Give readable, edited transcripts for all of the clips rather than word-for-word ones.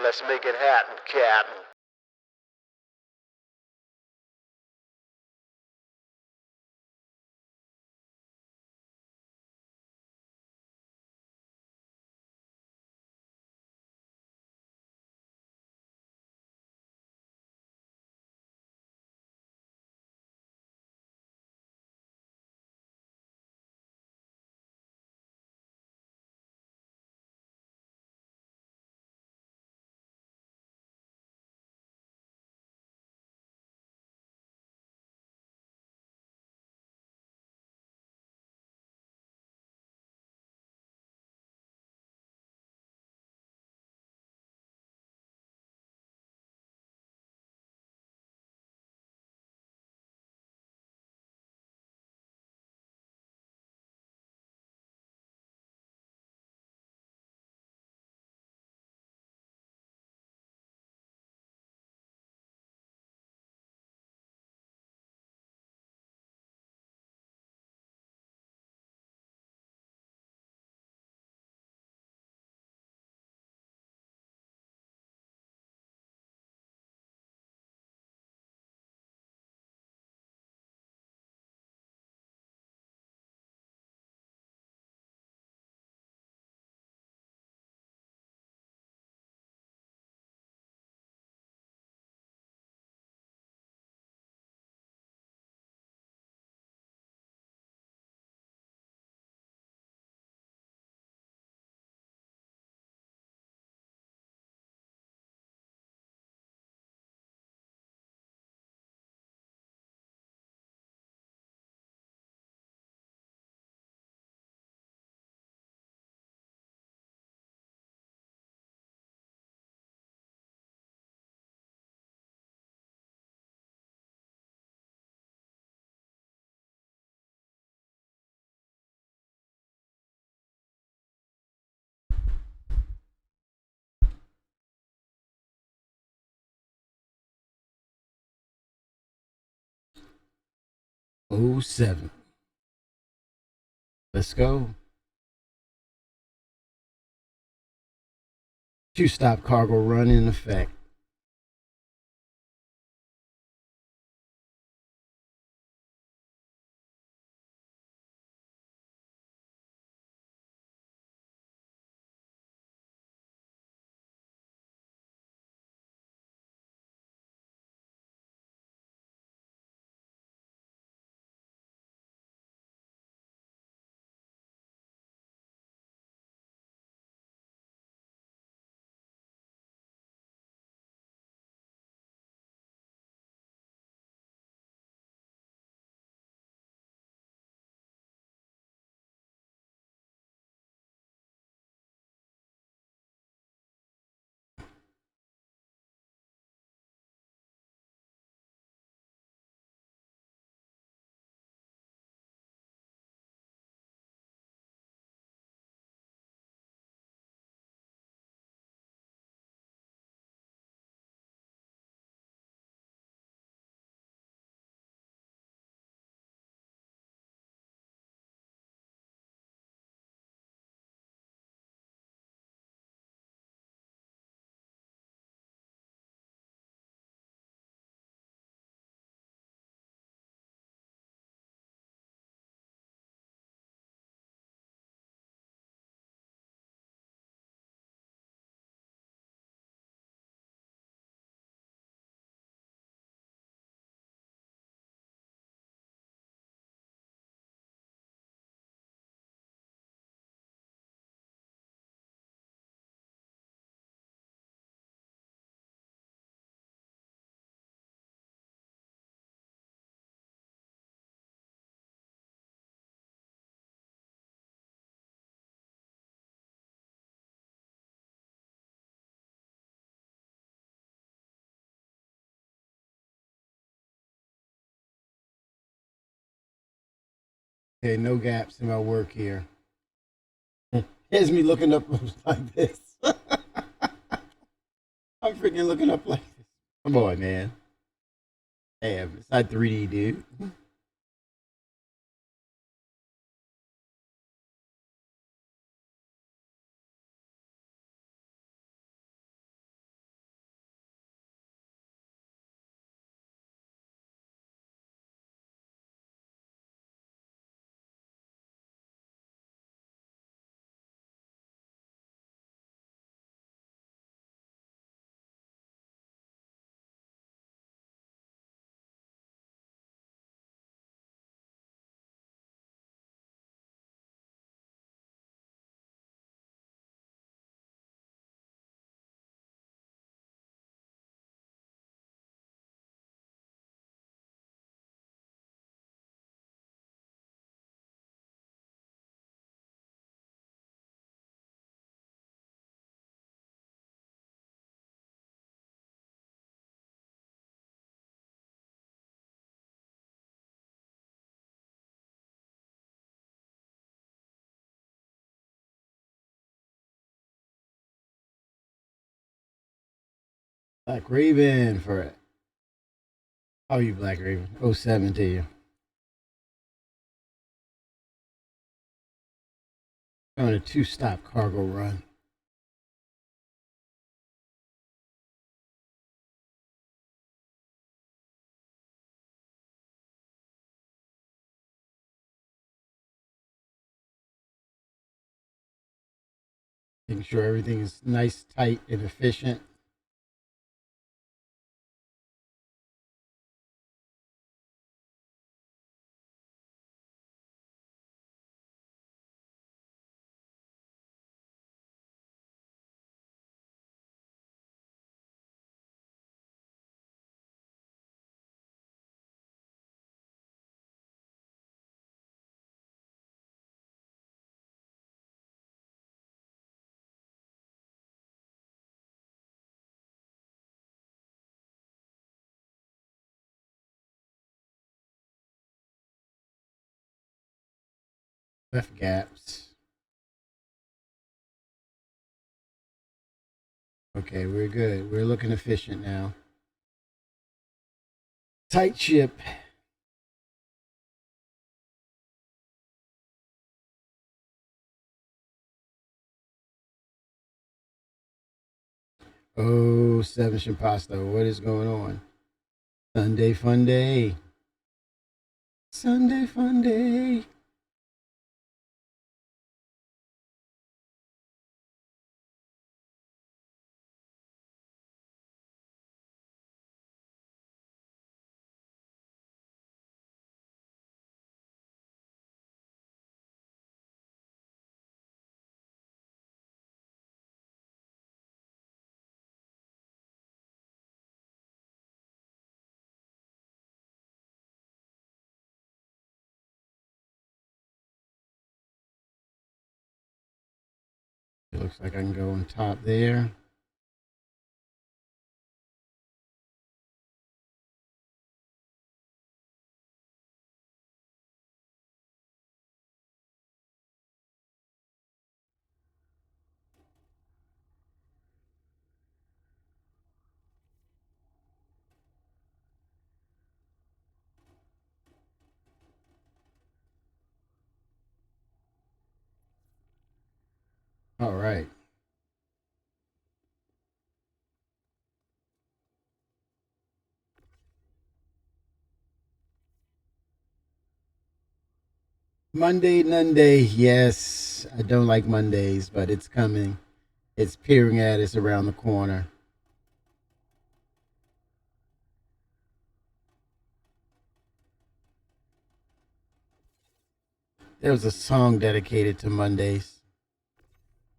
Let's make it happen, Captain. Oh 07. Let's go. Two-stop cargo run in effect. Okay, no gaps in my work here. Here's me looking up like this. I'm freaking looking up like this. Come on, man. Damn, it's not 3D, dude. Black Raven for it. How are you, Black Raven? '07 to you. On a two-stop cargo run. Making sure everything is nice, tight, and efficient. Left gaps. Okay, we're good. We're looking efficient now. Tight ship. Oh, Seven Shimpasto, what is going on? Sunday fun day. Sunday fun day. It looks like I can go on top there. All right. Monday, Monday. Yes, I don't like Mondays, but it's coming. It's peering at us around the corner. There was a song dedicated to Mondays.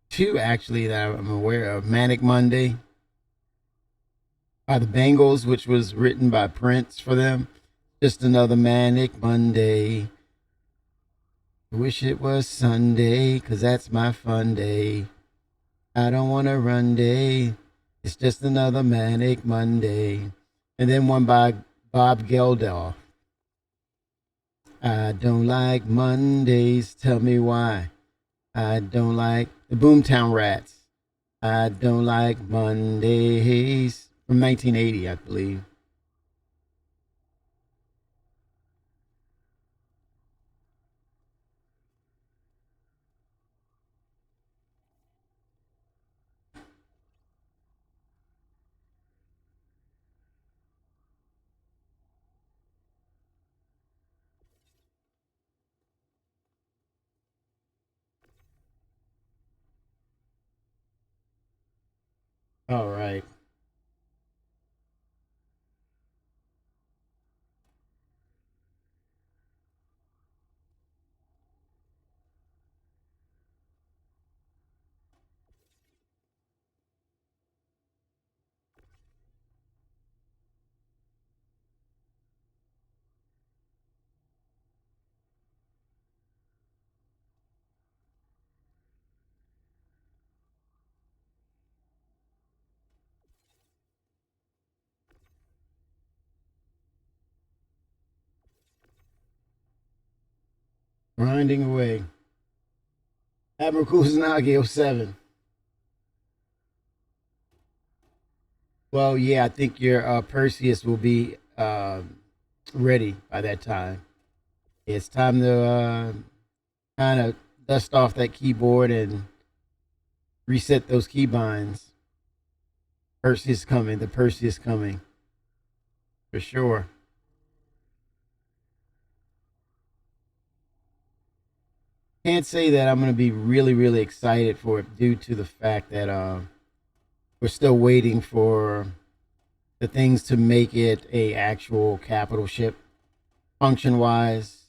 Two, actually, that I'm aware of. Manic Monday by the Bangles, which was written by Prince for them. Just another Manic Monday. I wish it was Sunday, 'cause that's my fun day. I don't want to run day. It's just another Manic Monday. And then one by Bob Geldof. I don't like Mondays. Tell me why. I don't like the Boomtown Rats. I don't like Mondays. From 1980, I believe. All right. Grinding away. Admiral Kusanagi '07. Well, yeah, I think your Perseus will be ready by that time. It's time to kind of dust off that keyboard and reset those keybinds. Perseus coming. The Perseus coming for sure. Can't say that I'm going to be really, really excited for it due to the fact that we're still waiting for the things to make it a actual capital ship function wise.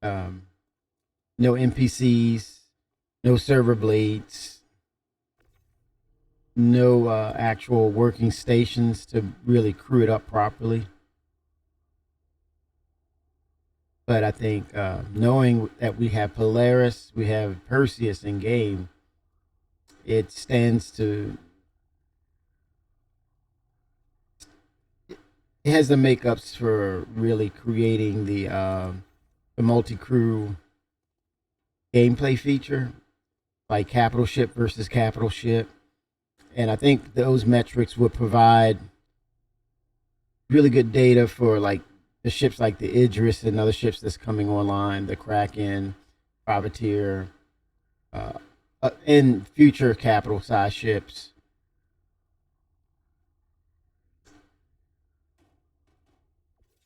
Um, no NPCs, no server blades, no actual working stations to really crew it up properly. But I think knowing that we have Polaris, we have Perseus in game, it stands to, it has the makeups for really creating the multi crew gameplay feature, like capital ship versus capital ship. And I think those metrics would provide really good data for like the ships like the Idris and other ships that's coming online, the Kraken, Privateer, and future capital size ships.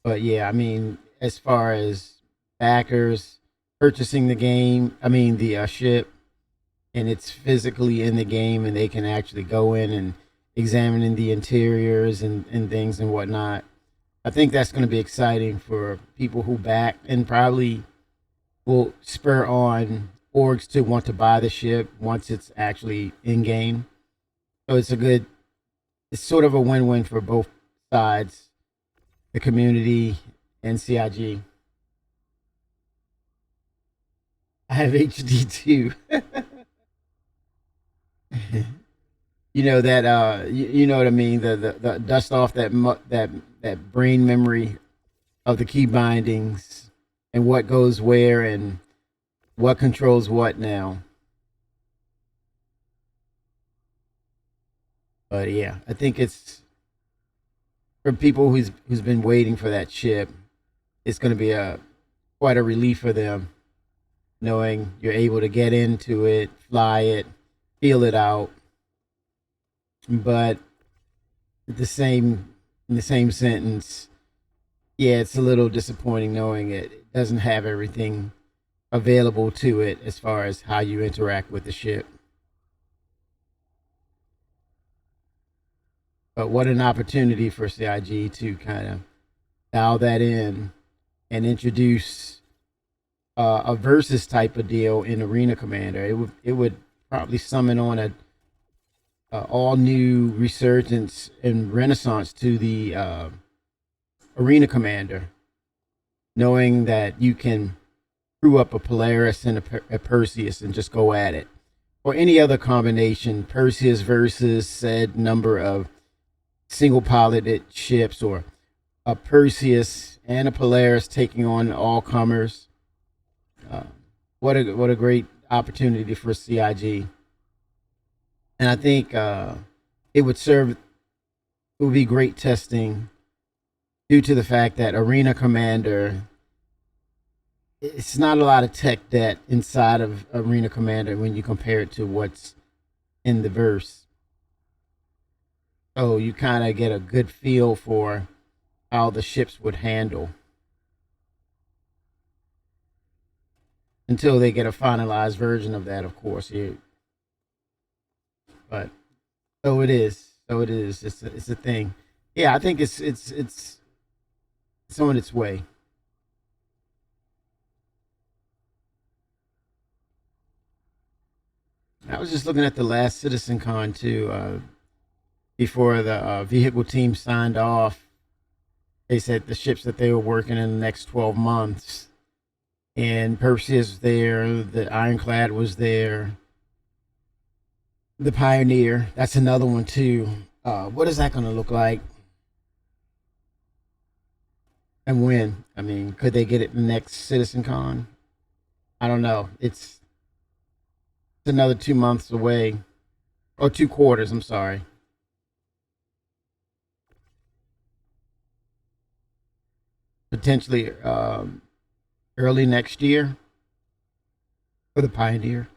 But yeah, I mean, as far as backers purchasing the game, I mean the ship, and it's physically in the game, and they can actually go in and examine in the interiors and things and whatnot. I think that's going to be exciting for people who back and probably will spur on orgs to want to buy the ship once it's actually in game. So it's sort of a win-win for both sides, the community and CIG. I have HD too. You know that you know what I mean, the dust off that brain memory of the key bindings and what goes where and what controls what now. But yeah, I think it's for people who's been waiting for that ship. It's going to be a quite a relief for them knowing you're able to get into it, fly it, feel it out. But the same in the same sentence, yeah, it's a little disappointing knowing it doesn't have everything available to it as far as how you interact with the ship. But what an opportunity for CIG to kind of dial that in and introduce a versus type of deal in Arena Commander. It would probably summon on a all new resurgence and renaissance to the Arena Commander, knowing that you can crew up a Polaris and a Perseus and just go at it, or any other combination, Perseus versus said number of single piloted ships, or a Perseus and a Polaris taking on all comers. Uh, what a great opportunity for CIG, and I think it would serve. It would be great testing due to the fact that Arena Commander, it's not a lot of tech debt inside of Arena Commander when you compare it to what's in the verse. So you kind of get a good feel for how the ships would handle until they get a finalized version of that, of course. Yeah. But so it is. So it is. It's a thing. Yeah, I think it's on its way. I was just looking at the last CitizenCon too. Before the vehicle team signed off, they said the ships that they were working in the next 12 months. And Perseus was there, the Ironclad was there, the Pioneer. That's another one too. What is that going to look like? And when? I mean, could they get it in the next CitizenCon? I don't know. It's another 2 months away, or 2 quarters. I'm sorry. potentially early next year for the Pioneer.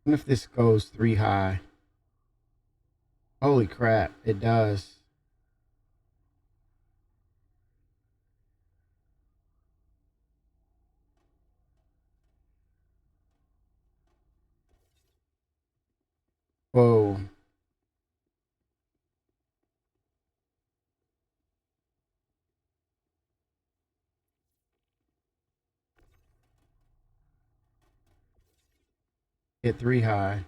What if this goes 3 high? Holy crap, it does. Whoa. Hit 3 high.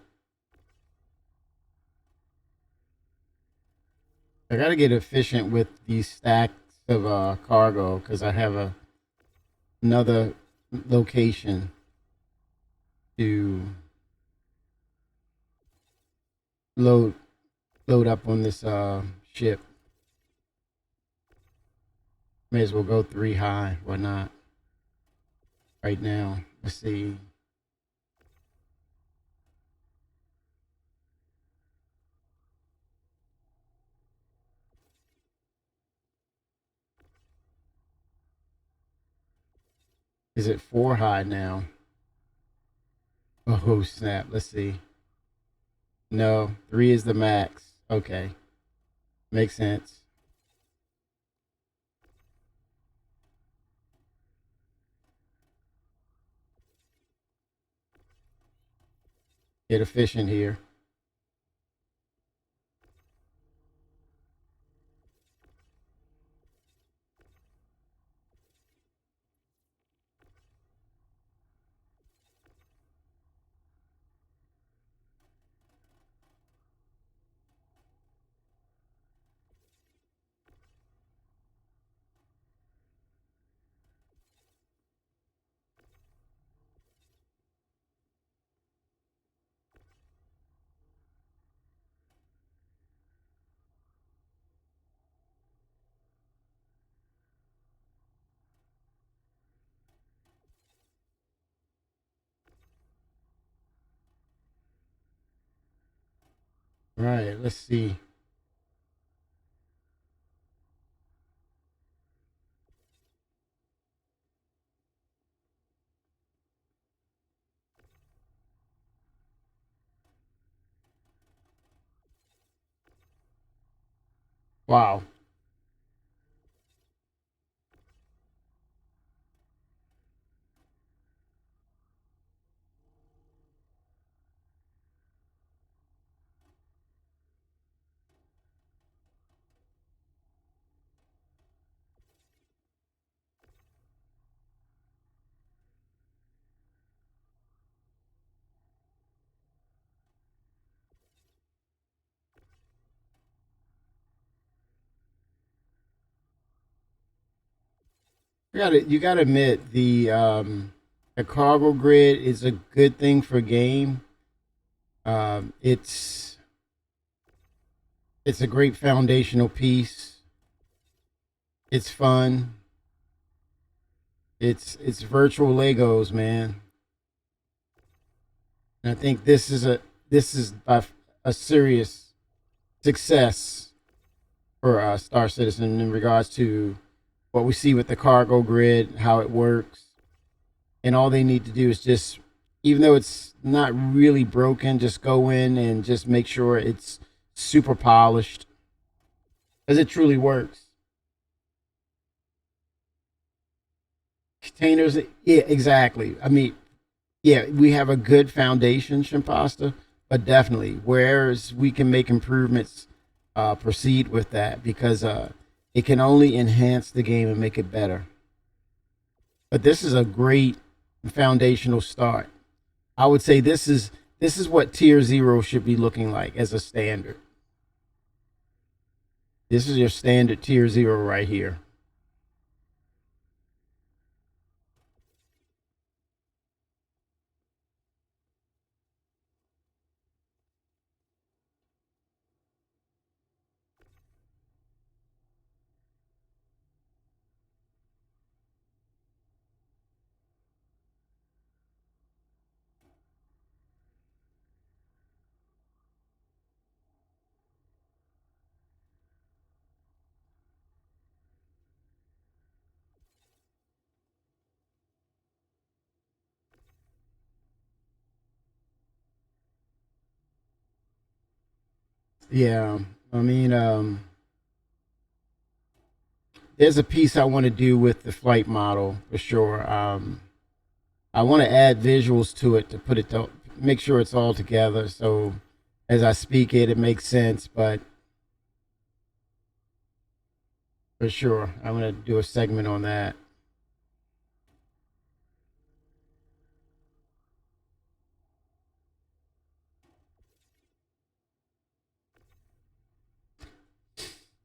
I gotta get efficient with these stacks of cargo because I have another location to load up on this ship. May as well go 3 high. Why not? Right now. Let's see. Is it 4 high now? Oh snap. Let's see. No, 3 is the max. Okay. Makes sense. Get efficient here. All right, let's see. Wow. You gotta admit the cargo grid is a good thing for game. It's a great foundational piece. It's fun. It's virtual Legos, man. And I think this is a serious success for Star Citizen in regards to what we see with the cargo grid, how it works, and all they need to do is just, even though it's not really broken, just go in and just make sure it's super polished, because it truly works. Containers, yeah, exactly. I mean, yeah, we have a good foundation, Shimpasta, but definitely, whereas we can make improvements, proceed with that because it can only enhance the game and make it better. But this is a great foundational start. I would say this is what tier 0 should be looking like as a standard. This is your standard tier 0 right here. Yeah, I mean, there's a piece I want to do with the flight model for sure. I want to add visuals to it to put it to make sure it's all together. So as I speak it, it makes sense. But for sure, I want to do a segment on that.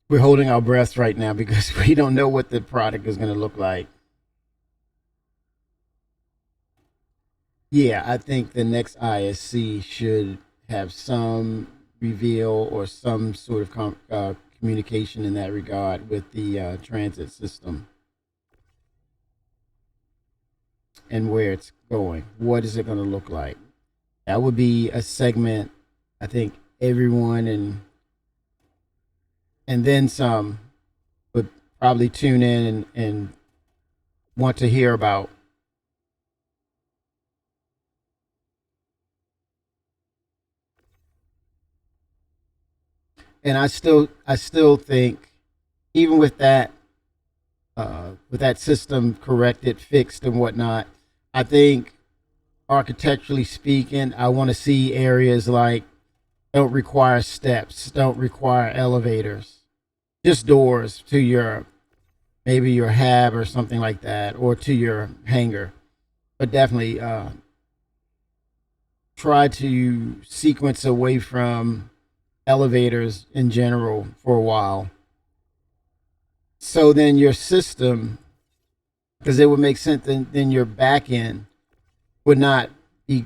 We're holding our breath right now because we don't know what the product is going to look like. Yeah, I think the next ISC should have some reveal or some sort of communication in that regard with the transit system and where it's going. What is it going to look like? That would be a segment I think everyone and then some would probably tune in and want to hear about. And I still think even with that system corrected, fixed, and whatnot, I think architecturally speaking, I want to see areas like don't require steps, don't require elevators, just doors to your maybe your hab or something like that, or to your hangar. But definitely try to sequence away from elevators in general for a while. So then your system, because it would make sense, then your back end would not be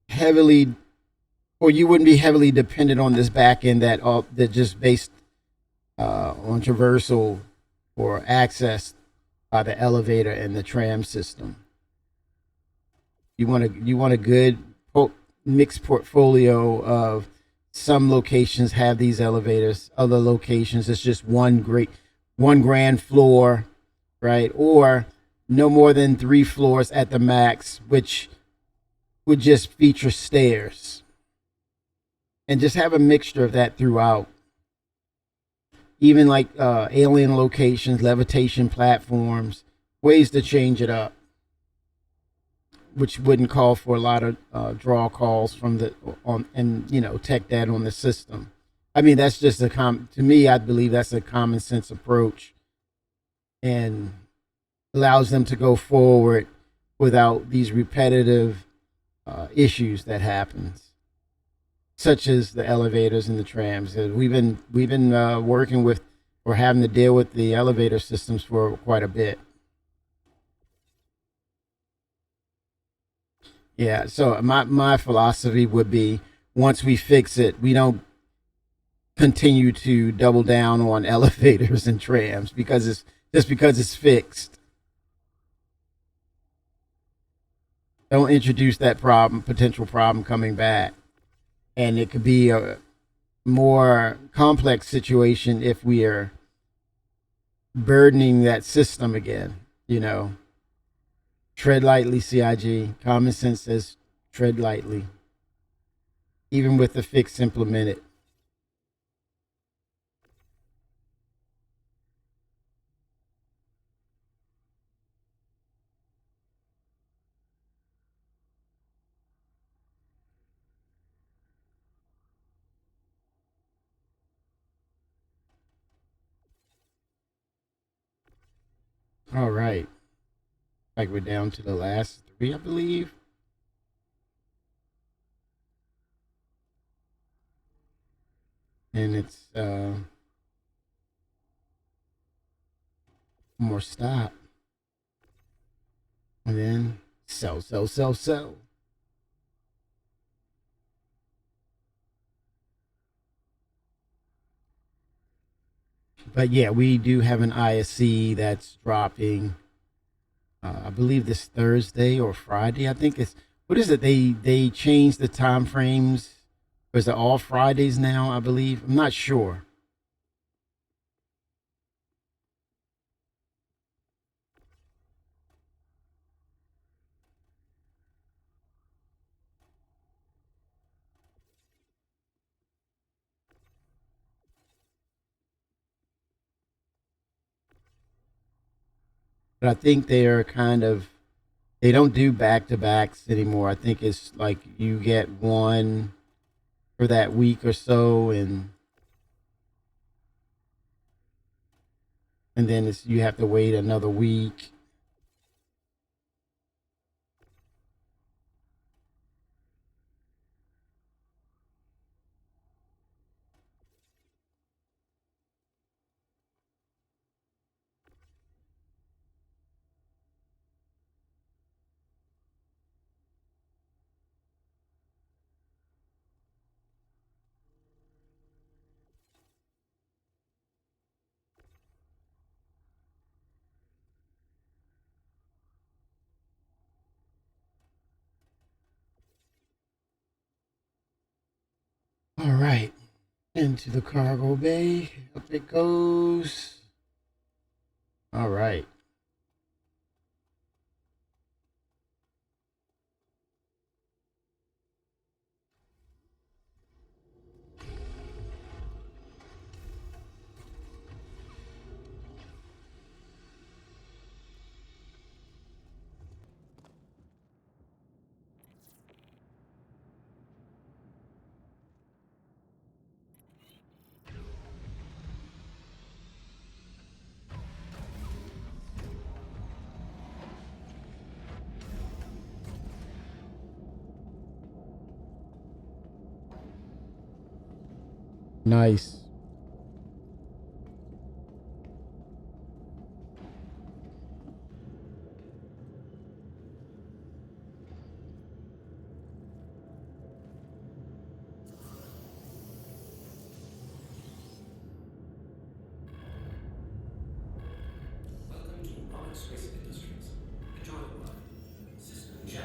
heavily, or you wouldn't be heavily dependent on this back end that just based on traversal or access by the elevator and the tram system. You want a good mixed portfolio of some locations have these elevators, other locations it's just one grand floor, right? Or no more than 3 floors at the max, which would just feature stairs, and just have a mixture of that throughout. Even like alien locations, levitation platforms, ways to change it up, which wouldn't call for a lot of draw calls from the on and tech debt on the system. I mean, that's just to me. I believe that's a common sense approach and allows them to go forward without these repetitive issues that happens, such as the elevators and the trams. We've been working with or having to deal with the elevator systems for quite a bit. Yeah. So my philosophy would be once we fix it, we don't continue to double down on elevators and trams because it's fixed. Don't introduce that potential problem coming back, and it could be a more complex situation if we are burdening that system again. You know, tread lightly, CIG. Common sense says tread lightly, even with the fix implemented. All right, like we're down to the last three, I believe, and it's more stop, and then sell, sell, sell, sell. But yeah, we do have an ISC that's dropping. I believe this Thursday or Friday. I think it's what is it? They changed the time frames. Or is it all Fridays now? I believe. I'm not sure. but I think they are they don't do back to backs anymore. I think it's like you get one for that week or so, and then you have to wait another week. All right, into the cargo bay. Up it goes. All right. Nice. Welcome to Rocket Space Industries. Enjoy the ride. System check.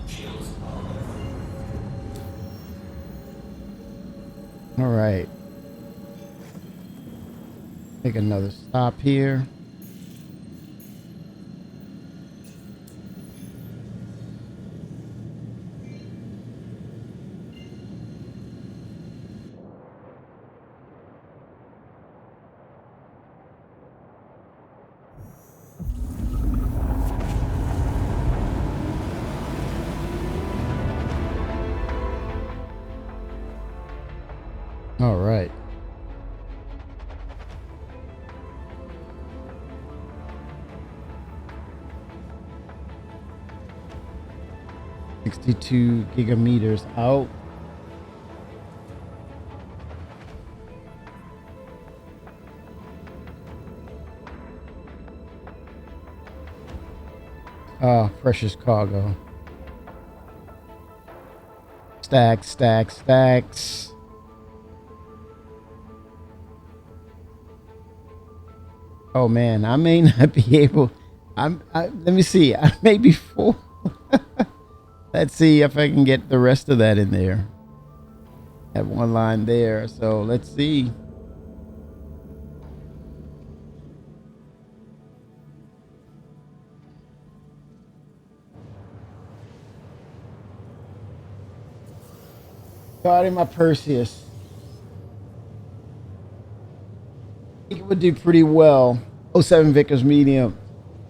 Shields on. All right. Take another stop here. All right. $62 gigameters out. Precious cargo. Stacks, stacks, stacks. Oh man, I may not be able. Let me see. I may be full. Let's see if I can get the rest of that in there. That one line there. So let's see. Starting my Perseus. I think it would do pretty well. Oh 07 Vickers medium.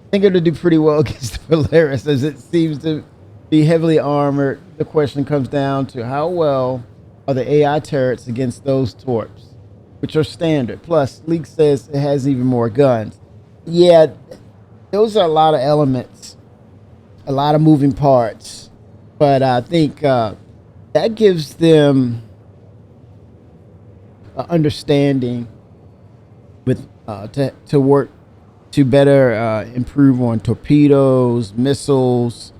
I think it would do pretty well against the Polaris, as it seems to be heavily armored. The question comes down to how well are the AI turrets against those torps, which are standard. Plus, Leak says it has even more guns. Yeah, those are a lot of elements, a lot of moving parts. But I think that gives them an understanding with to work to better improve on torpedoes, missiles,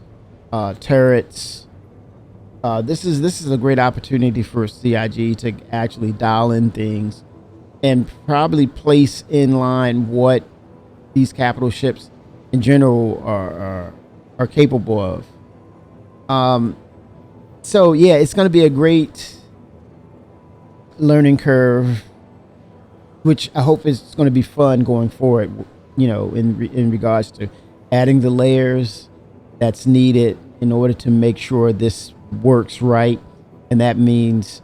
turrets. This is a great opportunity for CIG to actually dial in things and probably place in line what these capital ships in general are capable of. So yeah, it's going to be a great learning curve, which I hope is going to be fun going forward. You know, in regards to adding the layers that's needed in order to make sure this works right, and that means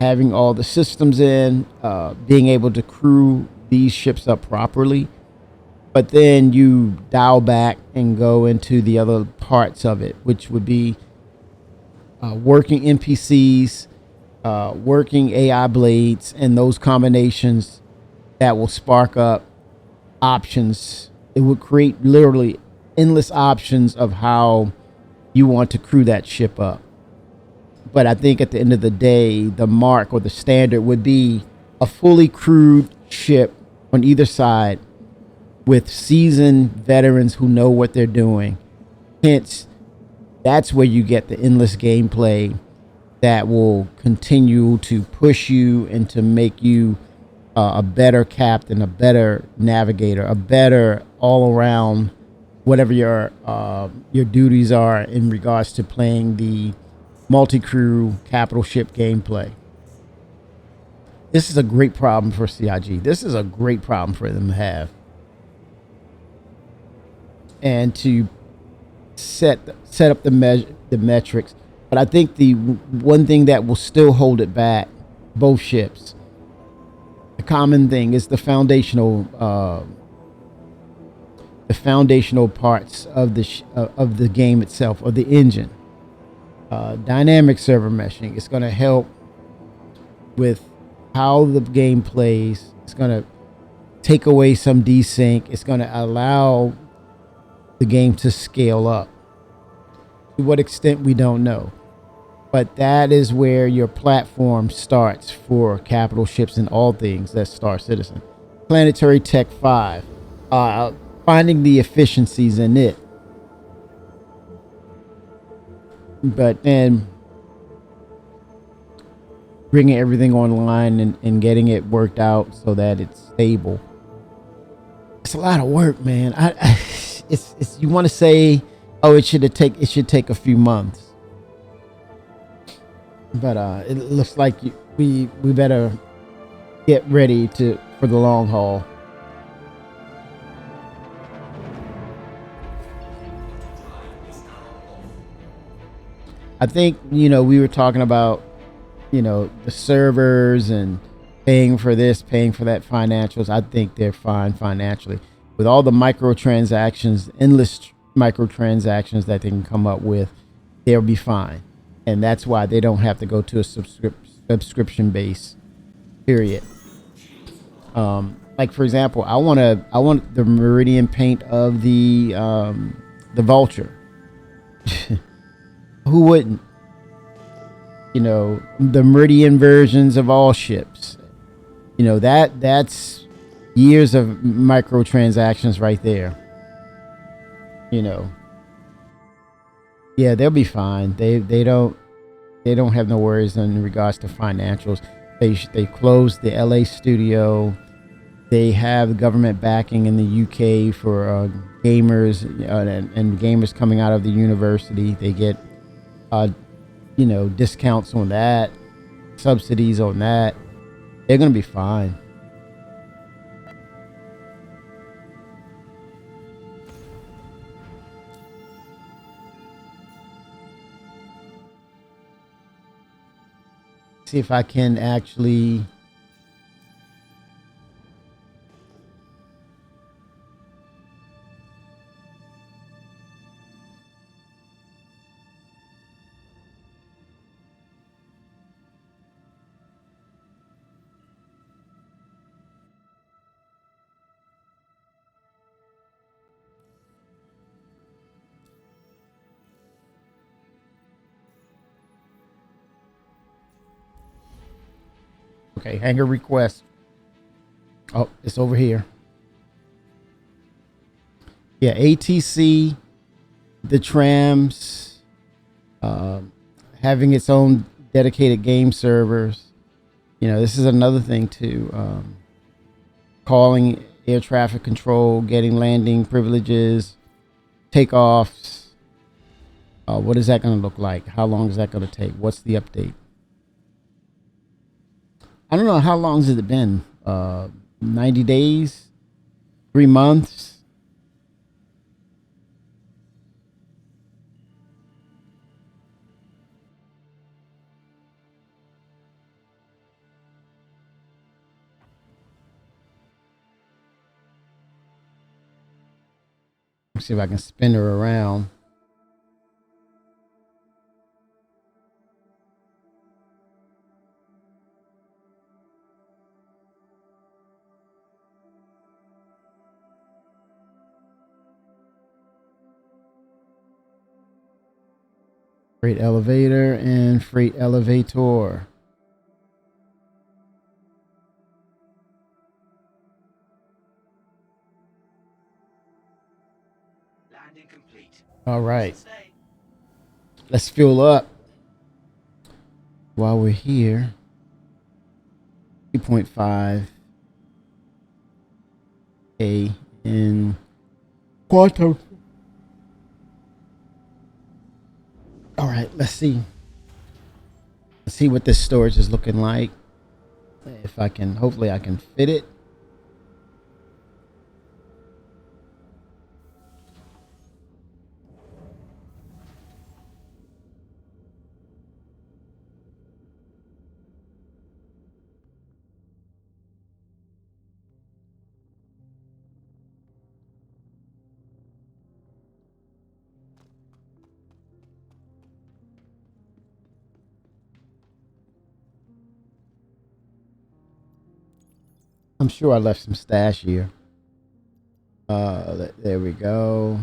having all the systems in, being able to crew these ships up properly. But then you dial back and go into the other parts of it, which would be working NPCs, working AI blades, and those combinations that will spark up options. It would create literally endless options of how you want to crew that ship up. But I think at the end of the day, the mark or the standard would be a fully crewed ship on either side with seasoned veterans who know what they're doing. Hence, that's where you get the endless gameplay that will continue to push you and to make you a better captain, a better navigator, a better all-around whatever your duties are in regards to playing the multi-crew capital ship gameplay. This is a great problem for CIG. This is a great problem for them to have. And to set up the metrics. But I think the one thing that will still hold it back, both ships, the common thing is the foundational parts of the game itself, or the engine. Dynamic server meshing is going to help with how the game plays. It's going to take away some desync. It's going to allow the game to scale up. To what extent, we don't know. But that is where your platform starts for capital ships and all things. That's Star Citizen. Planetary Tech 5. Finding the efficiencies in it. But then bringing everything online and getting it worked out so that it's stable. It's a lot of work, man. It's you want to say, oh, it should take a few months. But it looks like we better get ready for the long haul. I think, we were talking about, the servers and paying for this, paying for that financials. I think they're fine financially. With all the microtransactions, endless microtransactions that they can come up with, they'll be fine. And that's why they don't have to go to a subscription base, period. Like, for example, I want the Meridian paint of the Vulture. Who wouldn't? The Meridian versions of all ships. That's years of microtransactions right there. Yeah, they'll be fine. They don't have no worries in regards to financials. They closed the LA studio. They have government backing in the UK for gamers and gamers coming out of the university. They get discounts on that, subsidies on that. They're gonna be fine. See if I can actually okay, hangar request. Oh, it's over here. Yeah, ATC, the trams, having its own dedicated game servers. You know, this is another thing too. Calling air traffic control, getting landing privileges, takeoffs. What is that going to look like? How long is that going to take? What's the update? I don't know. How long has it been? 90 days? 3 months? Let's see if I can spin her around. Freight elevator and freight elevator. Landing complete. All right. Let's fuel up while we're here. 3.5 K in quantum. All right, let's see. Let's see what this storage is looking like. If I can, hopefully I can fit it. I'm sure I left some stash here. There we go.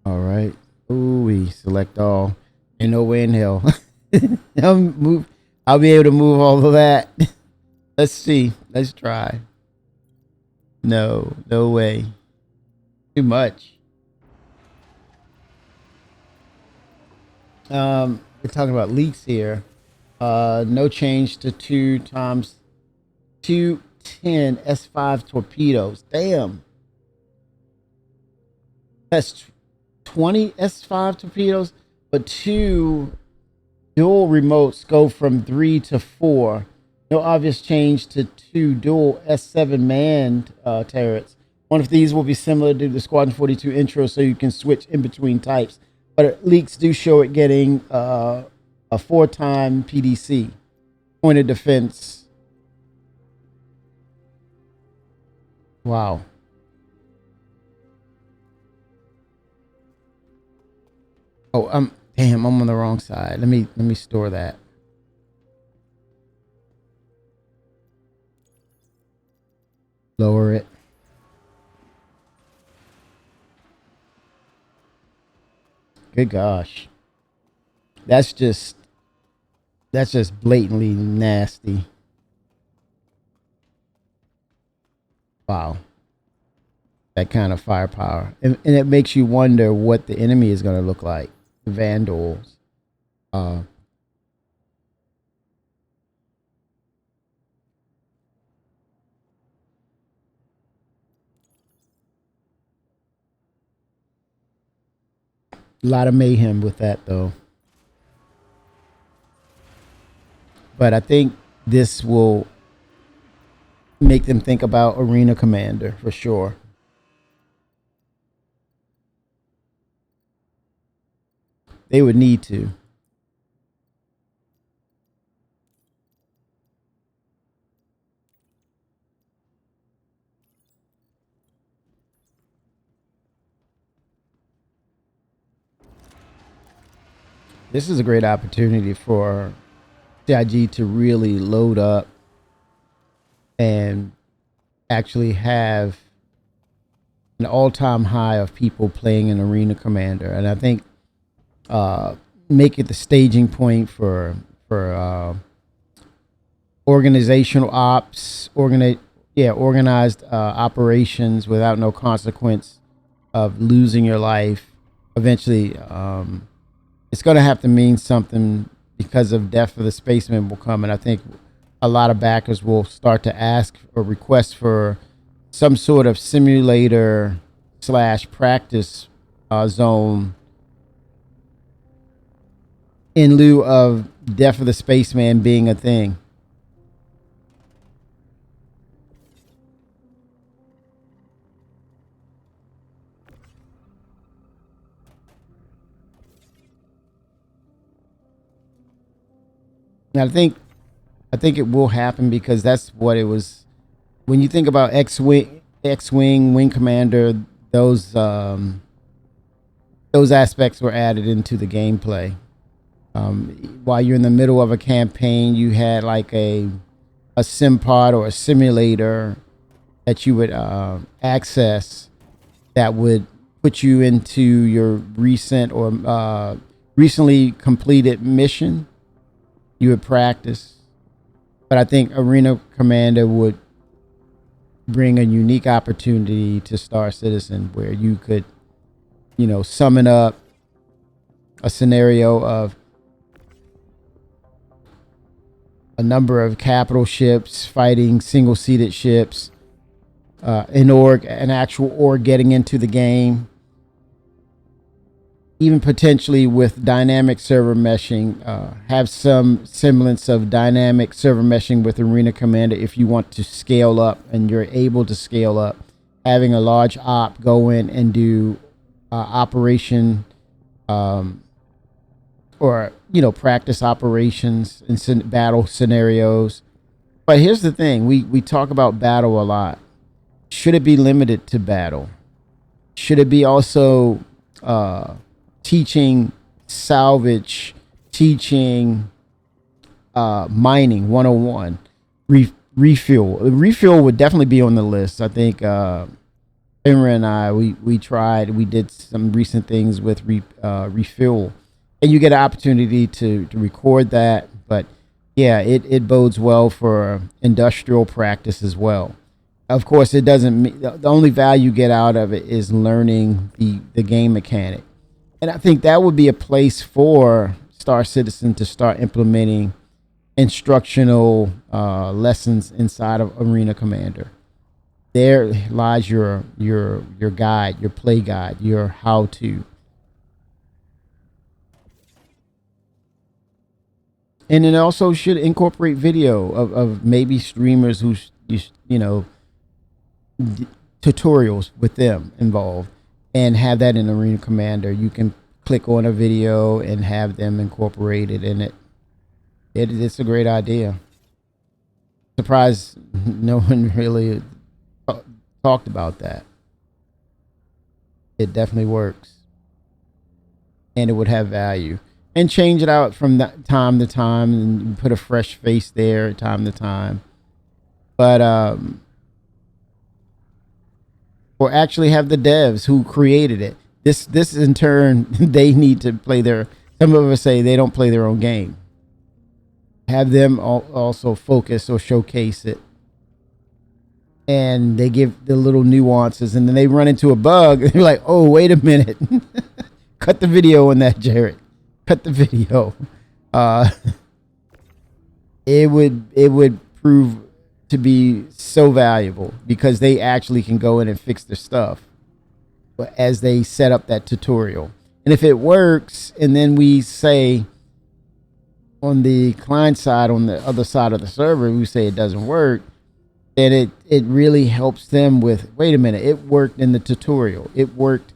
All right. Ooh, we select all. Ain't no way in hell. I'll be able to move all of that. Let's see. Let's try. No way. Too much. We're talking about leaks here. No change to 2 times 210 S5 torpedoes. Damn. That's 20 S5 torpedoes, but 2 dual remotes go from 3 to 4. No obvious change to 2 dual S7 manned turrets. One of these will be similar to the Squadron 42 intro, so you can switch in between types. But leaks do show it getting a 4-time PDC, point of defense. Wow. Oh, damn, I'm on the wrong side. Let me store that. Lower it. Good gosh. That's just blatantly nasty. Wow. That kind of firepower. And it makes you wonder what the enemy is going to look like. The Vandals. A lot of mayhem with that, though. But I think this will make them think about Arena Commander for sure. They would need to. This is a great opportunity for CIG to really load up and actually have an all-time high of people playing an Arena Commander, and I think make it the staging point for organizational ops, organized operations without no consequence of losing your life. Eventually, it's going to have to mean something because of Death of the Spaceman will come, and I think a lot of backers will start to ask or request for some sort of simulator / practice zone in lieu of Death of the Spaceman being a thing. And I think it will happen because that's what it was. When you think about X-Wing, Wing Commander, those aspects were added into the gameplay. While you're in the middle of a campaign, you had like a sim pod or a simulator that you would access that would put you into your recent or recently completed mission. You would practice. But I think Arena Commander would bring a unique opportunity to Star Citizen where you could, summon up a scenario of a number of capital ships fighting single-seated ships, an actual org getting into the game, even potentially with dynamic server meshing, have some semblance of dynamic server meshing with Arena Commander if you want to scale up and you're able to scale up. Having a large op go in and do operation or practice operations and battle scenarios. But here's the thing, we talk about battle a lot. Should it be limited to battle? Should it be also teaching salvage, teaching mining 101, refuel? Refuel would definitely be on the list. I think Imra and I, we did some recent things with refuel, and you get an opportunity to record that. But yeah, it bodes well for industrial practice as well. Of course, it doesn't. The only value you get out of it is learning the game mechanic. And I think that would be a place for Star Citizen to start implementing instructional lessons inside of Arena Commander. There lies your guide, your play guide, your how-to. And it also should incorporate video of maybe streamers who, tutorials with them involved, and have that in Arena Commander. You can click on a video and have them incorporated in it. It's a great idea. Surprised no one really talked about that. It definitely works. And it would have value. And change it out from that time to time and put a fresh face there time to time. But or actually have the devs who created it. This in turn, they need to play some of us say they don't play their own game. Have them also focus or showcase it. And they give the little nuances, and then they run into a bug, and they're like, oh, wait a minute. Cut the video on that, Jared. Cut the video. It would prove to be so valuable because they actually can go in and fix their stuff as they set up that tutorial. And if it works, and then we say on the client side, on the other side of the server, we say it doesn't work, then it really helps them with, wait a minute, it worked in the tutorial. It worked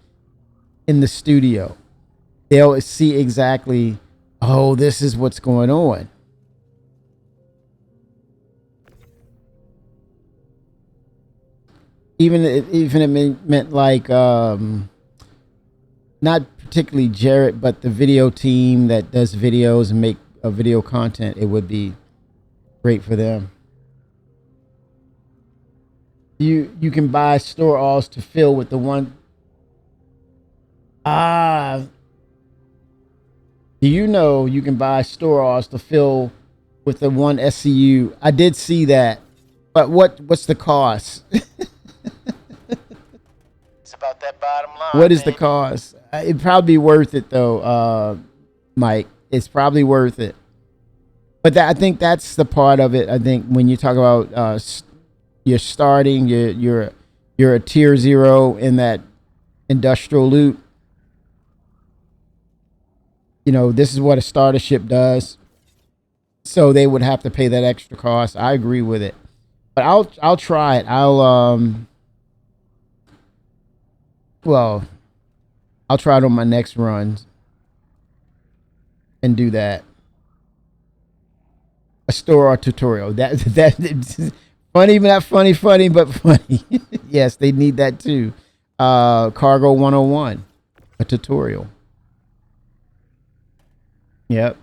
in the studio. They'll see exactly, oh, this is what's going on. Even it meant like not particularly Jarrett, but the video team that does videos and make video content, it would be great for them. You can buy store alls to fill with the one. Ah, do you know you can buy store alls to fill with the one SCU? I did see that, but what's the cost? It's about that bottom What line, is the man. cost? It'd probably be worth it though, Mike. It's probably worth it. But I think that's the part of it. I think when you talk about you're starting, you're a tier zero in that industrial loop. You know, this is what a starter ship does. So they would have to pay that extra cost. I agree with it, but I'll try it. Well, I'll try it on my next run and do that. A store tutorial. That funny, not funny, funny, but funny. Yes, they need that too. Cargo 101, a tutorial. Yep.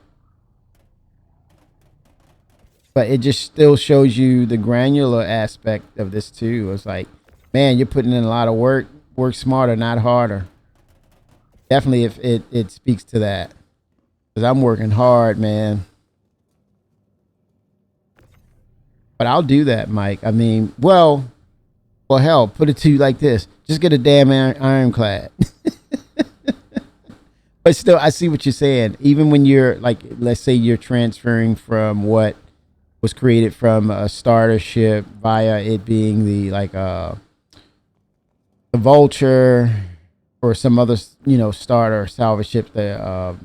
But it just still shows you the granular aspect of this too. It's like, man, you're putting in a lot of work. Work smarter, not harder. Definitely, if it speaks to that, because I'm working hard, man. But I'll do that, Mike. I mean, well, hell, put it to you like this: just get a damn ironclad. But still, I see what you're saying. Even when you're like, let's say you're transferring from what was created from a starter ship via it being the like the Vulture or some other starter salvage ship, the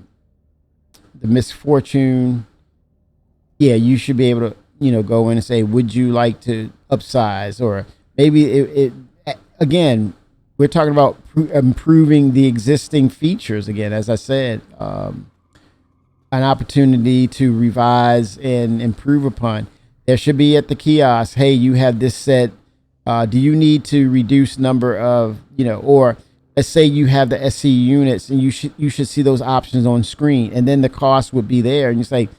Misfortune. Yeah, you should be able to go in and say, would you like to upsize, or maybe again, we're talking about improving the existing features again, as I said, an opportunity to revise and improve upon. There should be at the kiosk, hey, you have this set. Do you need to reduce number of, or let's say you have the SC units, and you should see those options on screen, and then the cost would be there, and you say,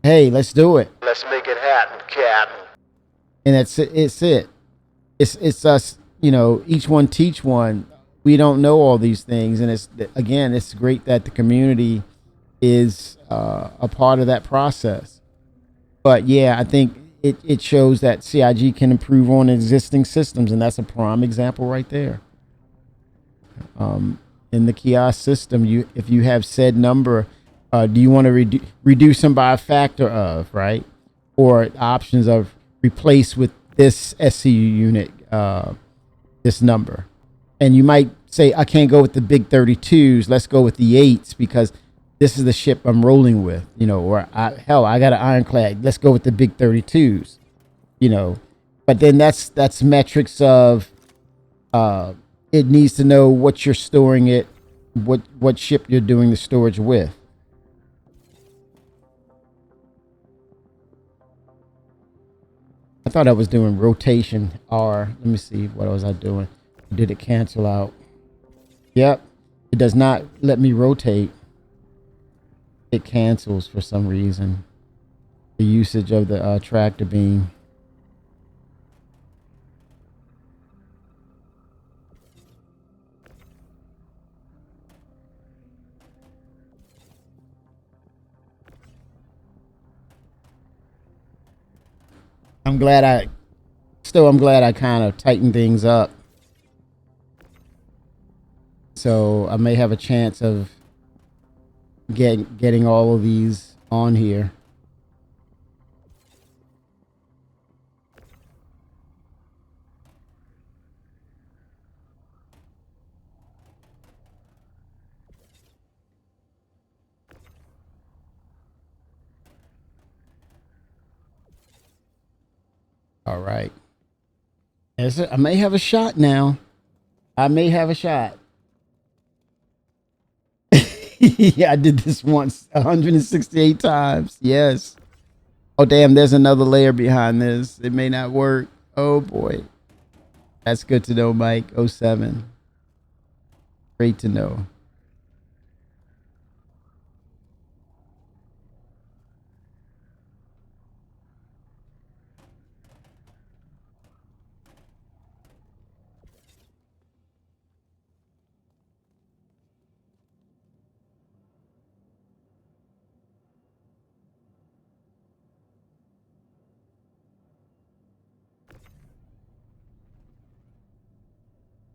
hey, let's do it. Let's make it happen, Captain. And that's it. It's us, each one teach one. We don't know all these things, and it's great that the community is a part of that process. But yeah, I think it shows that CIG can improve on existing systems, and that's a prime example right there. In the kiosk system, if you have said number, do you want to reduce them by a factor of, right, or options of replace with this SCU unit, this number, and you might say, I can't go with the big 32s. Let's go with the 8s because this is the ship I'm rolling with, or I got an ironclad. Let's go with the big 32s, but then that's metrics of, it needs to know what you're storing it, what ship you're doing the storage with. I thought I was doing rotation R. Let me see, what was I doing? Did it cancel out? Yep. It does not let me rotate. It cancels for some reason. The usage of the tractor beam. I'm glad I kind of tightened things up. So I may have a chance of getting all of these on here. All right. I may have a shot now. I may have a shot. Yeah, I did this once 168 times. Yes. Oh, damn, there's another layer behind this. It may not work. Oh, boy. That's good to know, Mike. Oh 07. Great to know.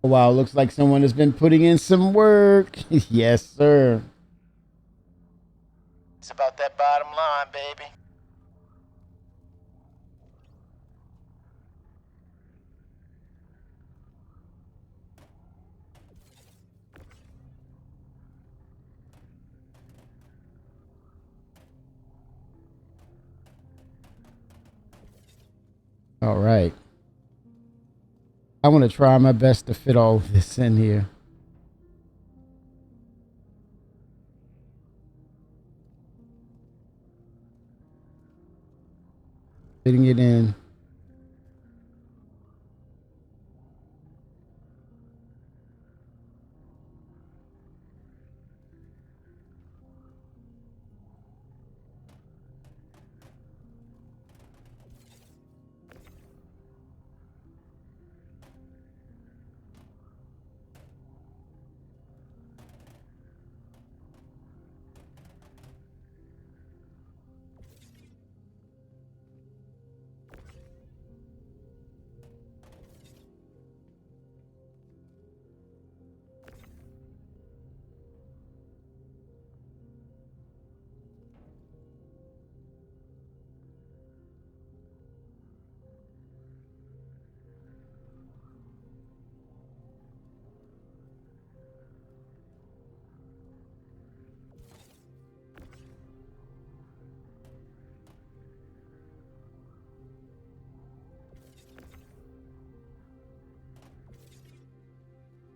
Oh, wow, looks like someone has been putting in some work. Yes, sir. It's about that bottom line, baby. All right. I want to try my best to fit all of this in here. Fitting it in.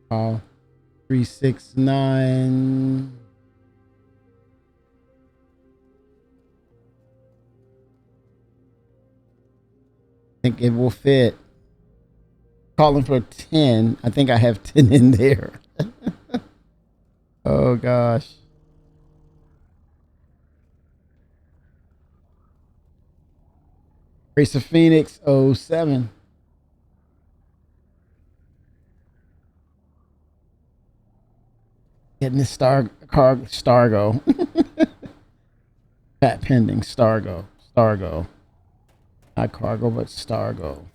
Oh, 369. I think it will fit. Calling for 10. I think I have 10 in there. Oh, gosh. Race of Phoenix 07. Getting this Stargo. Pat pending. Stargo. Not cargo, but Stargo.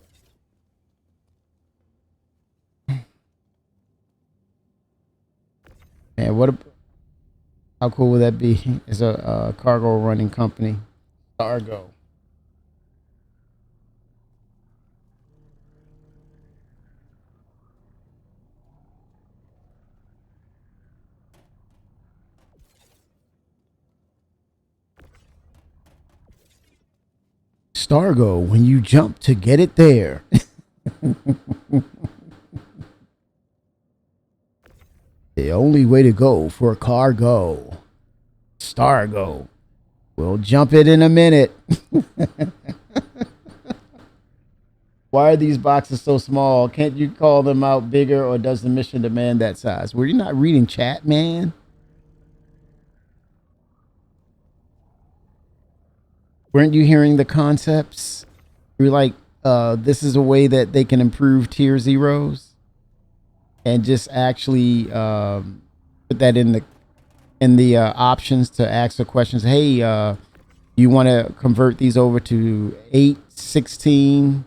Man, how cool would that be? It's a cargo running company. Stargo. Stargo, when you jump to get it there. The only way to go for cargo. Stargo. We'll jump it in a minute. Why are these boxes so small? Can't you call them out bigger, or does the mission demand that size? Were you not reading chat, man? Weren't you hearing the concepts? You're like, this is a way that they can improve tier zeros, and just actually put that in the options to ask the questions. Hey, you want to convert these over to 8, 16,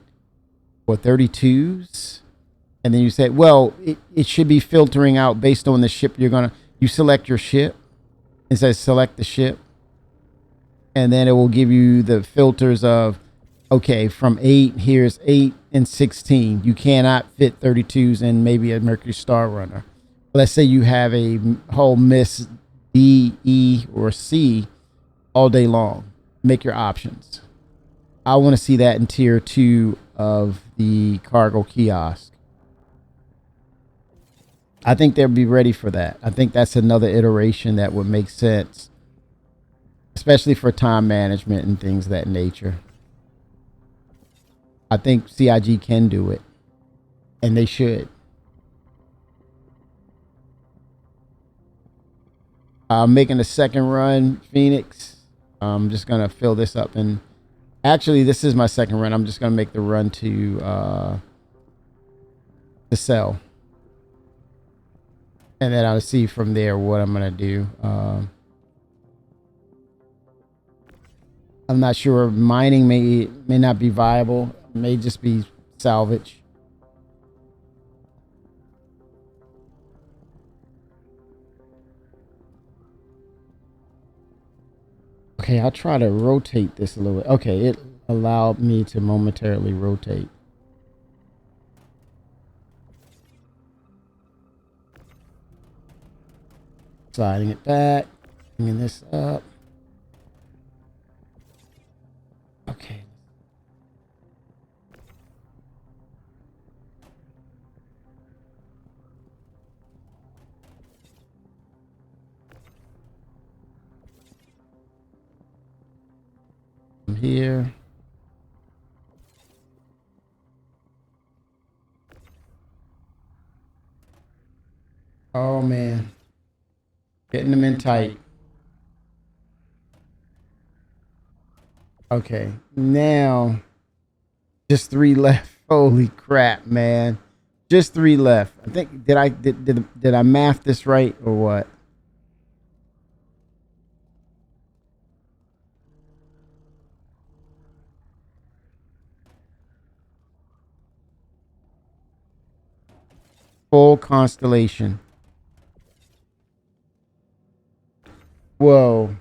or 32s? And then you said, well, it should be filtering out based on the ship you select your ship. It says select the ship. And then it will give you the filters of, okay, from 8, here's 8 and 16. You cannot fit 32s and maybe a Mercury Star Runner. Let's say you have a whole miss D, E, or C all day long. Make your options. I want to see that in tier 2 of the cargo kiosk. I think they'll be ready for that. I think that's another iteration that would make sense, especially for time management and things of that nature. I think CIG can do it, and they should. I'm making a second run, Phoenix. I'm just going to fill this up. And actually, this is my second run. I'm just going to make the run to sell. And then I'll see from there what I'm going to do. I'm not sure. Mining may not be viable. It may just be salvage. Okay, I'll try to rotate this a little bit. Okay, it allowed me to momentarily rotate. Sliding it back, bringing this up. Okay. From here. Oh man. Getting them in tight. Okay. Now just 3 left. Holy crap, man. Just 3 left. I think did I math this right or what? Full constellation. Whoa.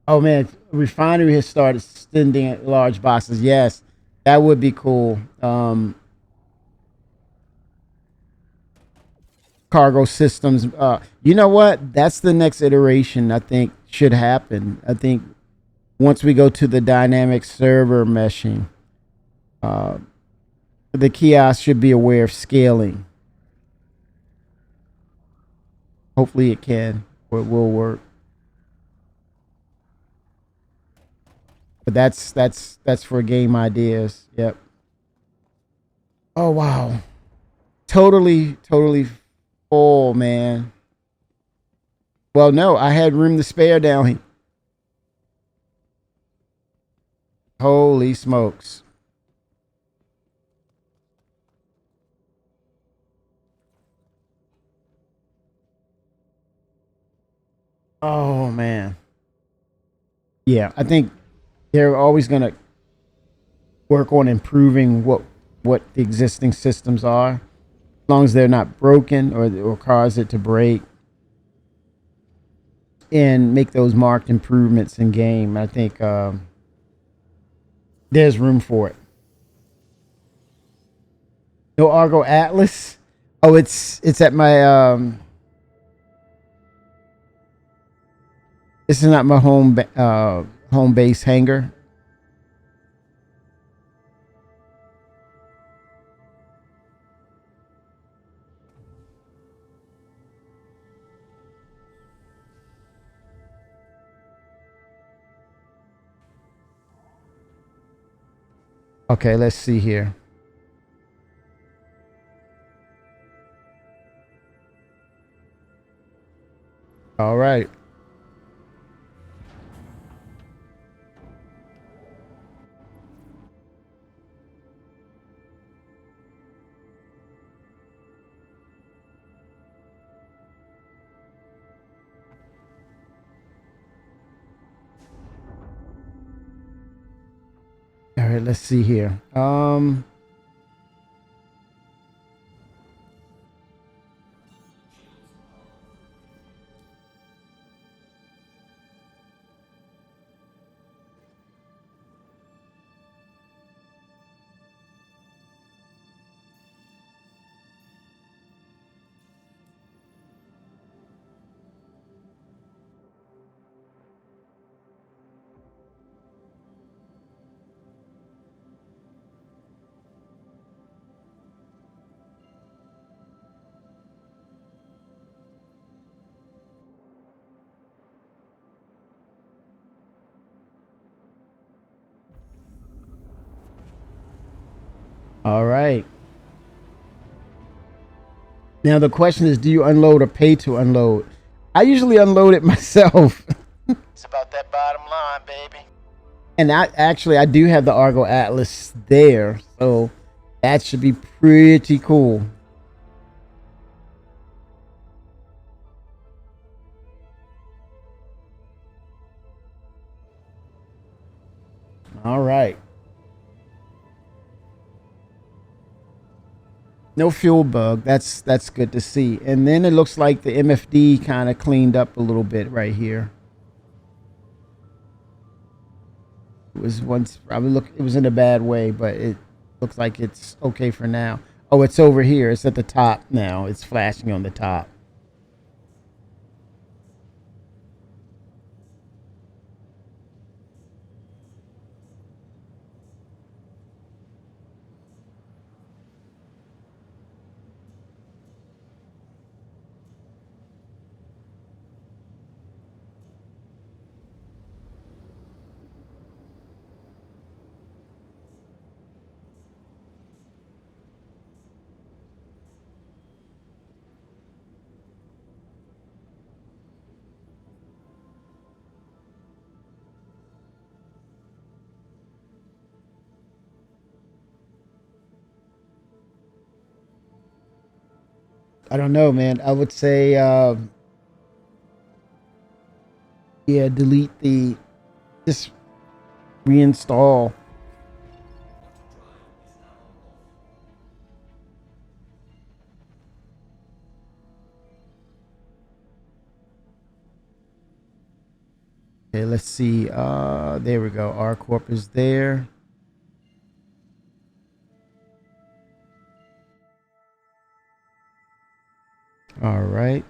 Oh man, refinery has started sending large boxes. Yes, that would be cool. Cargo systems. You know what? That's the next iteration. I think should happen. I think once we go to the dynamic server meshing, uh, the kiosk should be aware of scaling. Hopefully, it can or it will work. But that's for game ideas. Yep. Oh wow. Totally full, man. Well, no, I had room to spare down here. Holy smokes. Oh man. Yeah, I think they're always going to work on improving what the existing systems are, as long as they're not broken or cause it to break, and make those marked improvements in game. I think there's room for it. No Argo Atlas. Oh, it's at my this is not my home base hangar. Okay, let's see here. All right. All right, let's see here. All right. Now the question is, do you unload or pay to unload? I usually unload it myself. It's about that bottom line, baby. And I do have the Argo Atlas there, so that should be pretty cool. All right. No fuel bug. That's good to see. And then it looks like the MFD kind of cleaned up a little bit right here. It was once probably look. It was in a bad way, but it looks like it's okay for now. Oh, it's over here. It's at the top now. It's flashing on the top. I don't know, man. I would say, yeah, delete the, just reinstall. Okay, let's see. There we go. R Corp is there. All right.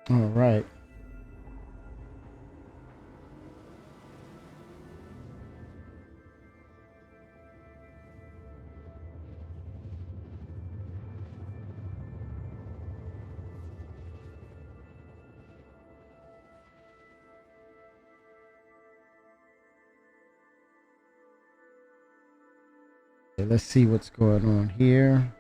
All right. Okay, let's see what's going on here.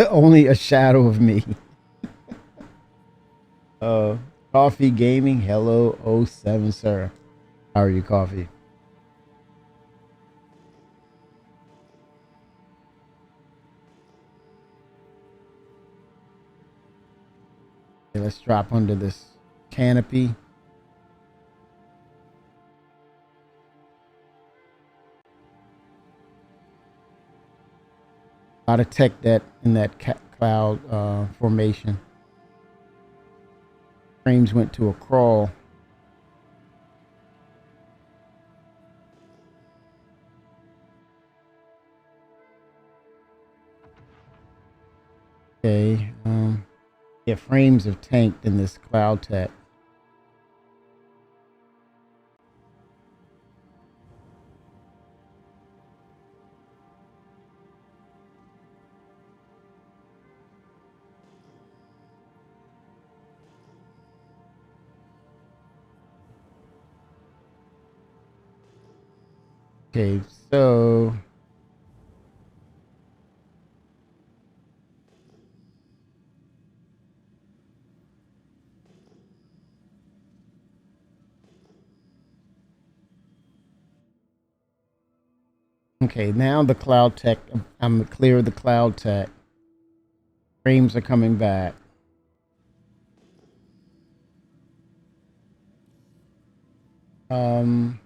Only a shadow of me. Uh, Coffee Gaming. Hello, '07, sir. How are you, Coffee? Okay, let's drop under this canopy. A lot of tech that in that cloud formation. Frames went to a crawl. Okay. Yeah, frames have tanked in this cloud tech. Okay, so okay, now the cloud tech. I'm clear of the cloud tech. Frames are coming back. Um,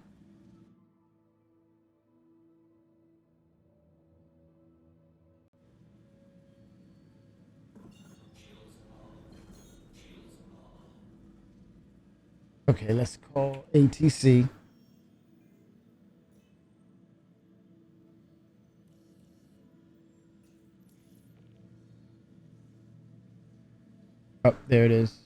okay, let's call ATC. Oh, there it is.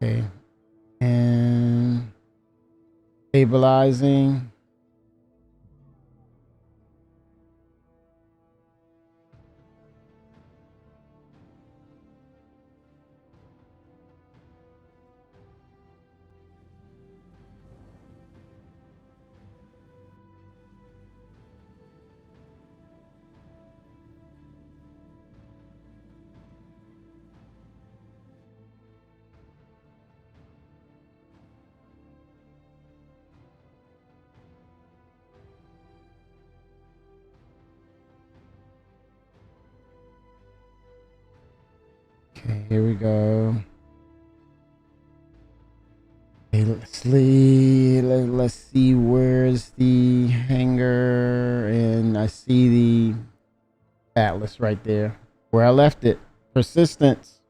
Okay, and stabilizing. Okay, here we go. Okay, let's see where's the hangar, and I see the Atlas right there where I left it. Persistence.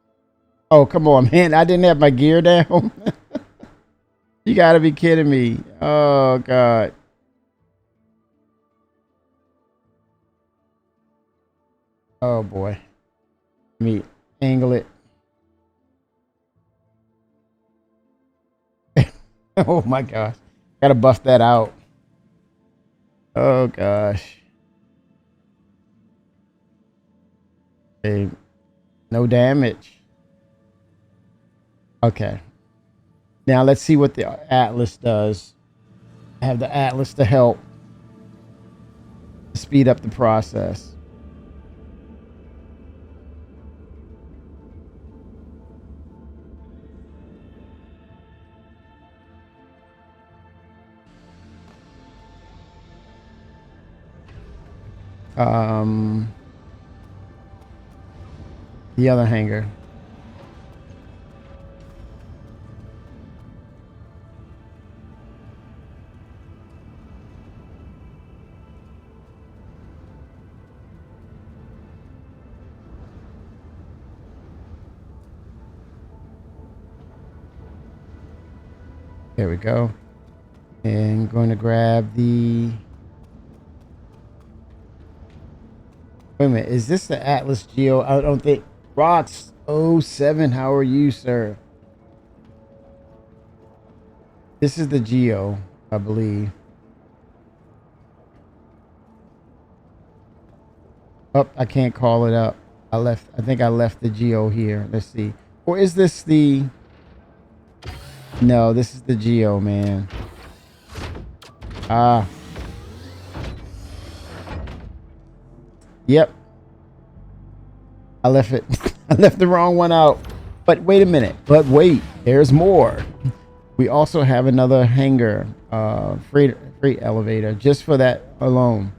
Oh, come on, man. I didn't have my gear down. You gotta be kidding me. Oh God. Oh boy. Let me angle it. Oh my gosh. Gotta buff that out. Oh gosh. Okay. No damage. Okay. Now let's see what the Atlas does. I have the Atlas to help speed up the process. The other hangar. There we go. And going to grab the. Wait a minute. Is this the Atlas Geo? I don't think. Rots 07. How are you, sir? This is the Geo, I believe. Oh, I can't call it up. I think I left the Geo here. Let's see. Or is this the. No, this is the Geo, man. Ah. Yep. I left it. I left the wrong one out. But wait a minute. But wait, there's more. We also have another hangar, freight elevator, just for that alone.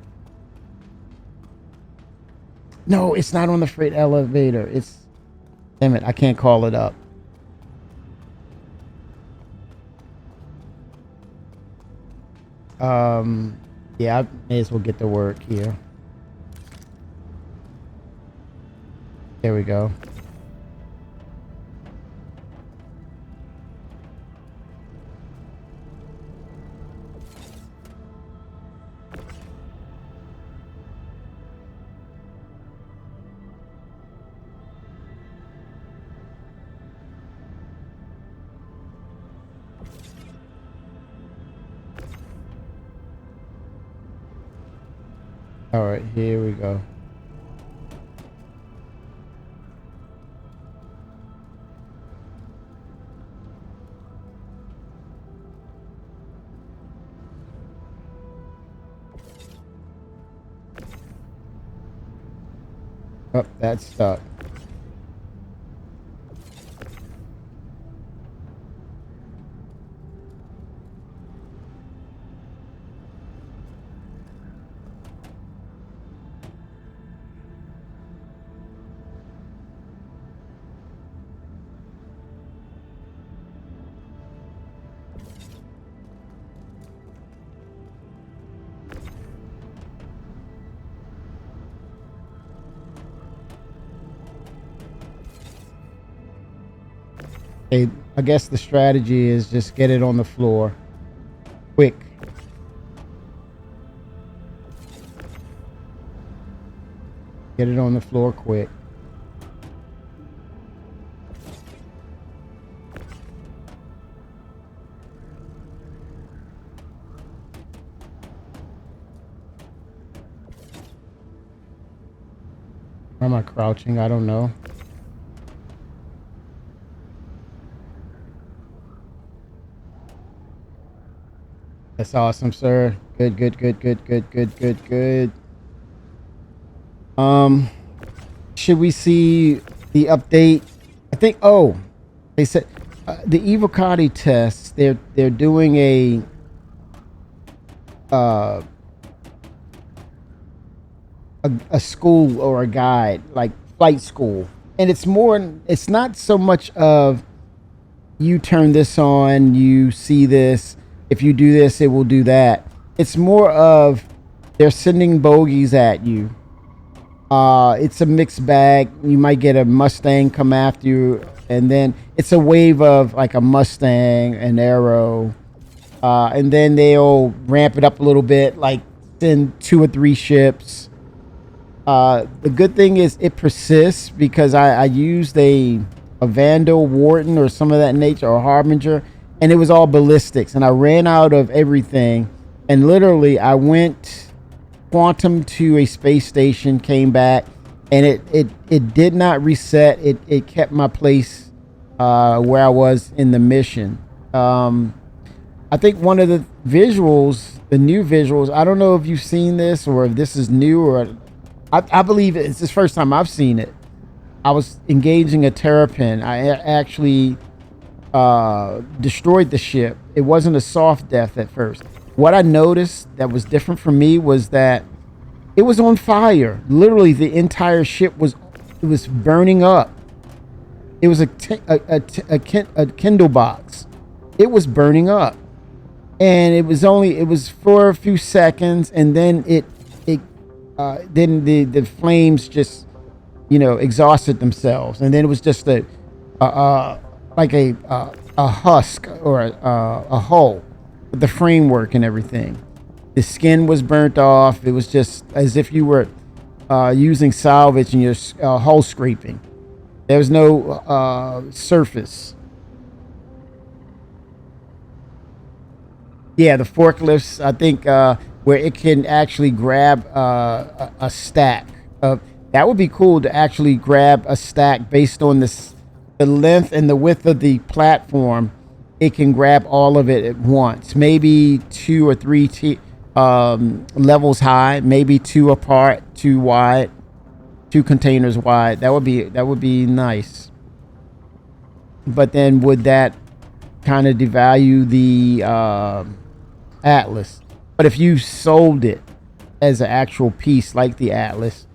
No, it's not on the freight elevator. It's, damn it, I can't call it up. Yeah, I may as well get to work here. There we go. All right, here we go. Oh, that's stuck. I guess the strategy is just get it on the floor quick. Get it on the floor quick. Why am I crouching? I don't know. That's awesome, sir. Good, good, good, good, good, good, good, good. Should we see the update? I think. Oh, they said the Evocati tests. They're doing uh, a school or a guide, like flight school, and it's more. It's not so much of you turn this on, you see this. If you do this, it will do that. It's more of they're sending bogeys at you. It's a mixed bag. You might get a Mustang come after you, and then it's a wave of like a Mustang, an Arrow, and then they'll ramp it up a little bit, like send 2 or 3 ships. The good thing is it persists because I used a Vandal, Warden, or some of that nature, or Harbinger, and it was all ballistics, and I ran out of everything, and literally I went quantum to a space station, came back, and it did not reset. It kept my place where I was in the mission. I think one of the visuals, the new visuals, I don't know if you've seen this or if this is new, or I believe it's the first time I've seen it. I was engaging a Terrapin. I actually destroyed the ship. It wasn't a soft death at first. What I noticed that was different for me was that it was on fire. Literally, the entire ship was burning up. It was a Kindle box. It was burning up, and it was for a few seconds, and then then the flames just exhausted themselves, and then it was just like a husk or a hull with the framework and everything. The skin was burnt off. It was just as if you were using salvage and you're hull scraping. There was no surface. Yeah, the forklifts, I think, where it can actually grab a stack. That would be cool to actually grab a stack based on the length and the width of the platform. It can grab all of it at once. Maybe 2 or 3 levels high, maybe 2 apart, 2 wide, 2 containers wide. That would be nice. But then would that kind of devalue the Atlas? But if you sold it as an actual piece like the Atlas,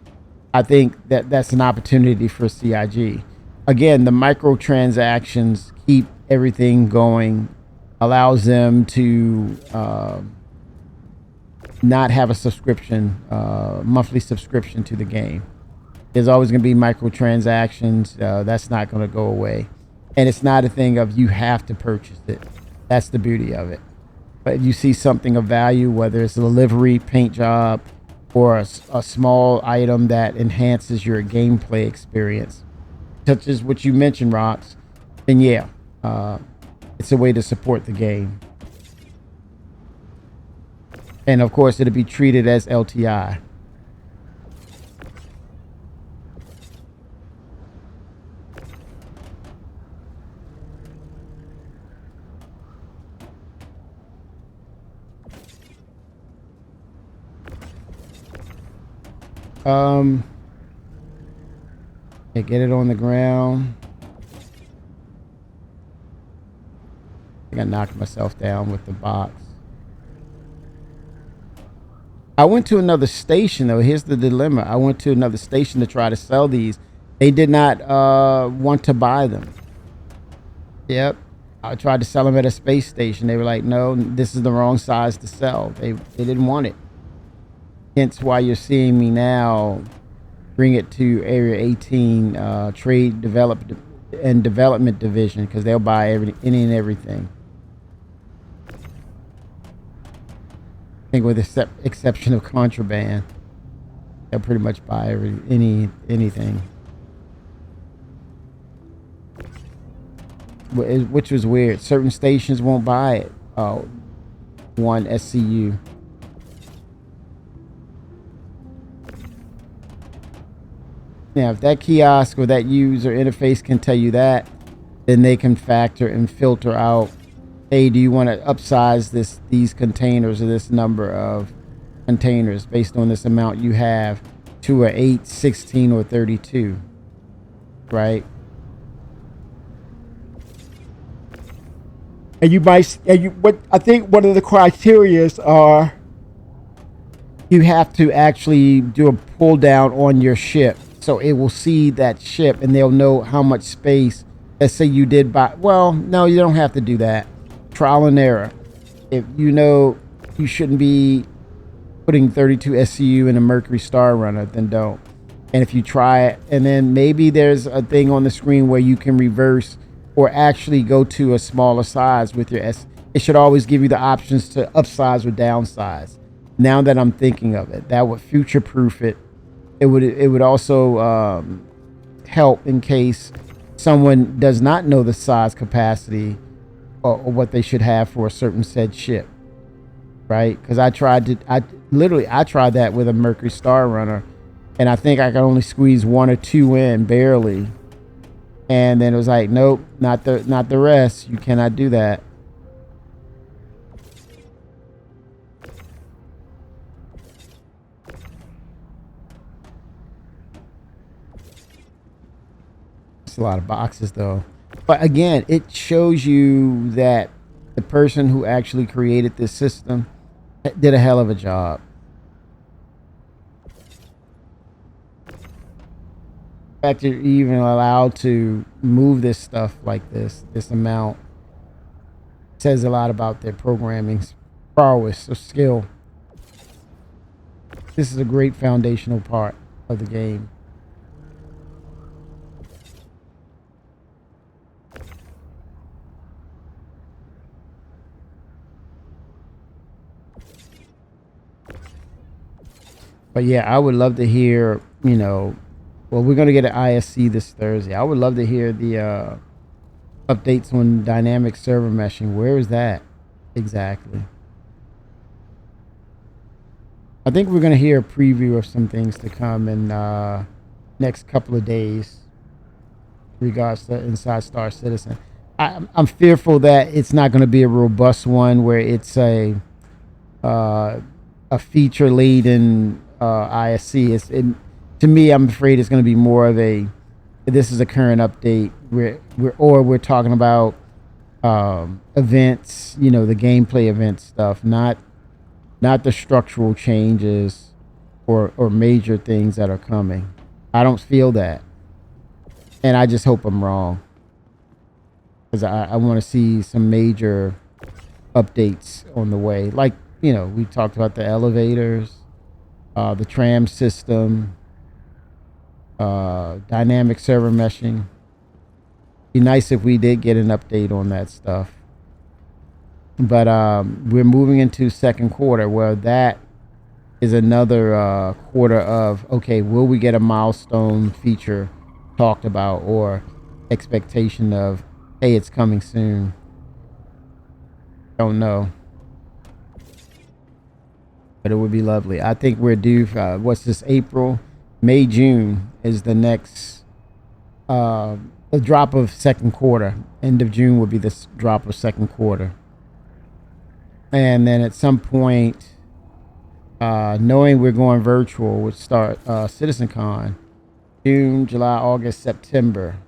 I think that's an opportunity for CIG. Again, the microtransactions keep everything going, allows them to not have a subscription, monthly subscription to the game. There's always going to be microtransactions. That's not going to go away. And it's not a thing of you have to purchase it. That's the beauty of it. But if you see something of value, whether it's a livery, paint job, or a small item that enhances your gameplay experience, such as what you mentioned, Rox, then yeah, it's a way to support the game. And of course, it'll be treated as LTI. Yeah, get it on the ground. I think I knocked myself down with the box. I went to another station though. Here's the dilemma. I went to another station to try to sell these. They did not want to buy them. Yep. I tried to sell them at a space station. They were like, no, this is the wrong size to sell. They didn't want it. Hence why you're seeing me now bring it to Area 18, trade developed and development division, because they'll buy any and everything. I think with the exception of contraband, they'll pretty much buy anything. Which was weird. Certain stations won't buy it. One SCU. Now, if that kiosk or that user interface can tell you that, then they can factor and filter out, hey, do you want to upsize these containers or this number of containers based on this amount you have to a 8, 16, or 32, right? And what I think one of the criterias are, you have to actually do a pull down on your ship, so it will see that ship and they'll know how much space. Let's say you did buy. Well, no, you don't have to do that. Trial and error. If you know you shouldn't be putting 32 SCU in a Mercury Star Runner, then don't. And if you try it, and then maybe there's a thing on the screen where you can reverse or actually go to a smaller size with your S. It should always give you the options to upsize or downsize. Now that I'm thinking of it, that would future-proof it. It would also help in case someone does not know the size capacity or what they should have for a certain said ship, right? Because I tried that with a Mercury Star Runner, and I think I could only squeeze 1 or 2 in barely. And then it was like, nope, not the rest. You cannot do that. It's a lot of boxes though. But again, it shows you that the person who actually created this system did a hell of a job. The fact that you're even allowed to move this stuff like this amount, says a lot about their programming prowess or skill. This is a great foundational part of the game. But yeah, I would love to hear, well, we're going to get an ISC this Thursday. I would love to hear the updates on dynamic server meshing. Where is that exactly? I think we're going to hear a preview of some things to come in next couple of days regards to Inside Star Citizen. I'm fearful that it's not going to be a robust one where it's a feature-laden ISC. To me, I'm afraid it's going to be more of a, this is a current update. We're talking about events, the gameplay event stuff, not the structural changes or major things that are coming. I don't feel that, and I just hope I'm wrong, because I want to see some major updates on the way. Like, we talked about the elevators, the tram system, dynamic server meshing. Be nice if we did get an update on that stuff. But we're moving into second quarter, where that is another quarter of, okay, will we get a milestone feature talked about, or expectation of, hey, it's coming soon? Don't know. But it would be lovely. I think we're due, what's this, April? May, June is the next, the drop of second quarter. End of June will be this drop of second quarter. And then at some point, knowing we're going virtual, would start CitizenCon. June, July, August, September,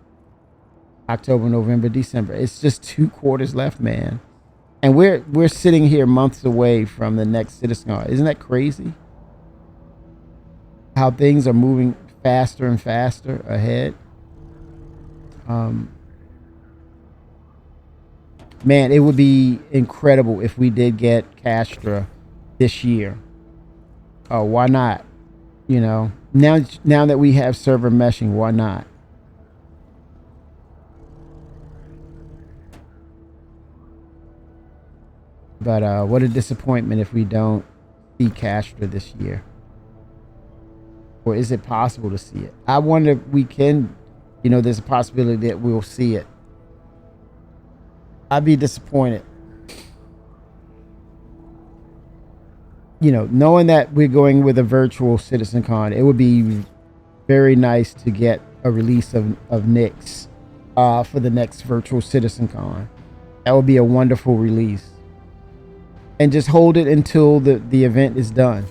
October, November, December. It's just 2 quarters left, man. And we're sitting here months away from the next CitizenCon. Isn't that crazy? How things are moving faster and faster ahead. Man, it would be incredible if we did get Castra this year. Oh, why not? Now that we have server meshing, why not? But what a disappointment if we don't see Castra this year. Or is it possible to see it? I wonder if we can, there's a possibility that we'll see it. I'd be disappointed. Knowing that we're going with a virtual CitizenCon, it would be very nice to get a release of Nyx for the next virtual CitizenCon. That would be a wonderful release. And just hold it until the event is done.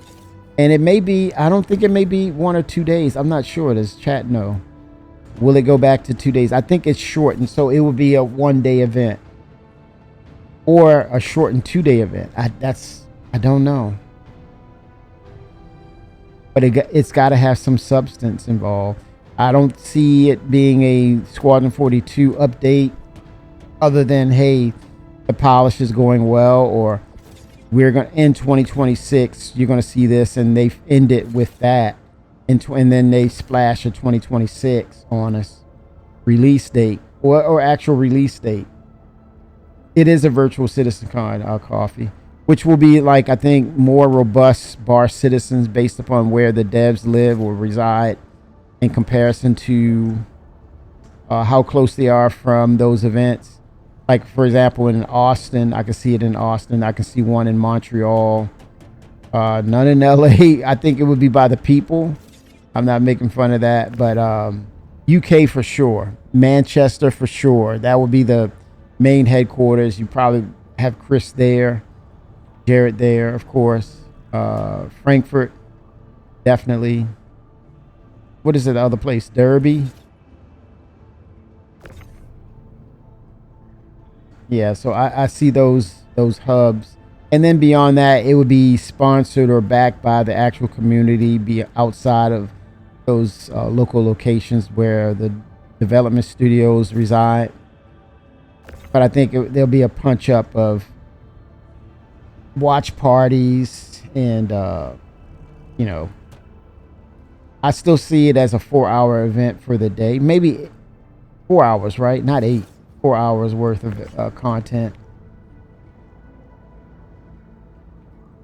And it may be, I don't think it may be 1 or 2 days. I'm not sure. Does chat know? Will it go back to 2 days? I think it's shortened, so it will be a 1-day event. Or a shortened 2-day event. I don't know. But it's got to have some substance involved. I don't see it being a Squadron 42 update other than, hey, the polish is going well, or we're going to end 2026. You're going to see this, and they end it with that. And then they splash a 2026 on us release date or actual release date. It is a virtual CitizenCon coffee, which will be like, I think, more robust bar citizens based upon where the devs live or reside in comparison to how close they are from those events. Like, for example, in Austin, I can see it in Austin. I can see one in Montreal. None in LA. I think it would be by the people. I'm not making fun of that, but UK for sure. Manchester for sure. That would be the main headquarters. You probably have Chris there. Jared there, of course. Frankfurt, definitely. What is it, the other place? Derby? Yeah, so I see those hubs. And then beyond that, it would be sponsored or backed by the actual community, be outside of those local locations where the development studios reside. But I think there'll be a punch up of watch parties and I still see it as a 4-hour event for the day. Maybe 4 hours, right? Not 8. 4 hours worth of content.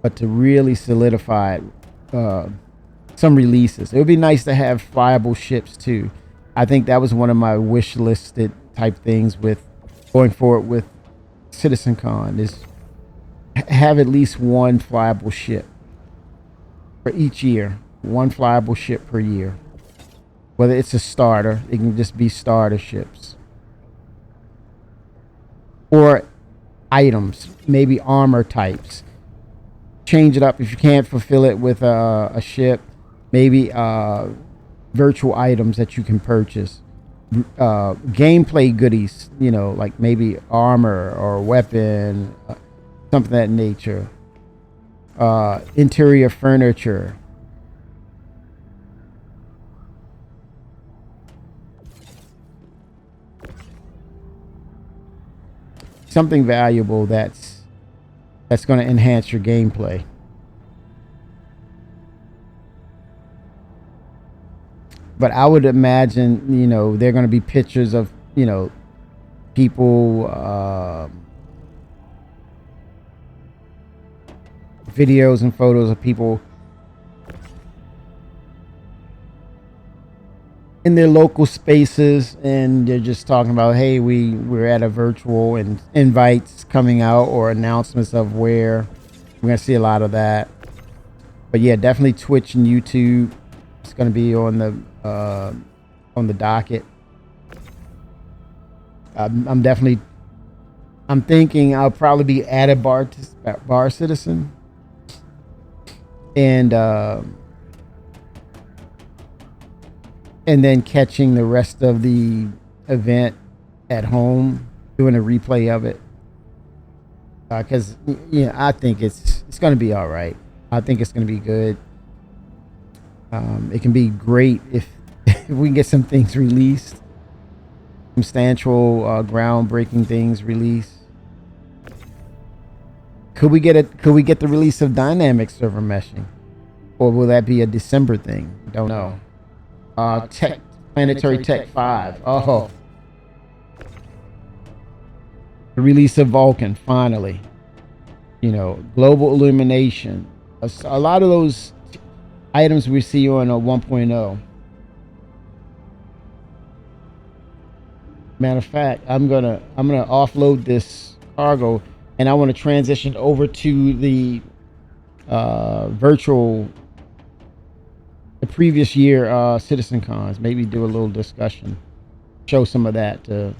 But to really solidify some releases. It would be nice to have flyable ships too. I think that was one of my wish listed type things with going forward with CitizenCon is have at least one flyable ship for each year. One flyable ship per year. Whether it's a starter, it can just be starter ships. Or items, maybe armor types. Change it up if you can't fulfill it with a ship. Maybe virtual items that you can purchase. Gameplay goodies, like maybe armor or weapon, something of that nature. Interior furniture. Something valuable that's going to enhance your gameplay. But I would imagine, they're going to be pictures of, people, videos and photos of people in their local spaces, and they're just talking about, hey, we're at a virtual, and invites coming out or announcements of where. We're gonna see a lot of that. But yeah, definitely Twitch and YouTube. It's gonna be on the docket. I'm thinking I'll probably be at a bar citizen, and then catching the rest of the event at home, doing a replay of it. Because I think it's going to be all right. I think it's going to be good. It can be great if we can get some things released, substantial, groundbreaking things released. Could we get the release of dynamic server meshing, or will that be a December thing? Don't know. Planetary Tech 5. Oh. The release of Vulcan, finally. Global illumination. A lot of those items we see on a 1.0. Matter of fact, I'm gonna offload this cargo, and I want to transition over to the virtual, the previous year Citizen Cons. Maybe do a little discussion, show some of that to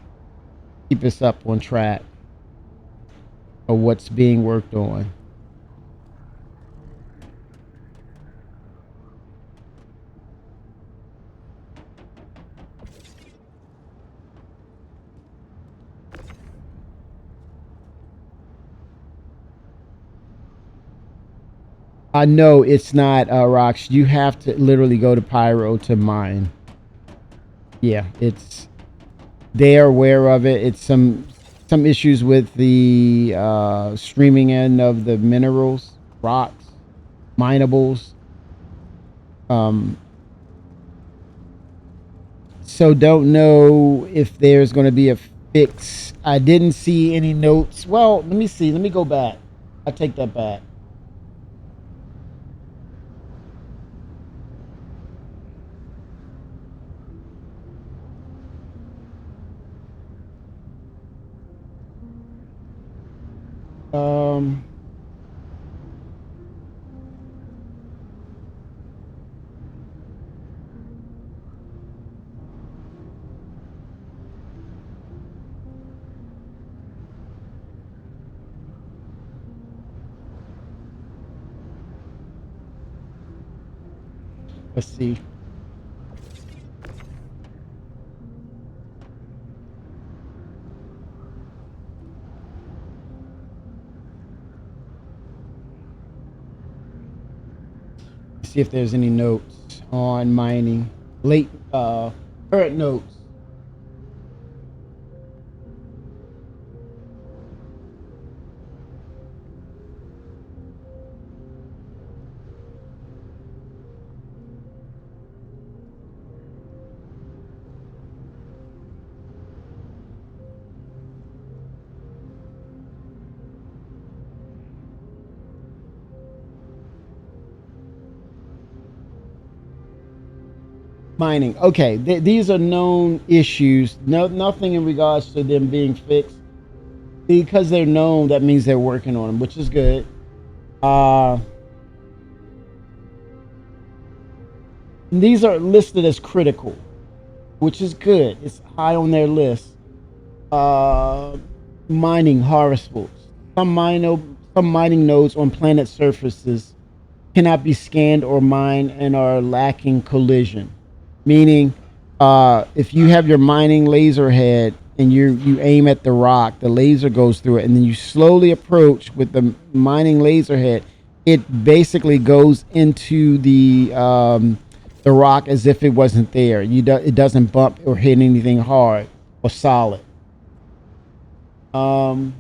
keep us up on track of what's being worked on. I know it's not rocks. You have to literally go to Pyro to mine. Yeah, it's they are aware of it. It's some issues with the streaming end of the minerals, rocks, minables. Um, so don't know if there's going to be a fix. I didn't see any notes. Well, let me see. Let me go back. I take that back. Um, let's see. See if there's any notes on mining. Late current notes. Mining. Okay, these are known issues. No, nothing in regards to them being fixed. Because they're known, that means they're working on them, which is good. Uh, these are listed as critical, which is good. It's high on their list. Uh, Mining horoscopes. Some mining nodes on planet surfaces cannot be scanned or mined and are lacking collision. Meaning, if you have your mining laser head and you aim at the rock, the laser goes through it, and then you slowly approach with the mining laser head, it basically goes into the rock as if it wasn't there. It doesn't bump or hit anything hard or solid. Um,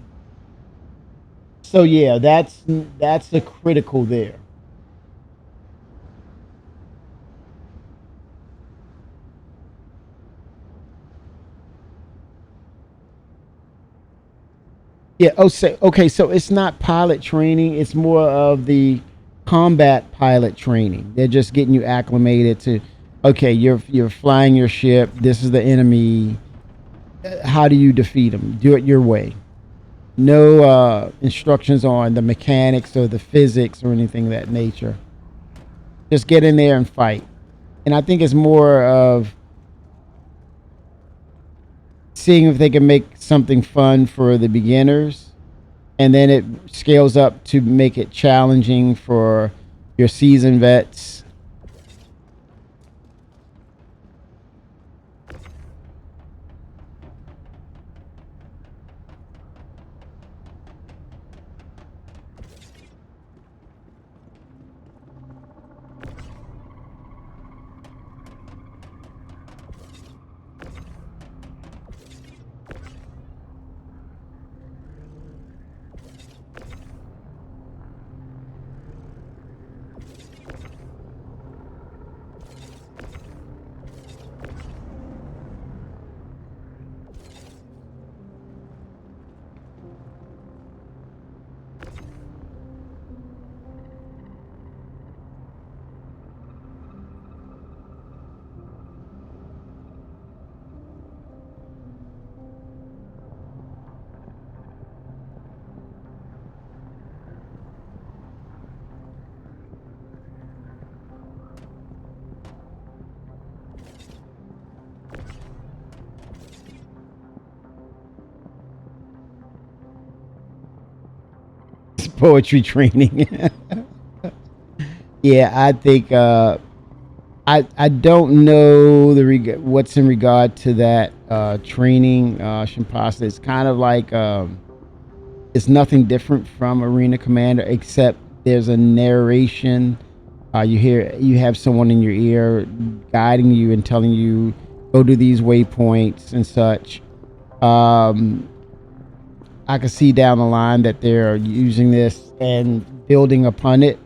so yeah, that's the critical there. Yeah. Oh, say okay. So it's not pilot training. It's more of the combat pilot training. They're just getting you acclimated to. Okay, you're flying your ship. This is the enemy. How do you defeat them? Do it your way. No instructions on the mechanics or the physics or anything of that nature. Just get in there and fight. And I think it's more of seeing if they can make something fun for the beginners, and then it scales up to make it challenging for your seasoned vets. poetry training. Yeah, I think I don't know what's in regard to that training, Shimpasa. It's kind of like it's nothing different from Arena Commander, except there's a narration. You have someone in your ear guiding you and telling you go to these waypoints and such. I can see down the line that they're using this and building upon it.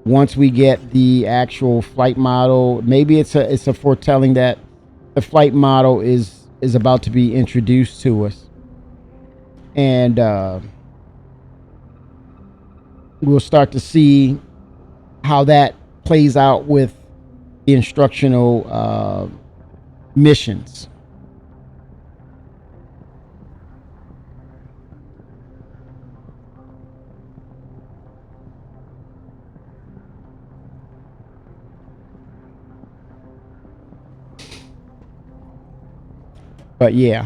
Once we get the actual flight model, maybe it's a foretelling that the flight model is about to be introduced to us, and we'll start to see how that plays out with the instructional missions. But yeah,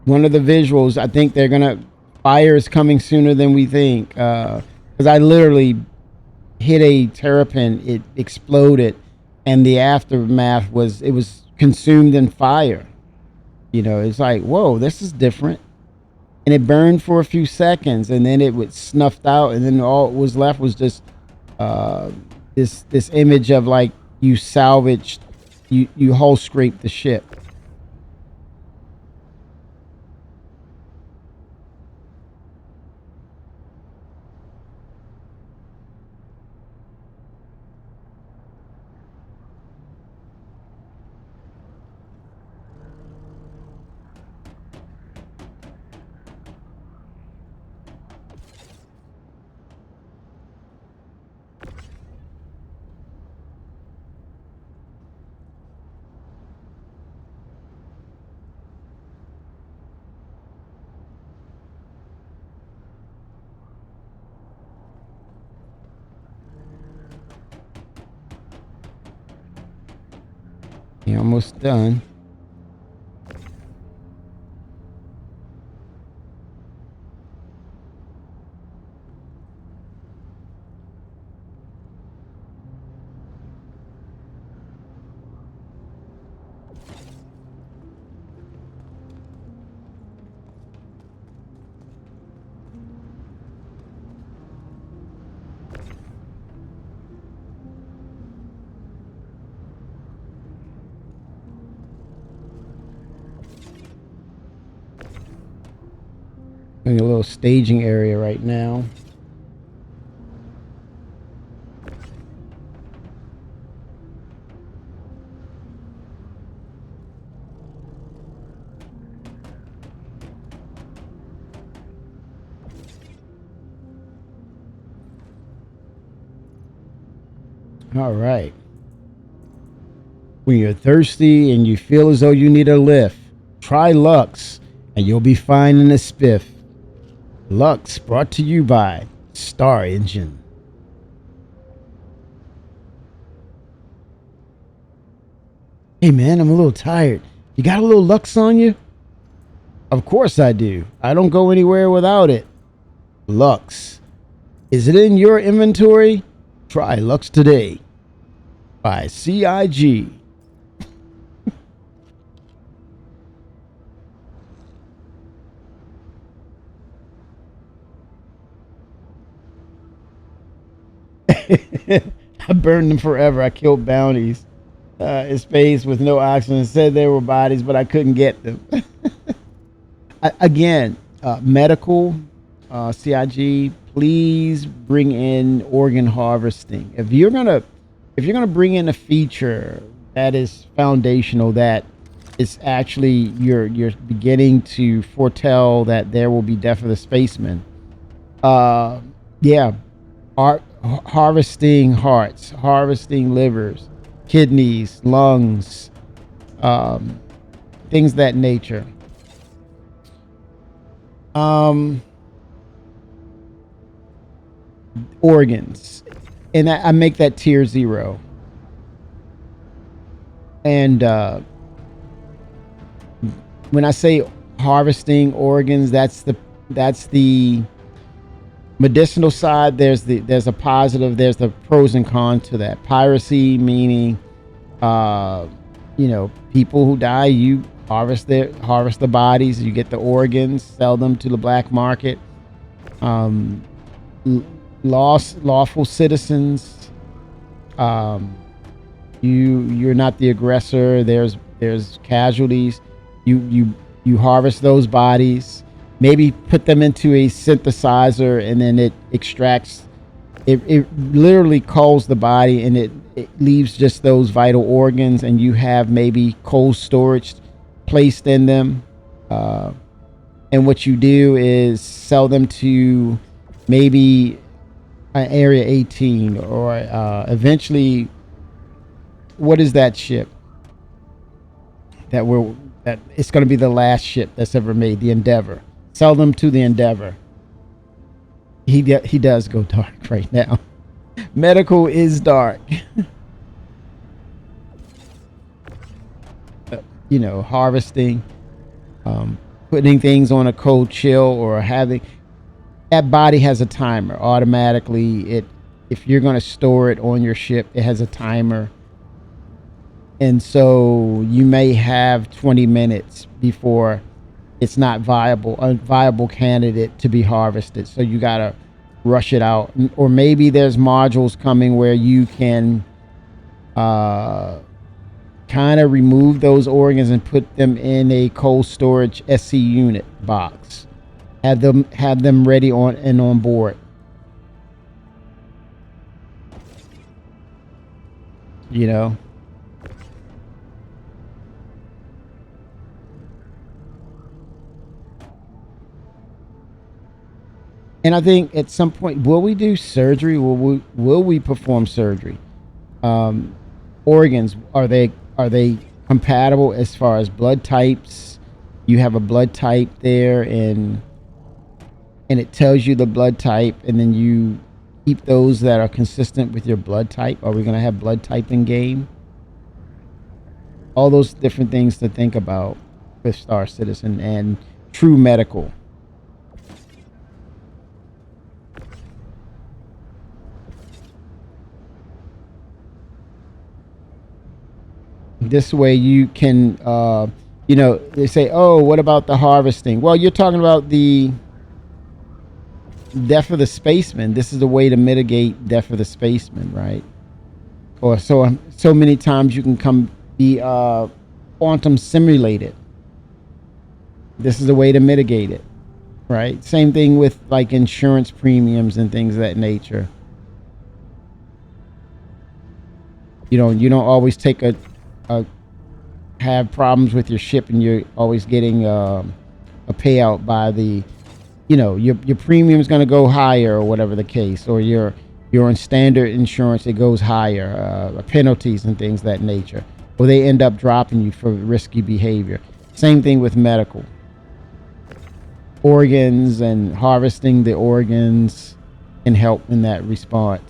one of the visuals, I think they're gonna fire is coming sooner than we think. Because I literally hit a terrapin, it exploded, and the aftermath was it was consumed in fire. You know, it's like, whoa, this is different. And it burned for a few seconds, and then it was snuffed out, and then all it was left was just this image of like you salvaged, you hull scraped the ship. You're almost done. In a little staging area right now. All right. When you're thirsty and you feel as though you need a lift, try Lux and you'll be fine in a spiff. Lux brought to you by Star Engine. Hey man, I'm a little tired. You got a little Lux on you? Of course I do. I don't go anywhere without it. Lux. Is it in your inventory? Try Lux today. By CIG. I burned them forever. I killed bounties in space with no oxygen. Said they were bodies, but I couldn't get them. Again, medical, CIG, please bring in organ harvesting. If you're gonna bring in a feature that is foundational, that is actually you're beginning to foretell that there will be death of the spacemen. Yeah, harvesting hearts, harvesting livers, kidneys, lungs, things of that nature. Organs, and I make that tier 0. And when I say harvesting organs, that's the medicinal side, there's a positive, there's the pros and cons to that. Piracy, meaning uh people who die, you harvest the bodies, you get the organs, sell them to the black market. um Lawful citizens, um you're not the aggressor. There's casualties. You harvest those bodies, maybe put them into a synthesizer, and then it extracts. It literally culls the body, and it leaves just those vital organs, and you have maybe cold storage placed in them. And what you do is sell them to maybe an Area 18, or eventually, what is that ship that it's going to be the last ship that's ever made, the Endeavor? Sell them to the Endeavor. He does go dark right now. Medical is dark. Harvesting, putting things on a cold chill, or having that body has a timer automatically. If you're going to store it on your ship, it has a timer. And so you may have 20 minutes before it's not a viable candidate to be harvested. So you got to rush it out. Or maybe there's modules coming where you can kind of remove those organs and put them in a cold storage SC unit box. Have them ready on board. You know. And I think at some point, will we do surgery? Will we perform surgery? Organs, are they compatible as far as blood types? You have a blood type there, and it tells you the blood type, and then you keep those that are consistent with your blood type. Are we going to have blood type in game? All those different things to think about with Star Citizen and True Medical. This way you can, they say, oh, what about the harvesting? Well, you're talking about the death of the spaceman. This is a way to mitigate death of the spaceman, right? Or so many times you can be quantum simulated. This is a way to mitigate it, right? Same thing with like insurance premiums and things of that nature. You don't always have problems with your ship, and you're always getting a payout by your premium is going to go higher, or whatever the case, or you're on standard insurance, it goes higher, penalties and things of that nature, or they end up dropping you for risky behavior. Same thing with medical organs, and harvesting the organs can help in that response.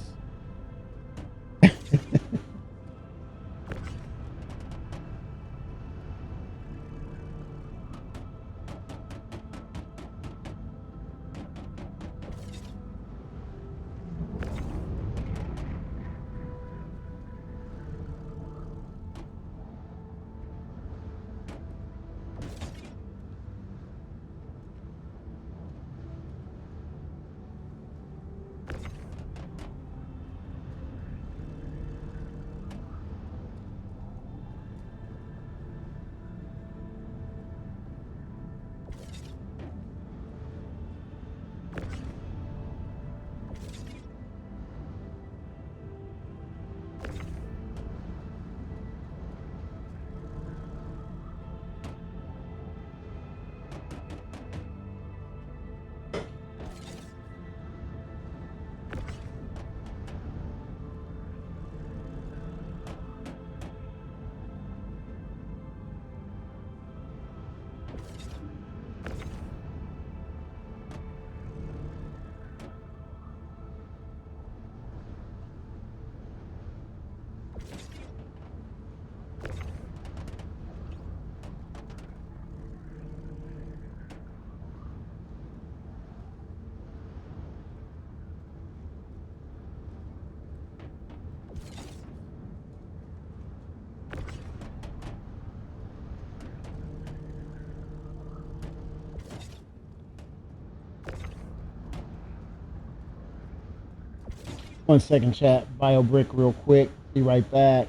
1 second, chat. BioBrick real quick. Be right back.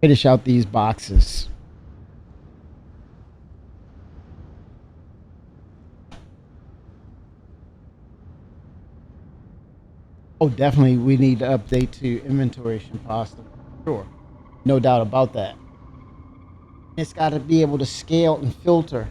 Finish out these boxes. Oh, definitely we need to update to inventory Shimposta. Sure. No doubt about that. It's got to be able to scale and filter.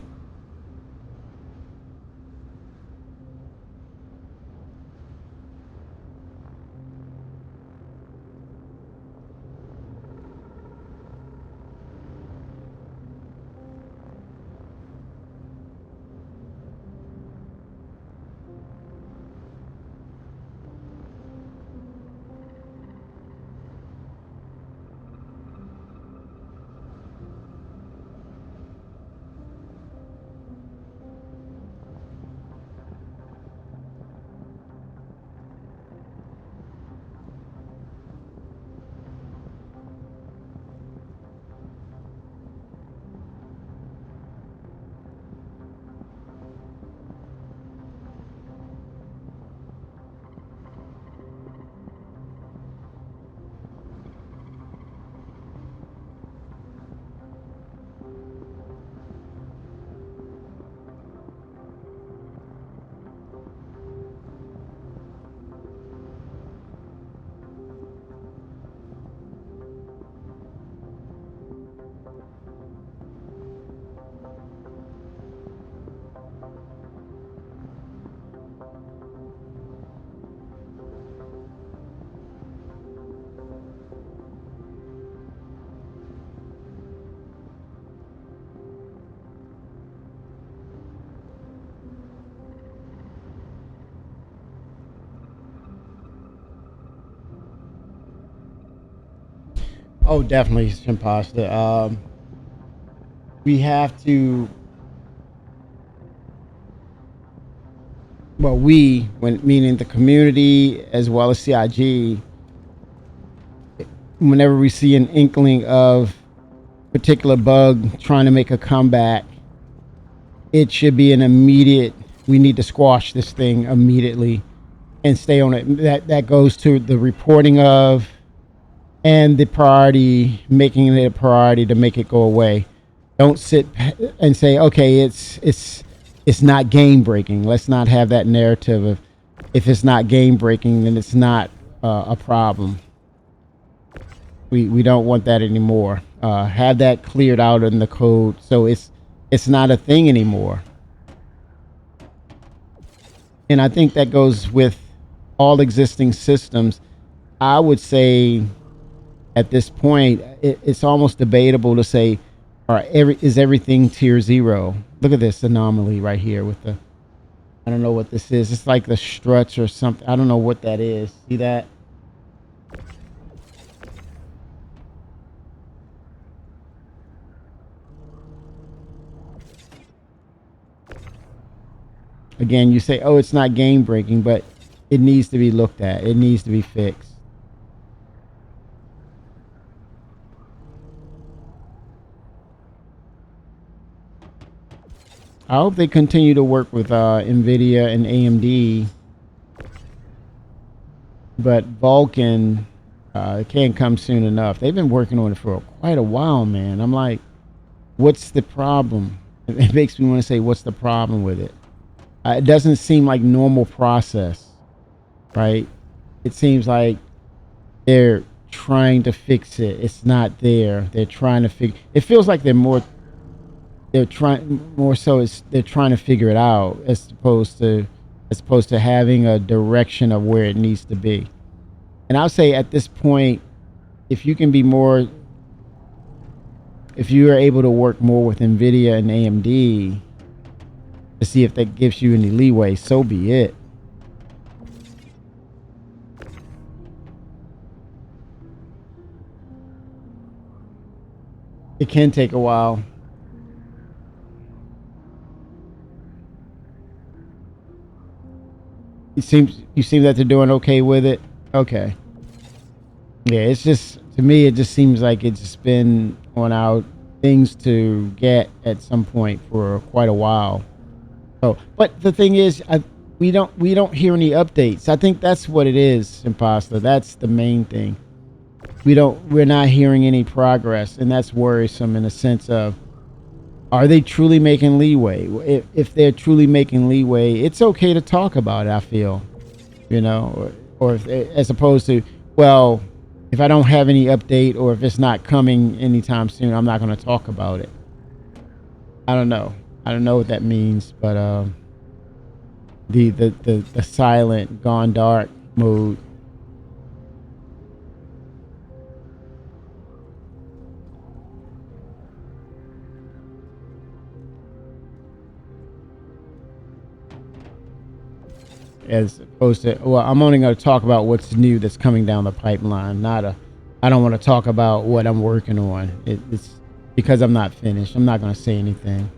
Oh, definitely Shimposta. We have to. Well, when meaning the community as well as CIG, whenever we see an inkling of particular bug trying to make a comeback, it should be an immediate. We need to squash this thing immediately and stay on it. That goes to the reporting of and the priority, making it a priority to make it go away. Don't sit and say, okay, it's not game breaking. Let's not have that narrative of if it's not game breaking, then it's not a problem. We don't want that anymore. Have that cleared out in the code so it's not a thing anymore. And I think that goes with all existing systems. I would say at this point, it's almost debatable to say, is everything tier 0? Look at this anomaly right here with the, I don't know what this is. It's like the struts or something. I don't know what that is. See that? Again, you say, oh, it's not game breaking, but it needs to be looked at. It needs to be fixed. I hope they continue to work with NVIDIA and AMD, but Vulkan can't come soon enough. They've been working on it for quite a while, man. I'm like, what's the problem? It makes me want to say, what's the problem with it? It doesn't seem like normal process, right? It seems like they're trying to fix it. It's not there. They're trying to figure. It feels like they're trying more so. They're trying to figure it out as opposed to having a direction of where it needs to be. And I'll say at this point, if you are able to work more with NVIDIA and AMD to see if that gives you any leeway, so be it. It can take a while. You seem that they're doing okay with it. Okay. Yeah, it's just, to me, it just seems like it's just been on our things to get at some point for quite a while. So, but the thing is, we don't hear any updates. I think that's what it is, Imposter. That's the main thing. We're not hearing any progress, and that's worrisome in the sense of, are they truly making leeway? If they're truly making leeway, it's okay to talk about it, I feel, or if, as opposed to, well, if I don't have any update or if it's not coming anytime soon, I'm not going to talk about it. I don't know what that means, but the silent, gone dark mode. As opposed to, well, I'm only going to talk about what's new that's coming down the pipeline. I don't want to talk about what I'm working on. It's because I'm not finished. I'm not going to say anything.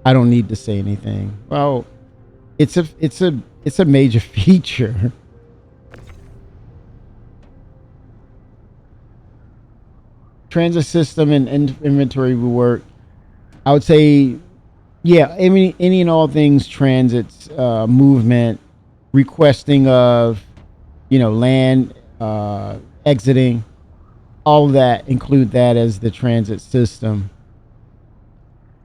I don't need to say anything. Well, it's a major feature. Transit system and inventory rework. I would say, yeah, any and all things transits, movement, requesting of, land, exiting, all of that, include that as the transit system.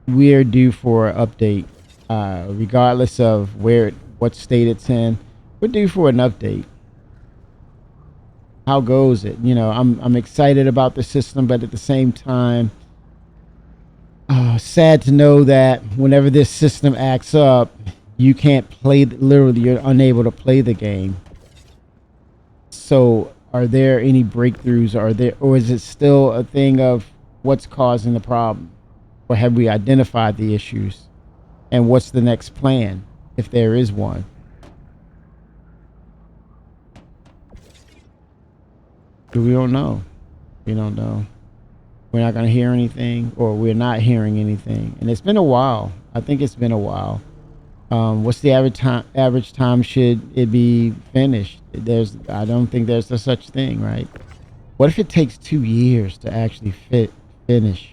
We are due for an update, regardless of what state it's in. We're due for an update. How goes it? I'm excited about the system, but at the same time, sad to know that whenever this system acts up, you can't play. Literally, you're unable to play the game. So, are there any breakthroughs? Or is it still a thing of what's causing the problem, or have we identified the issues, and what's the next plan if there is one? We don't know. We don't know. We're not going to hear anything, or we're not hearing anything, and it's been a while. I think it's been a while. What's the average time should it be finished? I don't think there's a such thing, right? What if it takes 2 years to actually finish?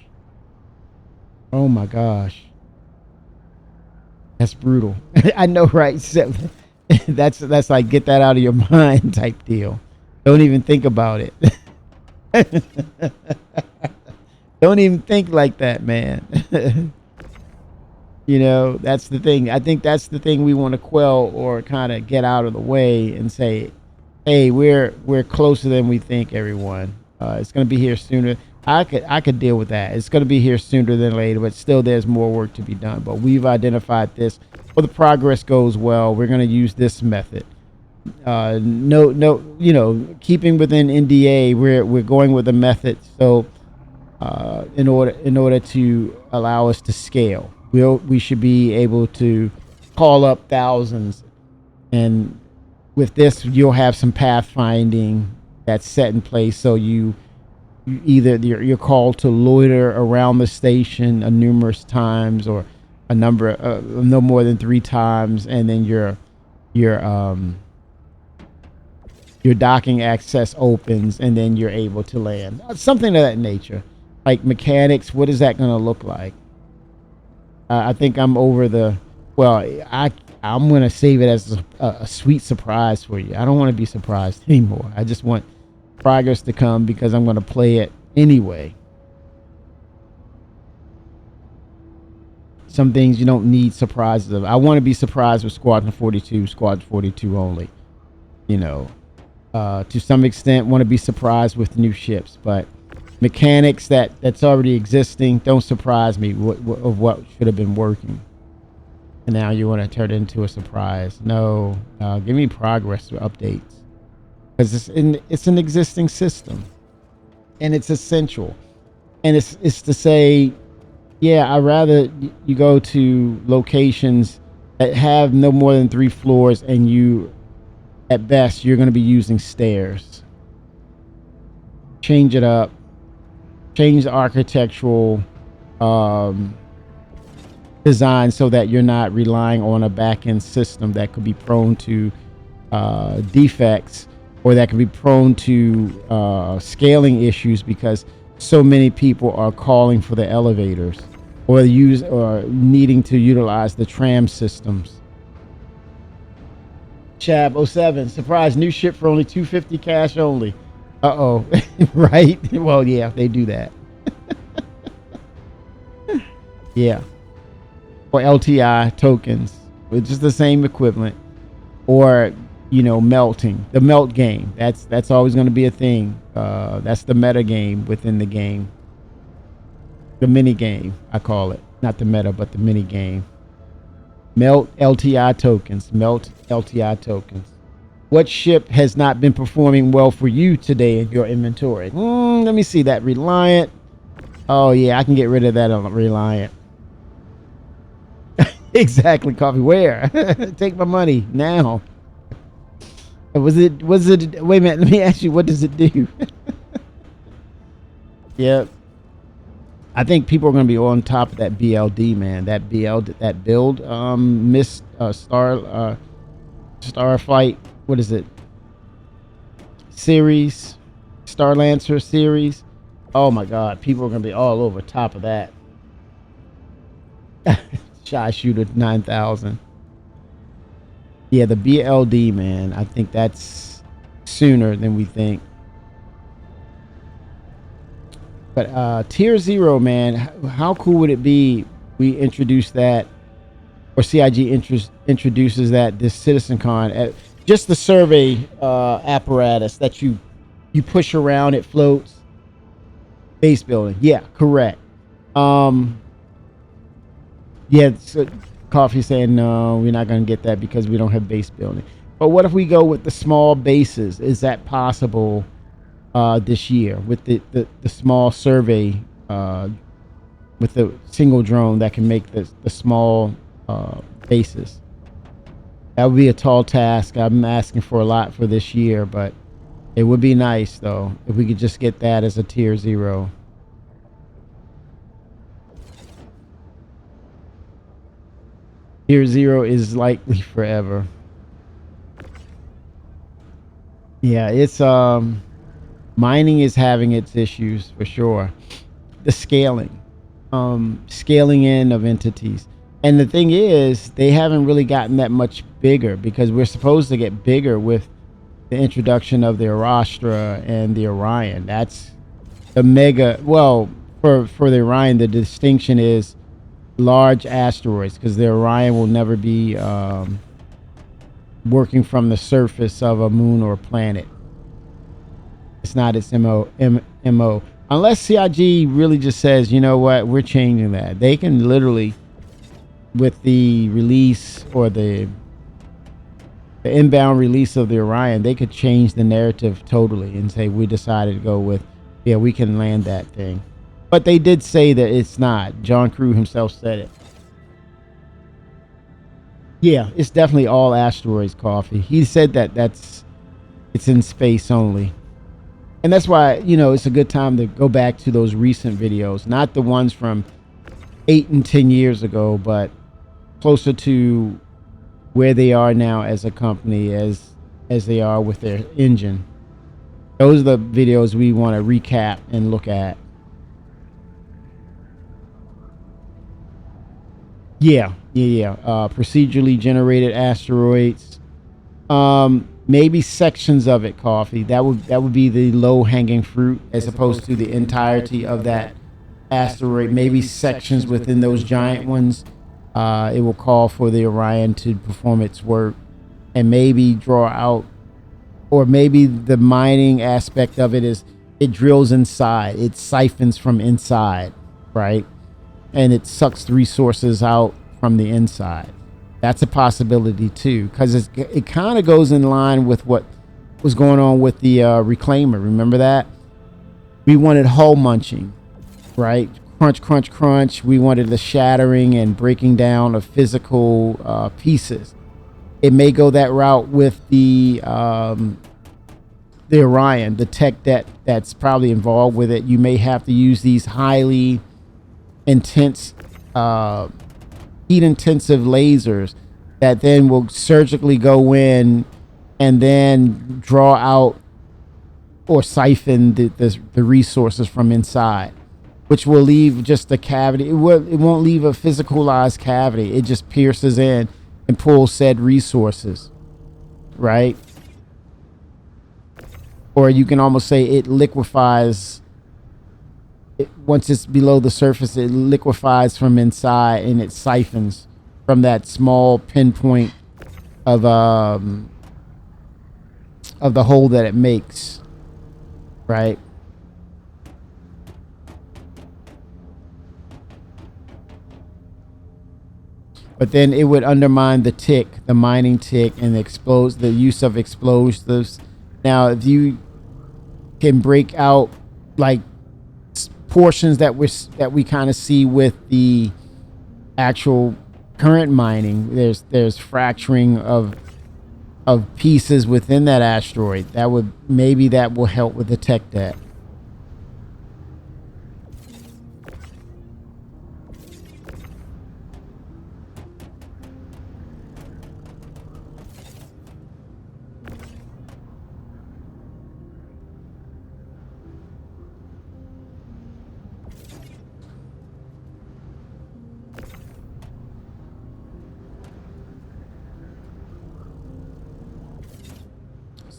Oh my gosh, that's brutal. I know, right? So that's like, get that out of your mind type deal. Don't even think about it. Don't even think like that, man. That's the thing. I think that's the thing we want to quell, or kind of get out of the way and say, hey, we're closer than we think, everyone. It's going to be here sooner. I could deal with that. It's going to be here sooner than later, but still there's more work to be done. But we've identified this. Well, the progress goes well. We're going to use this method. Keeping within NDA, we're going with a method. So in order to allow us to scale, we should be able to call up thousands, and with this you'll have some pathfinding that's set in place. So you're called to loiter around the station numerous times, or a number no more than 3 times, and then your docking access opens, and then you're able to land. Something of that nature. Like mechanics, what is that going to look like? I think I'm over I'm going to save it as a sweet surprise for you. I don't want to be surprised anymore. I just want progress to come, because I'm going to play it anyway. Some things you don't need surprises of. I want to be surprised with Squadron 42 only. To some extent, want to be surprised with new ships, but mechanics that's already existing don't surprise me of what should have been working, and now you want to turn it into a surprise. No, give me progress updates, because it's an existing system, and it's essential, and it's to say, yeah, I'd rather you go to locations that have no more than 3 floors, and at best you're going to be using stairs. Change it up. Change the architectural design so that you're not relying on a back-end system that could be prone to defects, or that could be prone to scaling issues, because so many people are calling for the elevators, or needing to utilize the tram systems. Chab07, surprise, new ship for only 250 cash only. Uh-oh. Right? Well, yeah, they do that. Yeah. Or LTI tokens, which is the same equivalent. Or, you know, melting. The melt game. That's always going to be a thing. That's the meta game within the game. The mini game, I call it. Not the meta, but the mini game. Melt LTI tokens. Melt LTI tokens. What ship has not been performing well for you today in your inventory? Let me see that. Reliant. Oh, yeah, I can get rid of that on Reliant. Exactly, Coffee. Where? Take my money now. Was it, wait a minute, let me ask you, what does it do? Yep. I think people are going to be on top of that BLD, man. That build, Starflight, what is it? Series, Starlancer series. Oh my God, people are going to be all over top of that. Shy Shooter 9000. Yeah, the BLD, man. I think that's sooner than we think. But Tier 0, man, how cool would it be we introduce that, or CIG introduces that this CitizenCon, just the survey apparatus that you push around, it floats. Base building. Yeah, correct. Yeah, so Coffee saying no, we're not going to get that because we don't have base building. But what if we go with the small bases? Is that possible this year with the small survey, with the single drone that can make the small bases? That would be a tall task. I'm asking for a lot for this year, but it would be nice though if we could just get that as a Tier 0. Tier 0 is likely forever. Yeah, it's mining is having its issues for sure. The scaling in of entities. And the thing is, they haven't really gotten that much bigger because we're supposed to get bigger with the introduction of the Arastra and the Orion. That's the mega, well, for the Orion, the distinction is large asteroids, because the Orion will never be working from the surface of a moon or a planet. It's not its MO. Unless CIG really just says, you know what, we're changing that. They can literally, with the release or the inbound release of the Orion, they could change the narrative totally and say, we decided to go with, yeah, we can land that thing. But they did say that it's not. John Crew himself said it. Yeah, it's definitely all asteroids, Coffee. He said that it's in space only. And that's why, you know, it's a good time to go back to those recent videos. Not the ones from 8 and 10 years ago, but closer to where they are now as a company, as they are with their engine. Those are the videos we want to recap and look at. Yeah. Procedurally generated asteroids. Maybe sections of it, Coffee. That would be the low-hanging fruit as opposed to the entirety of that asteroid. Maybe sections within those giant ones. It will call for the Orion to perform its work and maybe draw out, or maybe the mining aspect of it is it drills inside. It siphons from inside, right? And it sucks the resources out from the inside. That's a possibility too, because it kind of goes in line with what was going on with the Reclaimer. Remember that? We wanted hull munching, right? Crunch, crunch, crunch. We wanted the shattering and breaking down of physical pieces. It may go that route with the Orion, the tech that's probably involved with it. You may have to use these highly intense, heat-intensive lasers that then will surgically go in and then draw out or siphon the resources from inside, which will leave just a cavity. It won't leave a physicalized cavity. It just pierces in and pulls said resources. right? Or you can almost say it liquefies. Once it's below the surface, it liquefies from inside and it siphons from that small pinpoint of the hole that it makes, right? But then it would undermine the tick, the mining tick, and the use of explosives. Now, if you can break out like portions that we kind of see with the actual current mining, there's fracturing of pieces within that asteroid. That will help with the tech debt.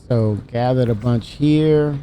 So gathered a bunch here.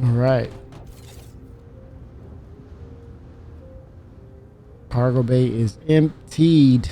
All right. Cargo bay is emptied.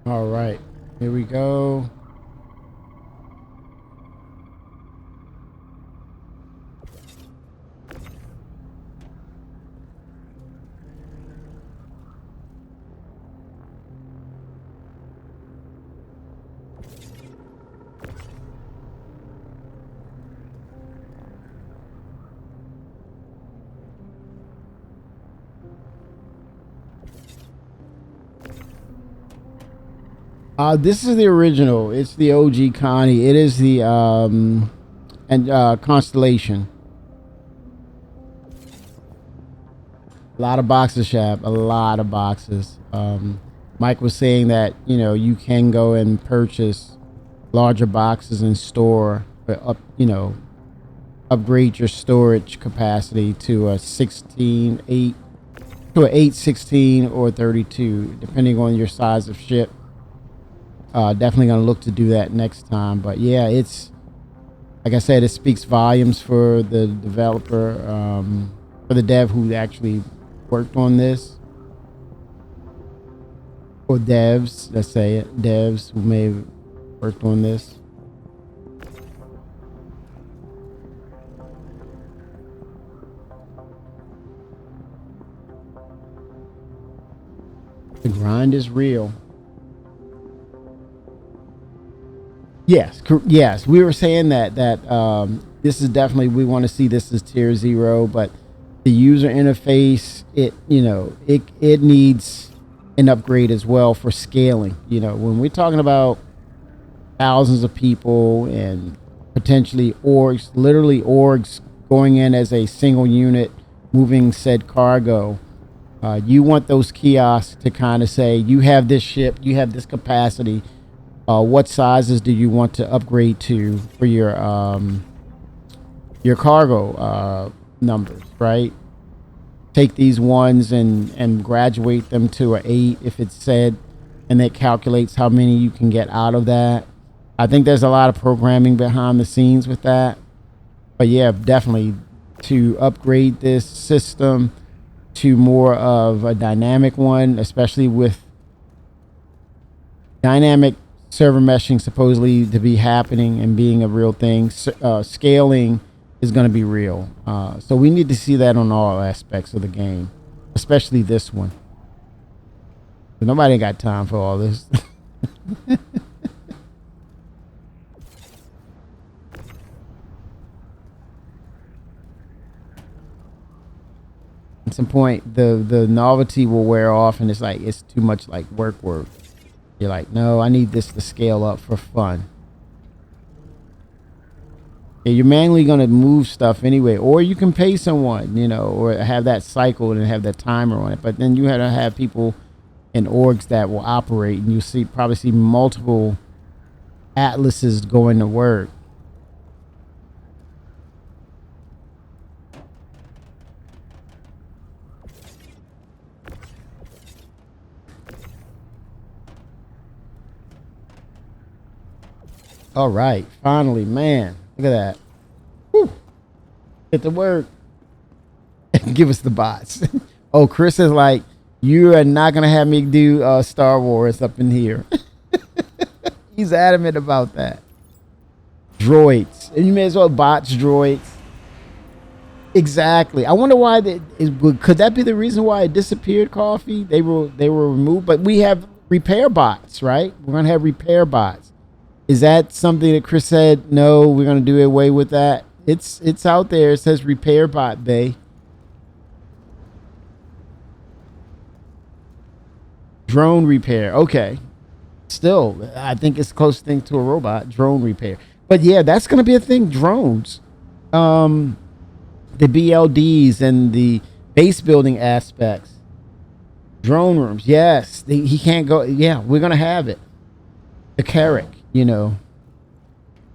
All right, here we go. This is the original. It's the OG Connie. It is the Constellation. A lot of boxes, Shab. A lot of boxes. Mike was saying that you can go and purchase larger boxes and store upgrade your storage capacity to a 8 to a 8, 16, or 32, depending on your size of ship. Definitely going to look to do that next time. But yeah, it's like I said, it speaks volumes for the developer, for the dev who actually worked on this. or devs, let's say it, devs who may have worked on this. The grind is real. Yes, yes, we were saying that this is definitely, we want to see this as tier 0, but the user interface, it needs an upgrade as well for scaling. When we're talking about thousands of people and potentially orgs, literally orgs going in as a single unit, moving said cargo, you want those kiosks to kind of say, you have this ship, you have this capacity. What sizes do you want to upgrade to for your cargo numbers, right? Take these ones and graduate them to an 8 if it's said, and it calculates how many you can get out of that. I think there's a lot of programming behind the scenes with that. But yeah, definitely to upgrade this system to more of a dynamic one, especially with dynamic server meshing supposedly to be happening and being a real thing. Scaling is going to be real. So we need to see that on all aspects of the game, especially this one. But nobody got time for all this. At some point, the novelty will wear off, and it's too much like work. You're like, no, I need this to scale up for fun. Yeah, you're manually going to move stuff anyway, or you can pay someone, or have that cycle and have that timer on it. But then you have to have people and orgs that will operate, and you probably see multiple atlases going to work. All right, finally, man, look at that. Whew. Get to work. Give us the bots. Oh, Chris is like, you are not gonna have me do Star Wars up in here. He's adamant about that. Droids, and you may as well bots droids. Exactly. I wonder why could that be the reason why it disappeared? Coffee. They were removed, but we have repair bots, right? We're gonna have repair bots. Is that something that Chris said? No, we're gonna do away with that. It's out there. It says repair bot bay. Drone repair. Okay. Still, I think it's close thing to a robot. Drone repair. But yeah, that's gonna be a thing. Drones. The BLDs and the base building aspects. Drone rooms. Yes. He can't go. Yeah, we're gonna have it. The Carrack.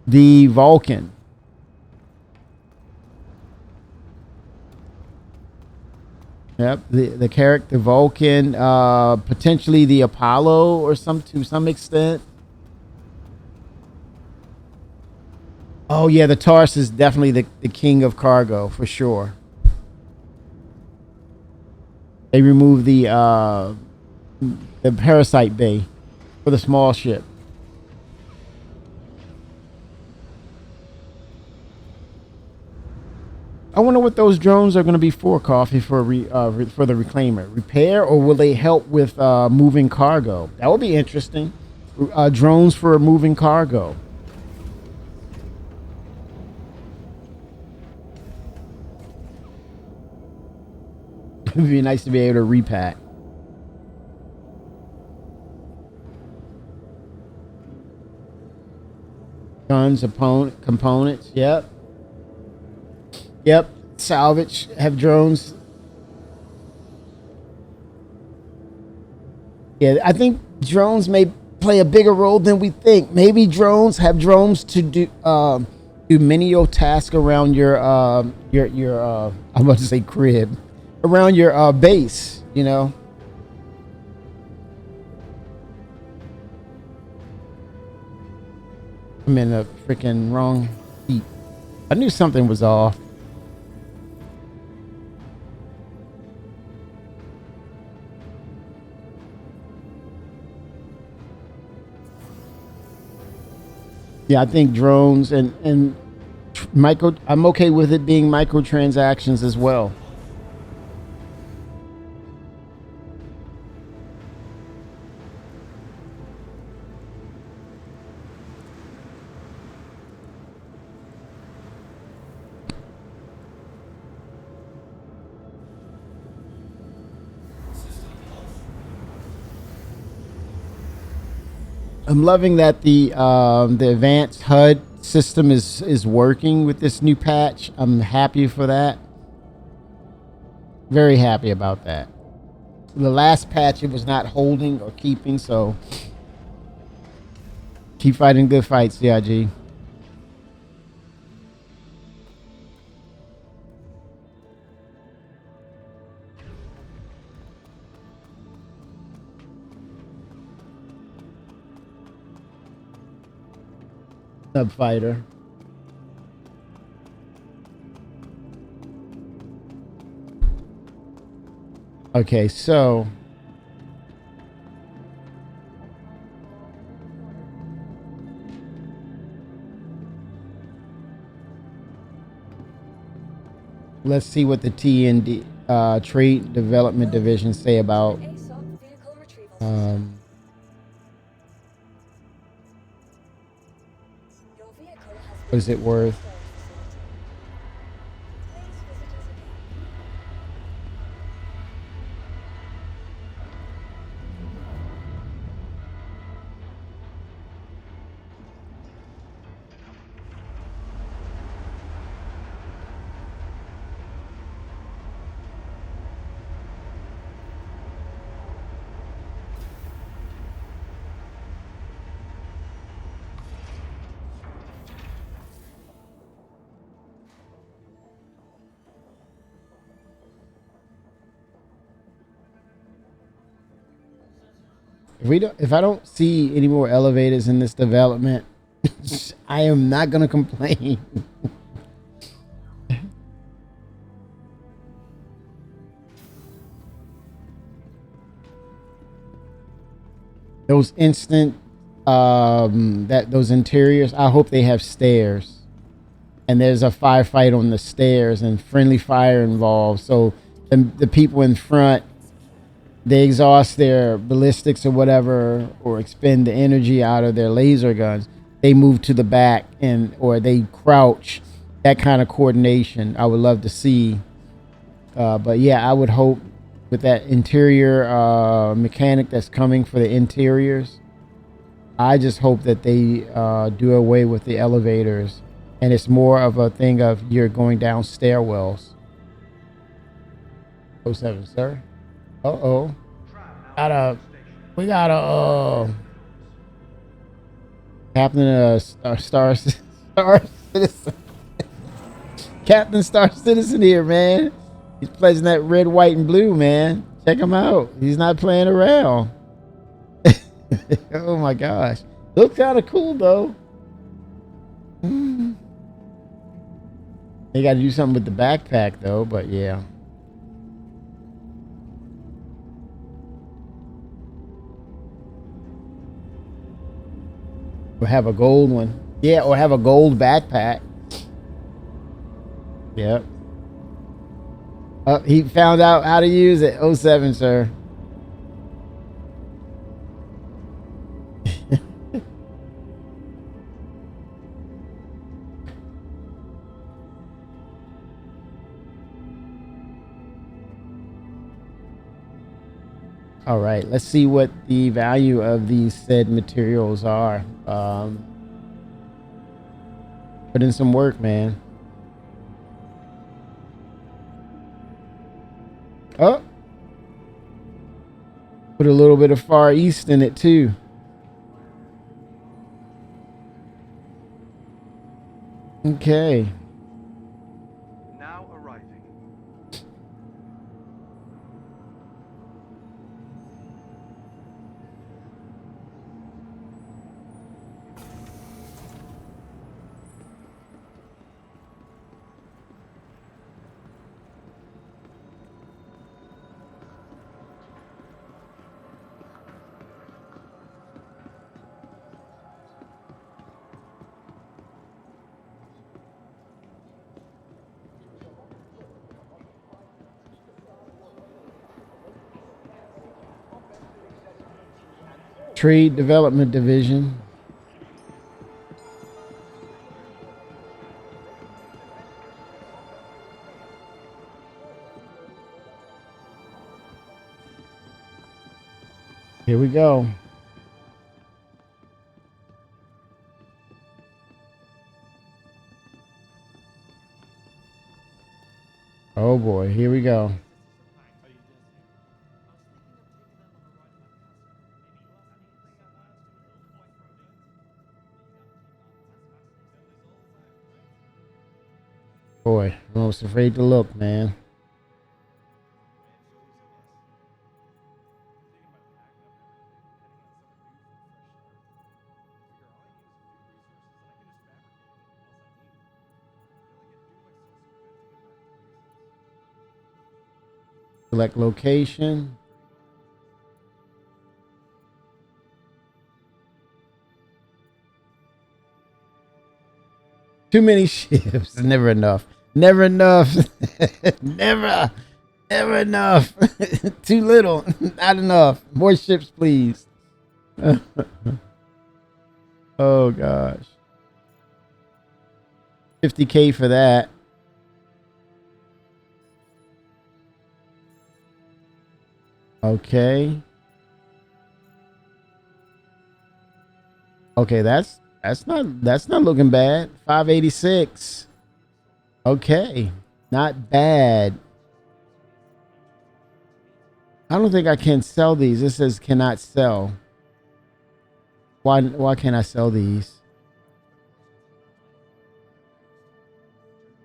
The Vulcan. Yep, the Carrack, the Vulcan, potentially the Apollo or to some extent. Oh yeah, the Tars is definitely the king of cargo for sure. They removed the parasite bay for the small ship. I wonder what those drones are going to be for, Coffee, for the Reclaimer. Repair, or will they help with moving cargo? That would be interesting. Drones for moving cargo. It would be nice to be able to repack. Guns, components, yep. Yep, salvage, have drones. Yeah, I think drones may play a bigger role than we think. Maybe have drones to do menial tasks around your I'm about to say crib, around your base. I'm in a freaking wrong heat. I knew something was off. Yeah, I think drones and micro. I'm okay with it being microtransactions as well. I'm loving that the advanced HUD system is working with this new patch. I'm happy for that. Very happy about that. The last patch it was not holding or keeping, so keep fighting good fights, CIG. Subfighter. Okay, so let's see what the TND Trade Development Division say about what is it worth? If I don't see any more elevators in this development, I am not gonna complain. Those instant those interiors, I hope they have stairs. And there's a firefight on the stairs and friendly fire involved. So the people in front, they exhaust their ballistics or whatever, or expend the energy out of their laser guns. They move to the back or they crouch. That kind of coordination, I would love to see. But yeah, I would hope with that interior mechanic that's coming for the interiors, I just hope that they do away with the elevators, and it's more of a thing of you're going down stairwells. Oh seven, sir. Uh-oh. We got a Captain Star Citizen. Captain Star Citizen here, man. He's pledging that red, white, and blue, man. Check him out. He's not playing around. Oh my gosh. Looks kind of cool though. They got to do something with the backpack though, but yeah. Or have a gold one. Yeah, or have a gold backpack. Yep. He found out how to use it. 07, sir. All right, let's see what the value of these said materials are. Put in some work, man. Oh, put a little bit of Far East in it too. Okay. Now arriving. Trade Development Division. Here we go. Oh boy, here we go. Boy, I'm almost afraid to look, man. Select location. Too many ships. Never enough. Never enough. Never enough. Too little. Not enough. More ships, please. Oh gosh. 50K for that. Okay. Okay, that's not looking bad. 586. Okay. Not bad. I don't think I can sell these. It says cannot sell. Why can't I sell these?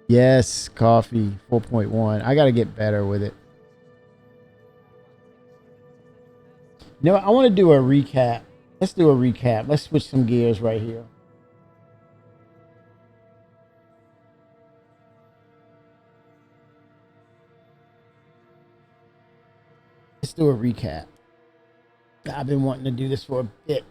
Yes, coffee 4.1. I got to get better with it. You know, I want to do a recap. Let's do a recap. Let's switch some gears right here. Let's do a recap. I've been wanting to do this for a bit.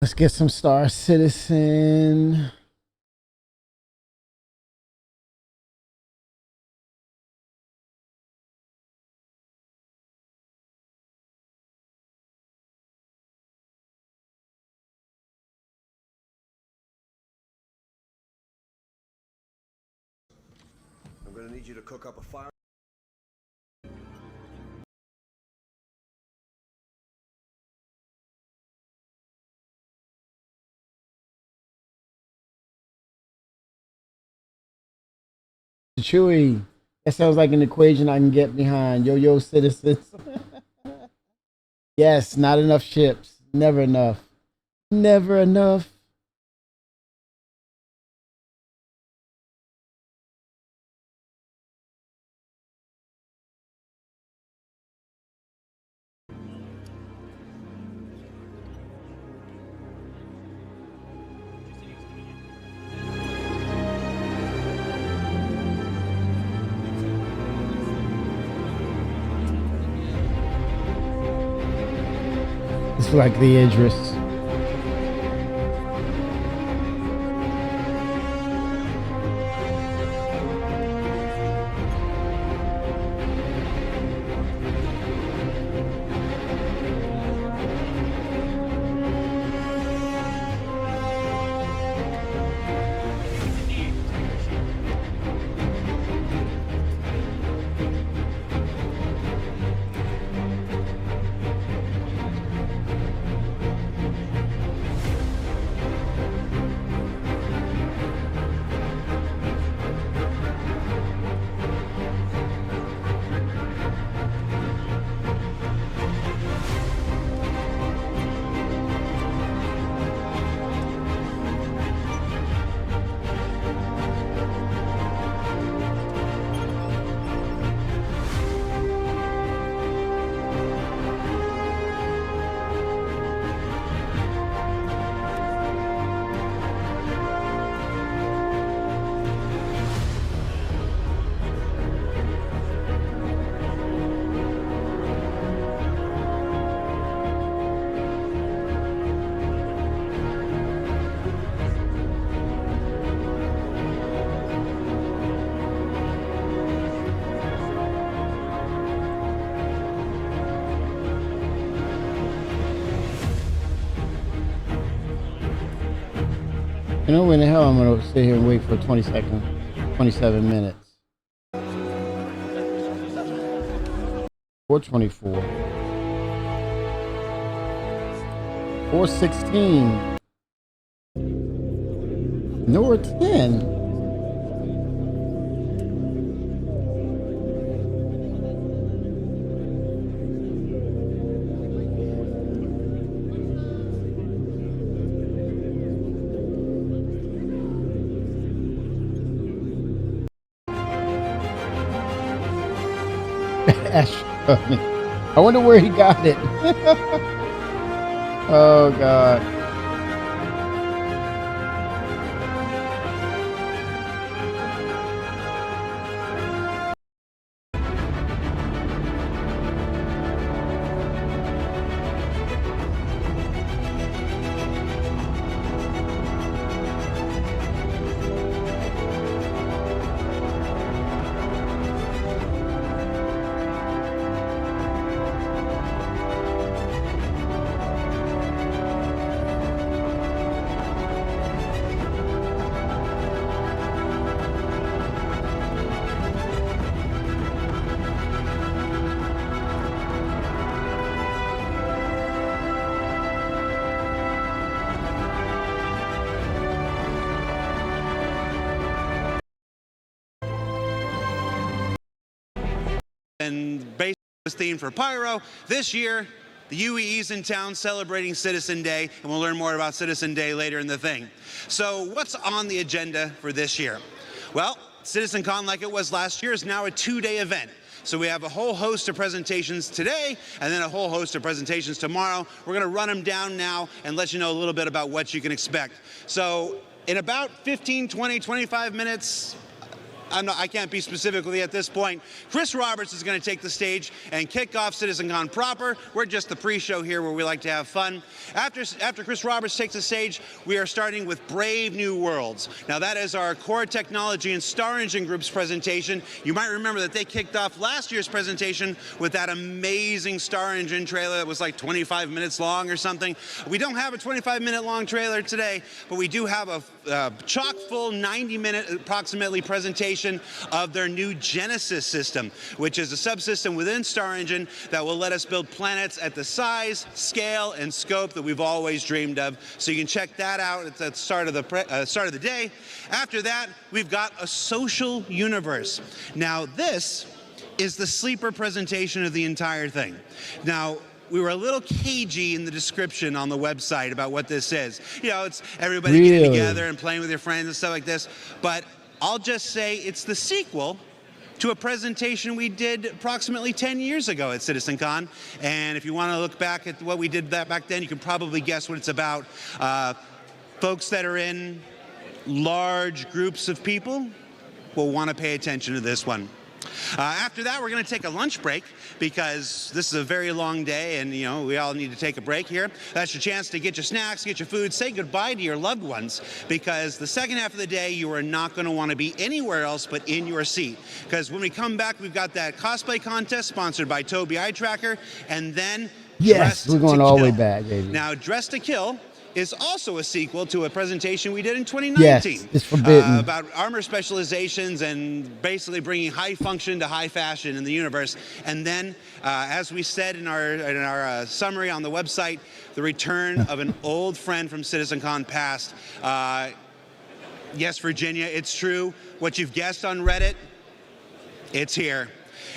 Let's get some Star Citizen. I'm gonna need you to cook up a fire. Chewy. That sounds like an equation I can get behind. Yo, citizens. Yes, not enough ships. Never enough. Never enough. It's like the Idris. You know when the hell I'm gonna sit here and wait for 27 minutes. 424. 416. Nor 10. Ash, I wonder where he got it. Oh God. And based on this theme for Pyro, this year, the UEE's in town celebrating Citizen Day, and we'll learn more about Citizen Day later in the thing. So what's on the agenda for this year? Well, CitizenCon, like it was last year, is now a two-day event. So we have a whole host of presentations today, and then a whole host of presentations tomorrow. We're gonna run them down now and let you know a little bit about what you can expect. So in about 15, 20, 25 minutes, I can't be specifically at this point. Chris Roberts is going to take the stage and kick off CitizenCon proper. We're just the pre-show here where we like to have fun. After Chris Roberts takes the stage, we are starting with Brave New Worlds. Now that is our Core Technology and Star Engine Group's presentation. You might remember that they kicked off last year's presentation with that amazing Star Engine trailer that was like 25 minutes long or something. We don't have a 25-minute long trailer today, but we do have a chock-full 90-minute approximately presentation of their new Genesis system, which is a subsystem within Star Engine that will let us build planets at the size, scale, and scope that we've always dreamed of. So you can check that out at the start of the day. After that, we've got a social universe. Now this is the sleeper presentation of the entire thing. Now, we were a little cagey in the description on the website about what this is. You know, it's everybody getting together and playing with your friends and stuff like this. But I'll just say it's the sequel to a presentation we did approximately 10 years ago at CitizenCon. And if you want to look back at what we did back then, you can probably guess what it's about. Folks that are in large groups of people will want to pay attention to this one. After that, we're going to take a lunch break because this is a very long day and, you know, we all need to take a break here. That's your chance to get your snacks, get your food, say goodbye to your loved ones, because the second half of the day, you are not going to want to be anywhere else but in your seat. Because when we come back, we've got that cosplay contest sponsored by Tobii Eye Tracker, and then yes, we're going all the way back, baby. Now, Dress to Kill is also a sequel to a presentation we did in 2019. Yes, it's forbidden. About armor specializations and basically bringing high function to high fashion in the universe. And then, as we said in our summary on the website, the return of an old friend from CitizenCon past. Yes, Virginia, it's true. What you've guessed on Reddit, it's here.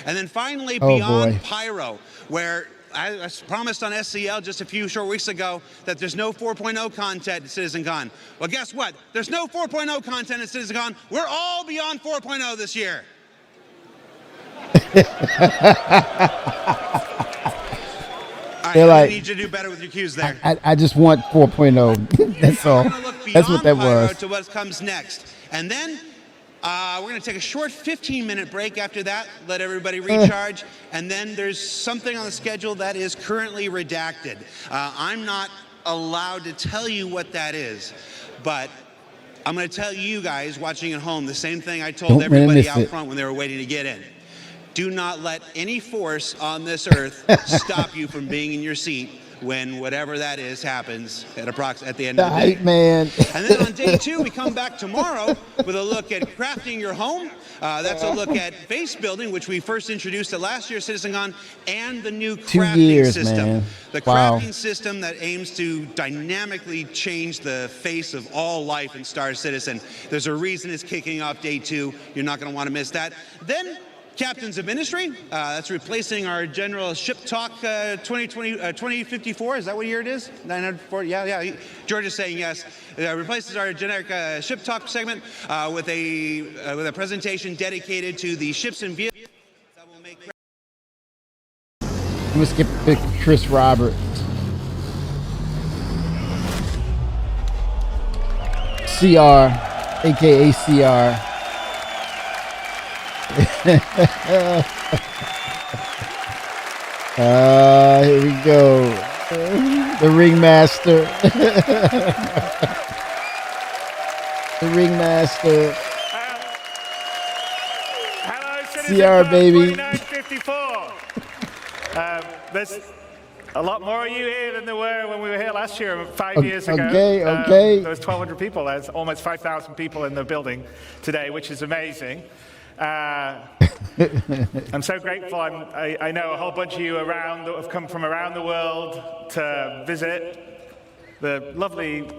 And then finally, Beyond Pyro, where I promised on SCL just a few short weeks ago that there's no 4.0 content at CitizenCon. Well, guess what? There's no 4.0 content at CitizenCon. We're all beyond 4.0 this year. All right, I need you to do better with your cues there. I just want 4.0. That's all. That's what that was. To what comes next. And then we're going to take a short 15-minute break after that, let everybody recharge, and then there's something on the schedule that is currently redacted. I'm not allowed to tell you what that is, but I'm going to tell you guys watching at home the same thing I told everybody out front when they were waiting to get in. Do not let any force on this earth stop you from being in your seat when whatever that is happens at the end The of the day. hype man. And then on day 2, we come back tomorrow with a look at crafting your home. That's a look at base building, which we first introduced at last year's CitizenCon, and the new 2 crafting years, system. man. The Wow. crafting system that aims to dynamically change the face of all life in Star Citizen. There's a reason it's kicking off day 2. You're not going to want to miss that. Then Captains of Ministry, that's replacing our general Ship Talk 2054. Is that what year it is? 940? Yeah. George is saying yes. Replaces our generic Ship Talk segment with a presentation dedicated to the ships and vehicles that will make. I'm gonna skip Chris Roberts. CR, aka CR. Here we go. The Ringmaster. The Ringmaster. Hello, CR, baby. 2954. There's a lot more of you here than there were when we were here last year, 5 years ago. Okay. There was 1,200 people. There's almost 5,000 people in the building today, which is amazing. I'm so grateful. I know a whole bunch of you around that have come from around the world to visit the lovely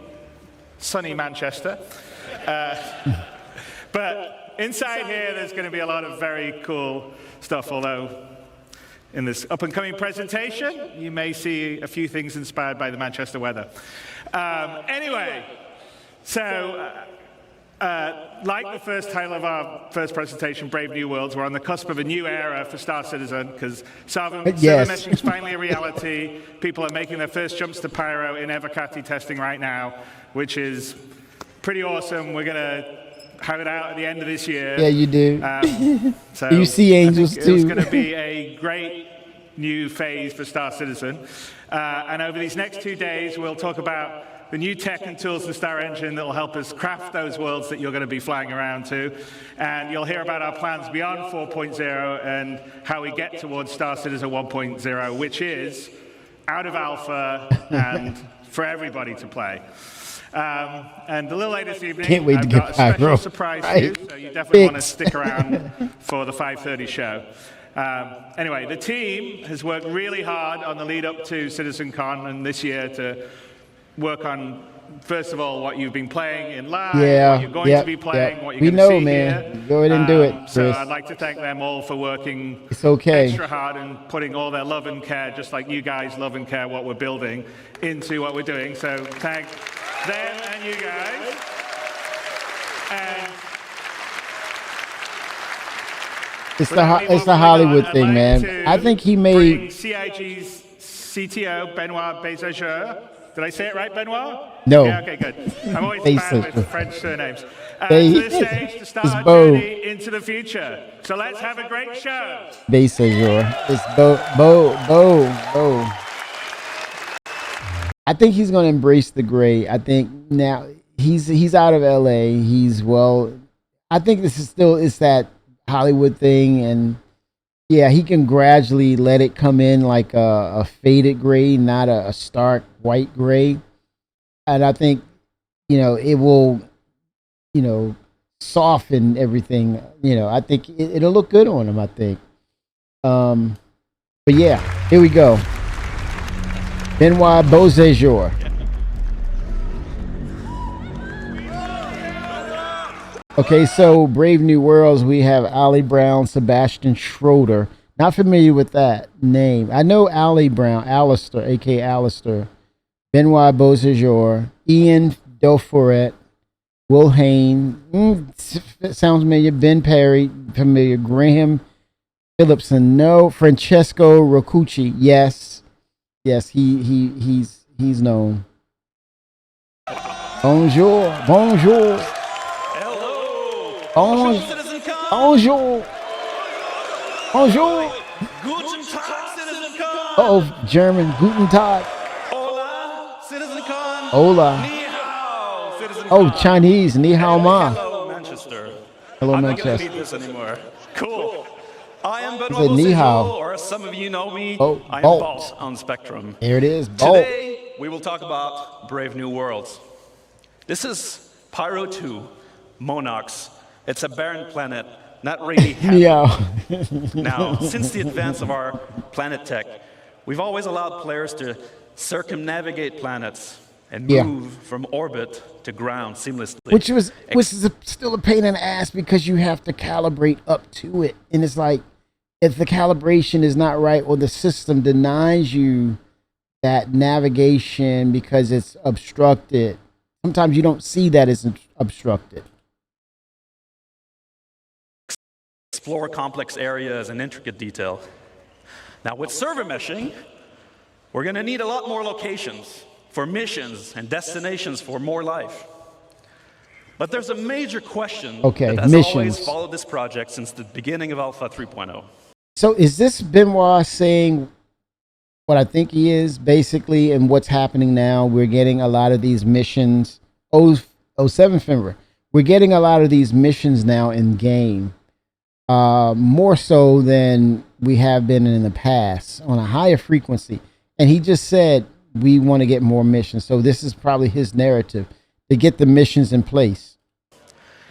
sunny Manchester. But inside here, there's going to be a lot of very cool stuff, although in this up-and-coming presentation, you may see a few things inspired by the Manchester weather. Anyway, so like the first title of our first presentation, Brave New Worlds, we're on the cusp of a new era for Star Citizen because server meshing is finally a reality. People are making their first jumps to Pyro in Evocati testing right now, which is pretty awesome. We're going to have it out at the end of this year. Yeah, you do. So you see angels too. It's going to be a great new phase for Star Citizen. And over these next 2 days, we'll talk about the new tech and tools in Star Engine that will help us craft those worlds that you're going to be flying around to. And you'll hear about our plans beyond 4.0 and how we get towards Star Citizen 1.0, which is out of alpha and for everybody to play. And a little later this evening, Can't wait to I've get got a special Pyro. surprise for you, so you definitely want to stick around for the 5:30 show. Anyway, the team has worked really hard on the lead up to CitizenCon and this year to work on, first of all, what you've been playing in live, what you're going to be playing, what you're going to see man. here. Go ahead and do it, Chris. So I'd like to thank them all for working It's okay. extra hard and putting all their love and care, just like you guys love and care what we're building, into what we're doing. So thank them and you guys. And It's the Hollywood thing, man. I think he made CIG's CTO, Benoit Bézager. Did I say it right, Benoit? No. Yeah, okay, good. I'm always bad Bézager. with French surnames. To Hey, the stage to start it's our Bo. journey into the future. So let's have a great show. Bézager. It's Bo. I think he's going to embrace the gray. I think now he's out of LA. I think this is still that Hollywood thing, and yeah, he can gradually let it come in like a faded gray, not a stark white gray. And I think, it will, soften everything. I think it'll look good on him, I think. But yeah, here we go. Benoit Bézager. Okay, so Brave New Worlds, we have Ali Brown, Sebastian Schroeder. Not familiar with that name. I know Ali Brown, Alistair, a.k.a. Alistair. Benoit Bézager, Ian Delforet, Will Hain, sounds familiar. Ben Perry, familiar. Graham Phillipson, no. Francesco Roccucci, yes. Yes, he's known. Bonjour. Hello. Bonjour. Guten Tag, CitizenCon. Oh, German. Guten Tag. Hola, CitizenCon. Hola. Ni hao, CitizenCon. Oh, Chinese. Ni hao ma. Hello, Manchester. Hello, I'm not going Manchester. to need this anymore. Cool. I am It's Benoit a Ni Hao. Beauséjour, or as some of you know me, Oh, I am Bolt. Bolt on Spectrum. There it is. Bolt. Today, we will talk about Brave New Worlds. This is Pyro 2, Monox. It's a barren planet, not really happy. Yeah. Now, since the advance of our planet tech, we've always allowed players to circumnavigate planets and Yeah. move from orbit to ground seamlessly. which is still a pain in the ass because you have to calibrate up to it, and it's like if the calibration is not right or the system denies you that navigation because it's obstructed. Sometimes you don't see that it's obstructed. Explore complex areas and intricate detail. Now, with server meshing, we're going to need a lot more locations for missions and destinations for more life. But there's a major question Okay, that has missions. always followed this project since the beginning of Alpha 3.0. So is this Benoit saying what I think he is basically, and what's happening now? We're getting a lot of these missions. 07 Fimber. We're getting a lot of these missions now in game, more so than we have been in the past on a higher frequency. And he just said we want to get more missions. So this is probably his narrative to get the missions in place.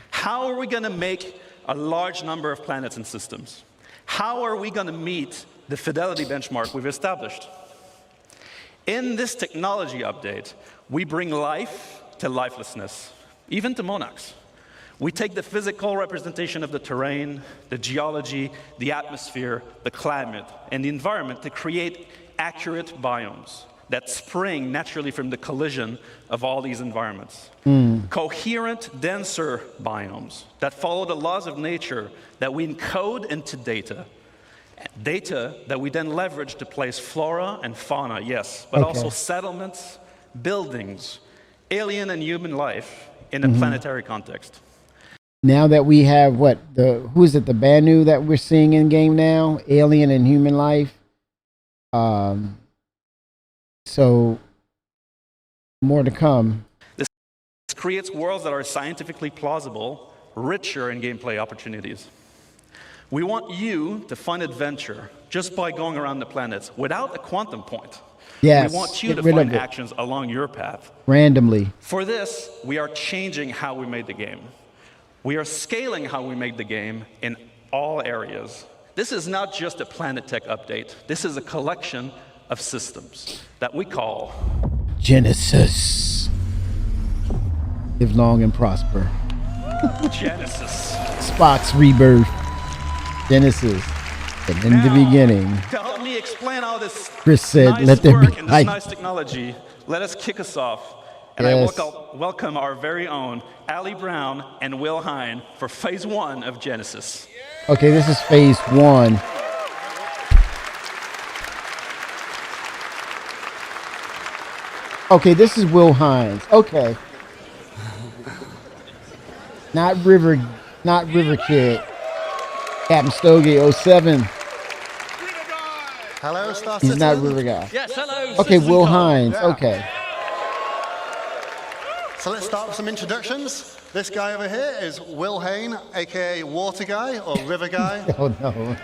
How are we going to make a large number of planets and systems? How are we going to meet the fidelity benchmark we've established? In this technology update, we bring life to lifelessness, even to Monox. We take the physical representation of the terrain, the geology, the atmosphere, the climate, and the environment to create accurate biomes that spring naturally from the collision of all these environments. Coherent, denser biomes that follow the laws of nature that we encode into data. Data that we then leverage to place flora and fauna, yes, but also settlements, buildings, alien and human life in a planetary context. Now that we have who is it, the Banu that we're seeing in game now? Alien and human life. So more to come. This creates worlds that are scientifically plausible, richer in gameplay opportunities. We want you to find adventure just by going around the planets without a quantum point. Yes, We want you get to rid find of it. actions along your path. Randomly. For this, we are changing how we made the game. We are scaling how we made the game in all areas. This is not just a Planet Tech update. This is a collection of systems that we call Genesis. Live long and prosper. Genesis. Spock's rebirth. Genesis. And in the Now, beginning, to help me explain all this Chris said, nice "Let there be work and this light." nice technology, let us kick us off. And Yes. I welcome our very own Ali Brown and Will Hine for phase 1 of Genesis. Okay, this is phase 1. Okay, this is Will Hines. Okay. Not River Kid. Captain Stogie 07. Hello, Star He's not Citizen. River Guy. Yes, hello. Okay, Citizen Will Cole. Hines. Yeah. Okay. So let's start with some introductions. This guy over here is Will Hain, aka Water Guy or River Guy. Oh no.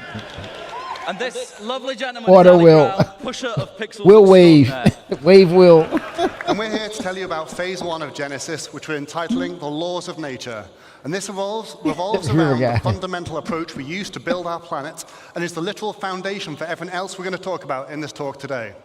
And this lovely gentleman Water is Ali Will. Brown, pusher of Pixels Will wave. extraordinaire. Wave Will. And we're here to tell you about phase 1 of Genesis, which we're entitling The Laws of Nature. And this revolves River around Guy. the fundamental approach we use to build our planet and is the literal foundation for everything else we're going to talk about in this talk today.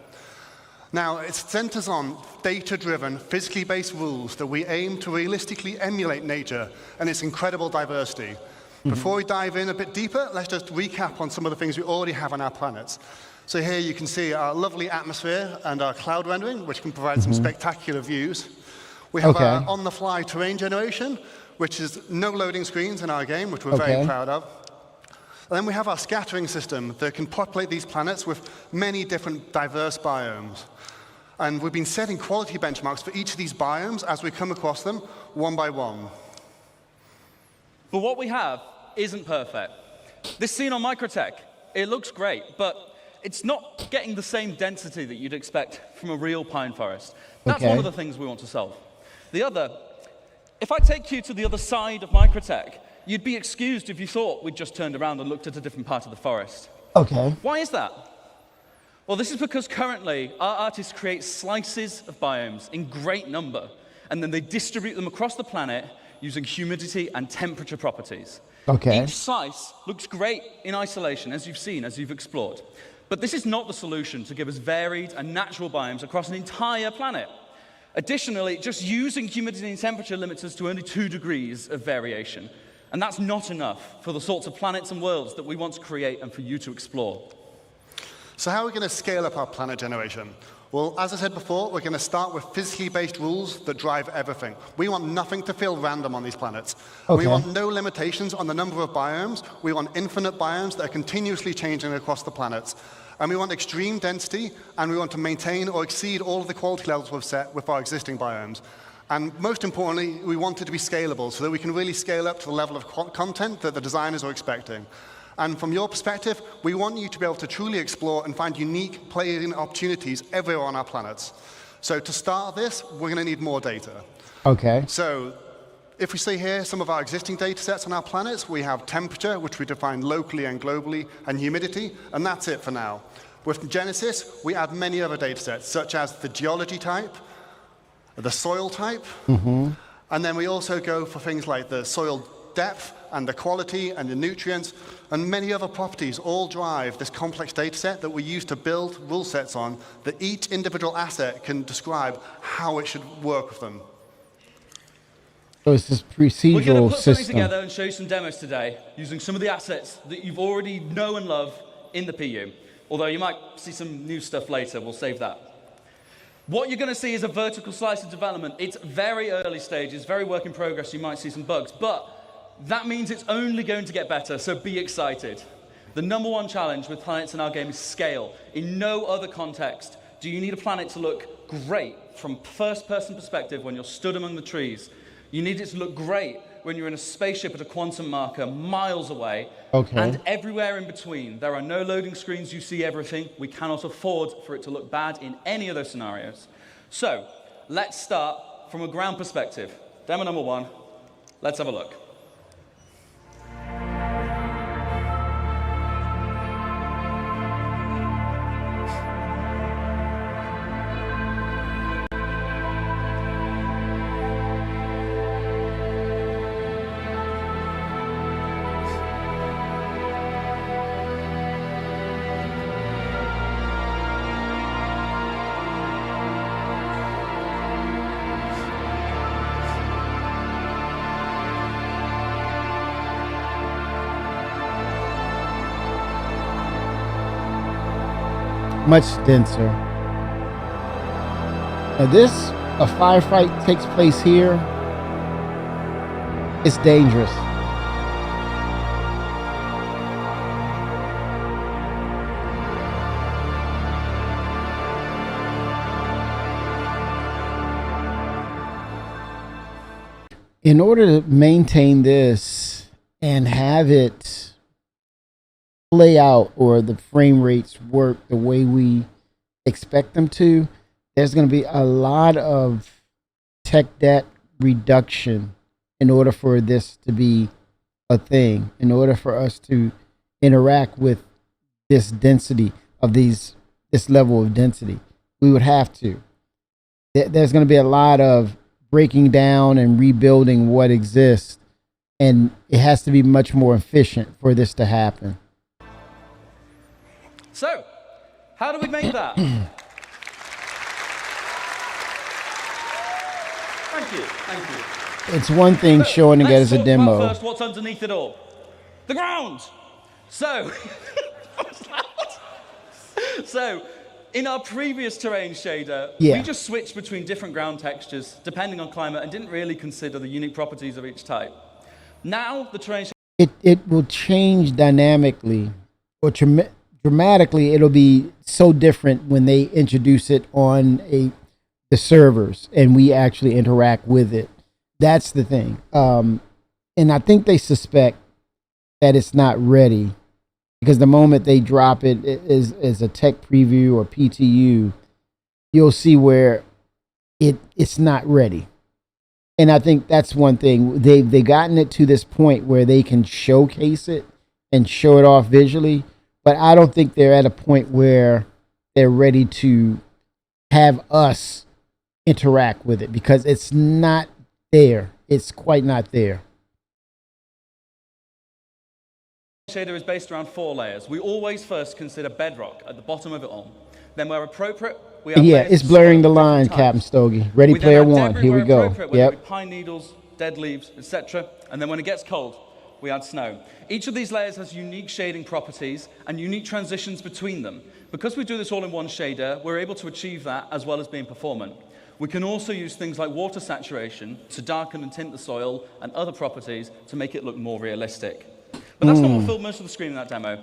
Now, it centers on data-driven, physically based rules that we aim to realistically emulate nature and its incredible diversity. Before we dive in a bit deeper, let's just recap on some of the things we already have on our planets. So here you can see our lovely atmosphere and our cloud rendering, which can provide some spectacular views. We have our on-the-fly terrain generation, which is no loading screens in our game, which we're very proud of. And then we have our scattering system that can populate these planets with many different diverse biomes. And we've been setting quality benchmarks for each of these biomes as we come across them one by one. But what we have isn't perfect. This scene on Microtech, it looks great, but it's not getting the same density that you'd expect from a real pine forest. That's one of the things we want to solve. The other, if I take you to the other side of Microtech, you'd be excused if you thought we'd just turned around and looked at a different part of the forest. Okay. Why is that? Well, this is because currently our artists create slices of biomes in great number, and then they distribute them across the planet using humidity and temperature properties. Okay. Each slice looks great in isolation, as you've seen, as you've explored. But this is not the solution to give us varied and natural biomes across an entire planet. Additionally, just using humidity and temperature limits us to only 2 degrees of variation. And that's not enough for the sorts of planets and worlds that we want to create and for you to explore. So how are we going to scale up our planet generation? Well, as I said before, we're going to start with physically based rules that drive everything. We want nothing to feel random on these planets. Okay. We want no limitations on the number of biomes. We want infinite biomes that are continuously changing across the planets. And we want extreme density, and we want to maintain or exceed all of the quality levels we've set with our existing biomes. And most importantly, we want it to be scalable so that we can really scale up to the level of content that the designers are expecting. And from your perspective, we want you to be able to truly explore and find unique playing opportunities everywhere on our planets. So to start this, we're going to need more data. Okay. So if we see here some of our existing data sets on our planets, we have temperature, which we define locally and globally, and humidity, and that's it for now. With Genesis, we add many other data sets, such as the geology type, the soil type, and then we also go for things like the soil depth and the quality and the nutrients and many other properties all drive this complex data set that we use to build rule sets on that each individual asset can describe how it should work with them. So it's this We're going procedural to put something system. together and show you some demos today using some of the assets that you've already know and love in the PU. Although you might see some new stuff later, we'll save that. What you're going to see is a vertical slice of development. It's very early stages, very work in progress, you might see some bugs, but that means it's only going to get better, so be excited. The number one challenge with planets in our game is scale. In no other context do you need a planet to look great from first-person perspective when you're stood among the trees. You need it to look great when you're in a spaceship at a quantum marker miles away, and everywhere in between. There are no loading screens, you see everything. We cannot afford for it to look bad in any of those scenarios. So, let's start from a ground perspective. Demo number 1, let's have a look. Much denser. Now this, a firefight takes place here. It's dangerous. In order to maintain this and have it play out or the frame rates work the way we expect them to, there's going to be a lot of tech debt reduction in order for this to be a thing, in order for us to interact with this density of this level of density. We would have to. There's going to be a lot of breaking down and rebuilding what exists, and it has to be much more efficient for this to happen. So, how do we make that? Thank you, thank you. It's one thing showing it as a demo. Let's talk about first what's underneath it all. The ground! So, in our previous terrain shader, we just switched between different ground textures depending on climate and didn't really consider the unique properties of each type. Now, the terrain shader... It will change dynamically, or dramatically. It'll be so different when they introduce it on the servers and we actually interact with it. That's the thing. And I think they suspect that it's not ready, because the moment they drop it as a tech preview or PTU, you'll see where it's not ready. And I think that's one thing. They've gotten it to this point where they can showcase it and show it off visually, but I don't think they're at a point where they're ready to have us interact with it because it's not there. It's quite not there. Shader is based around 4 layers. We always first consider bedrock at the bottom of it all. Then where appropriate, we have Yeah, layers it's of blurring the soil of line, different types. Captain Stogie. Ready We then Player add One. debris Here we where go. appropriate, whether it Yep. be pine needles, dead leaves, etc. And then when it gets cold, we add snow. Each of these layers has unique shading properties and unique transitions between them. Because we do this all in one shader, we're able to achieve that as well as being performant. We can also use things like water saturation to darken and tint the soil and other properties to make it look more realistic. But that's not what filled most of the screen in that demo.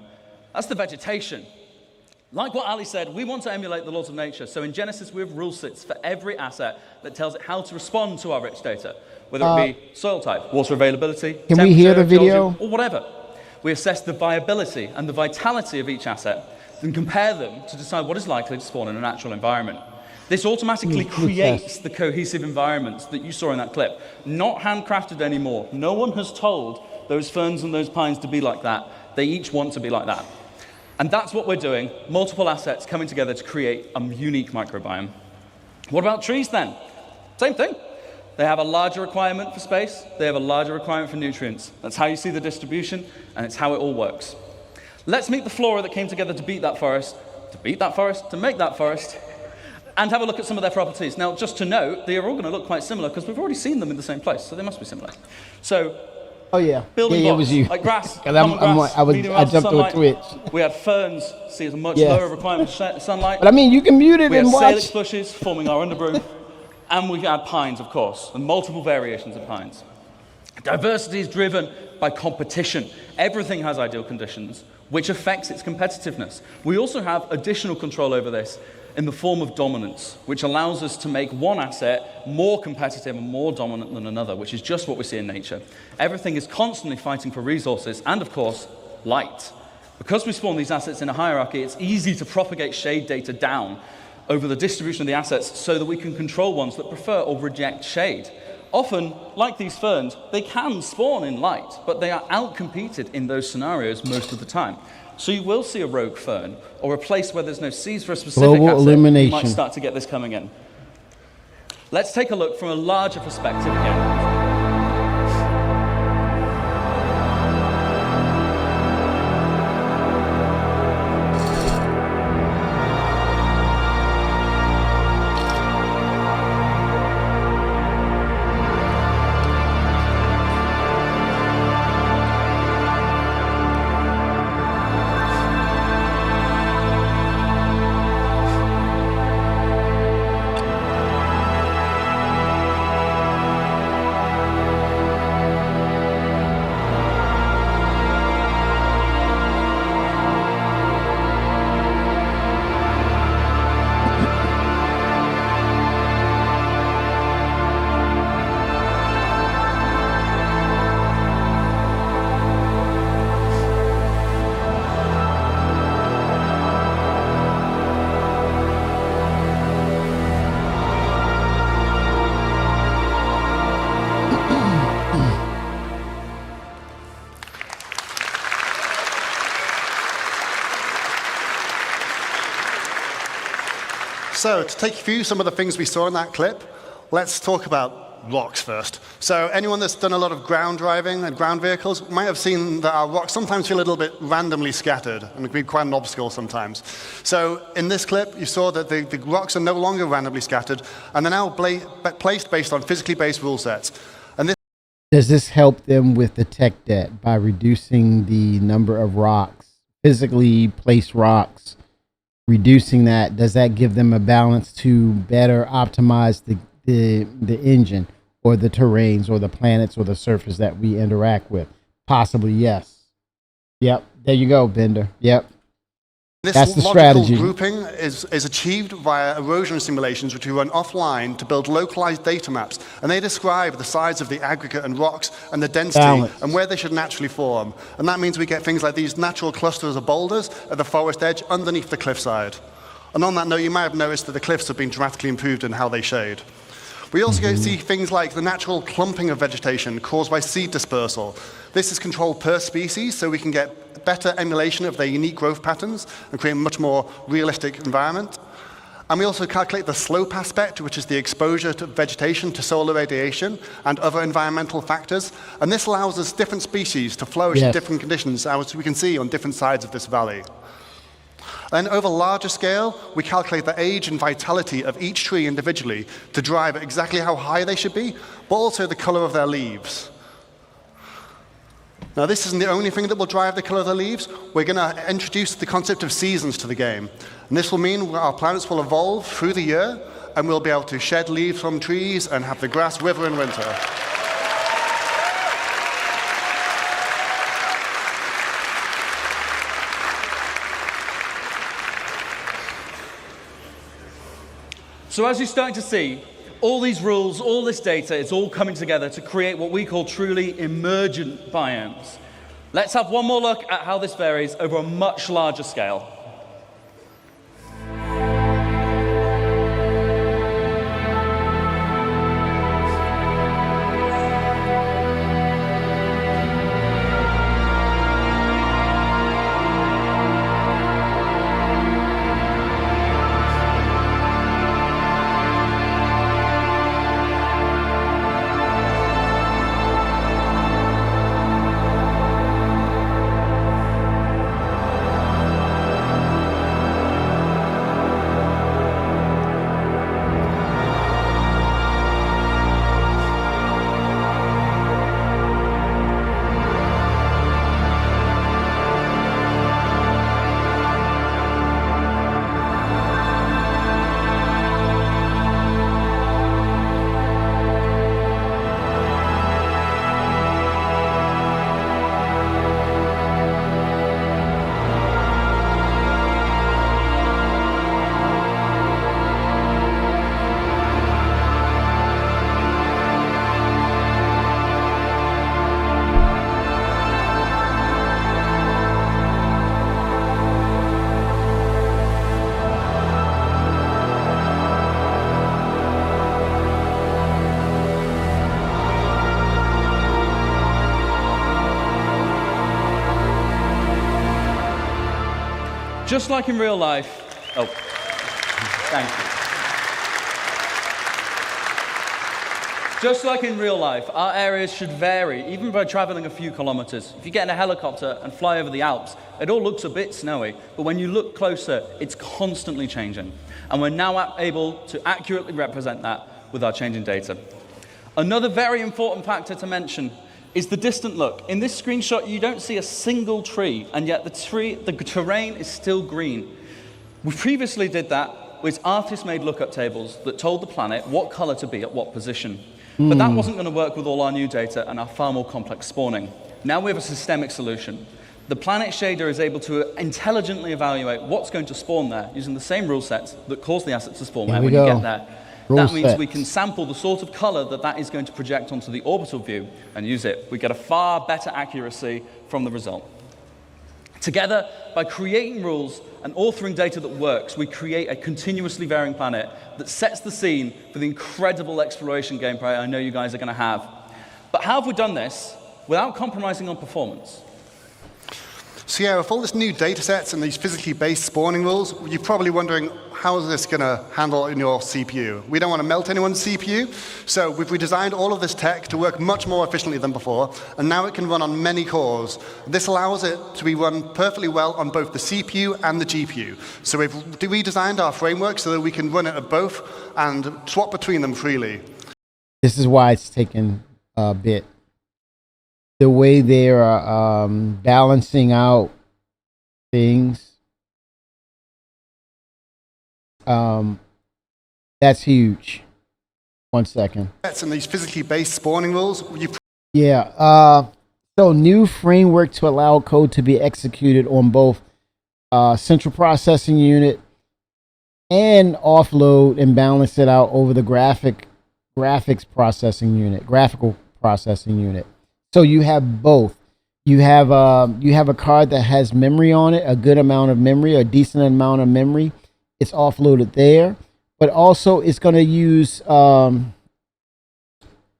That's the vegetation. Like what Ali said, we want to emulate the laws of nature. So in Genesis, we have rule sets for every asset that tells it how to respond to our rich data, whether it be soil type, water availability, Can we hear the temperature, video? geology, or whatever. We assess the viability and the vitality of each asset and compare them to decide what is likely to spawn in a natural environment. This automatically creates the cohesive environments that you saw in that clip. Not handcrafted anymore. No one has told those ferns and those pines to be like that. They each want to be like that. And that's what we're doing, multiple assets coming together to create a unique microbiome. What about trees then? Same thing. They have a larger requirement for space, they have a larger requirement for nutrients. That's how you see the distribution, and it's how it all works. Let's meet the flora that came together to make that forest, and have a look at some of their properties. Now, just to note, they are all going to look quite similar because we've already seen them in the same place, so they must be similar. So, Oh yeah. building Yeah, blocks, it was you. like grass, 'Cause I'm- common grass, I medium amount of jumped to a sunlight. twitch. We had ferns, see it's a much Yes. lower requirement for sunlight. But I mean, you can mute it We had and salix watch. bushes forming our underbroom, and we had pines, of course, and multiple variations of pines. Diversity is driven by competition. Everything has ideal conditions, which affects its competitiveness. We also have additional control over this in the form of dominance, which allows us to make one asset more competitive and more dominant than another, which is just what we see in nature. Everything is constantly fighting for resources and, of course, light. Because we spawn these assets in a hierarchy, it's easy to propagate shade data down over the distribution of the assets so that we can control ones that prefer or reject shade. Often, like these ferns, they can spawn in light, but they are outcompeted in those scenarios most of the time. So you will see a rogue fern, or a place where there's no seeds for a specific Global asset. elimination. You might start to get this coming in. Let's take a look from a larger perspective here. So to take you through some of the things we saw in that clip, let's talk about rocks first. So anyone that's done a lot of ground driving and ground vehicles might have seen that our rocks sometimes feel a little bit randomly scattered and it can be quite an obstacle sometimes. So in this clip, you saw that the rocks are no longer randomly scattered and they're now placed based on physically based rule sets. And this Does this help them with the tech debt by reducing the number of rocks, physically placed rocks, reducing that? Does that give them a balance to better optimize the engine or the terrains or the planets or the surface that we interact with? Possibly, yes. Yep. There you go, Bender. Yep. This That's the logical strategy. grouping is achieved via erosion simulations, which we run offline to build localized data maps. And they describe the size of the aggregate and rocks and the density Balance. and where they should naturally form. And that means we get things like these natural clusters of boulders at the forest edge underneath the cliffside. And on that note, you might have noticed that the cliffs have been dramatically improved in how they shade. We also see things like the natural clumping of vegetation caused by seed dispersal. This is controlled per species, so we can get better emulation of their unique growth patterns and create a much more realistic environment. And we also calculate the slope aspect, which is the exposure to vegetation to solar radiation and other environmental factors. And this allows us different species to flourish in different conditions, as we can see on different sides of this valley. Then over larger scale, we calculate the age and vitality of each tree individually to drive exactly how high they should be, but also the color of their leaves. Now, this isn't the only thing that will drive the color of the leaves. We're going to introduce the concept of seasons to the game. And this will mean our planets will evolve through the year, and we'll be able to shed leaves from trees and have the grass wither in winter. So as you're starting to see, all these rules, all this data, it's all coming together to create what we call truly emergent biomes. Let's have one more look at how this varies over a much larger scale. Just like in real life, thank you. Just like in real life, our areas should vary, even by traveling a few kilometers. If you get in a helicopter and fly over the Alps, it all looks a bit snowy, but when you look closer, it's constantly changing. And we're now able to accurately represent that with our changing data. Another very important factor to mention is the distant look. In this screenshot, you don't see a single tree, and yet the terrain is still green. We previously did that with artist-made lookup tables that told the planet what color to be at what position. But that wasn't going to work with all our new data and our far more complex spawning. Now we have a systemic solution. The planet shader is able to intelligently evaluate what's going to spawn there using the same rule sets that cause the assets to spawn there when you get there. That means we can sample the sort of color that is going to project onto the orbital view and use it. We get a far better accuracy from the result. Together, by creating rules and authoring data that works, we create a continuously varying planet that sets the scene for the incredible exploration gameplay I know you guys are going to have. But how have we done this without compromising on performance? So yeah, with all this new data sets and these physically based spawning rules, you're probably wondering, how is this going to handle in your CPU? We don't want to melt anyone's CPU, so we've redesigned all of this tech to work much more efficiently than before, and now it can run on many cores. This allows it to be run perfectly well on both the CPU and the GPU. So we've redesigned our framework so that we can run it at both and swap between them freely. This is why it's taken a bit. The way they are balancing out things, that's huge. 1 second. And these physically based spawning rules. So new framework to allow code to be executed on both central processing unit and offload and balance it out over the graphical processing unit. So you have both. You have a card that has memory on it, a good amount of memory, a decent amount of memory. It's offloaded there, but also it's going to use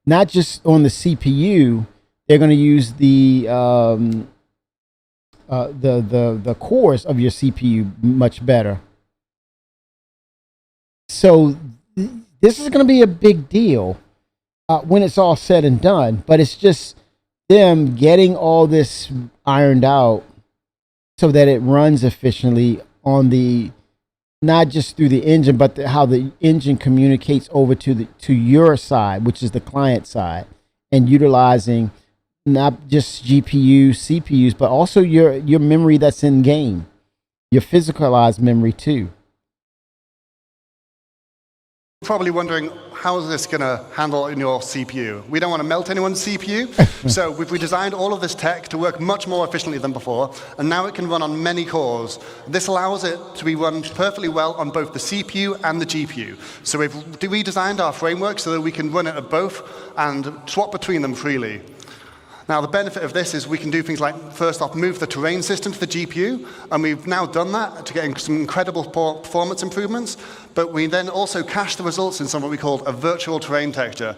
not just on the CPU, they're going to use the cores of your CPU much better. So this is going to be a big deal when it's all said and done. But it's just them getting all this ironed out so that it runs efficiently on the, not just through the engine, but how the engine communicates over to your side, which is the client side, and utilizing not just GPU, CPUs, but also your memory that's in game, your physicalized memory too. Probably wondering, how is this going to handle in your CPU? We don't want to melt anyone's CPU, so we've redesigned all of this tech to work much more efficiently than before, and now it can run on many cores. This allows it to be run perfectly well on both the CPU and the GPU. So we've redesigned our framework so that we can run it at both and swap between them freely. Now, the benefit of this is we can do things like, first off, move the terrain system to the GPU, and we've now done that to get some incredible performance improvements, but we then also cache the results in something we call a virtual terrain texture.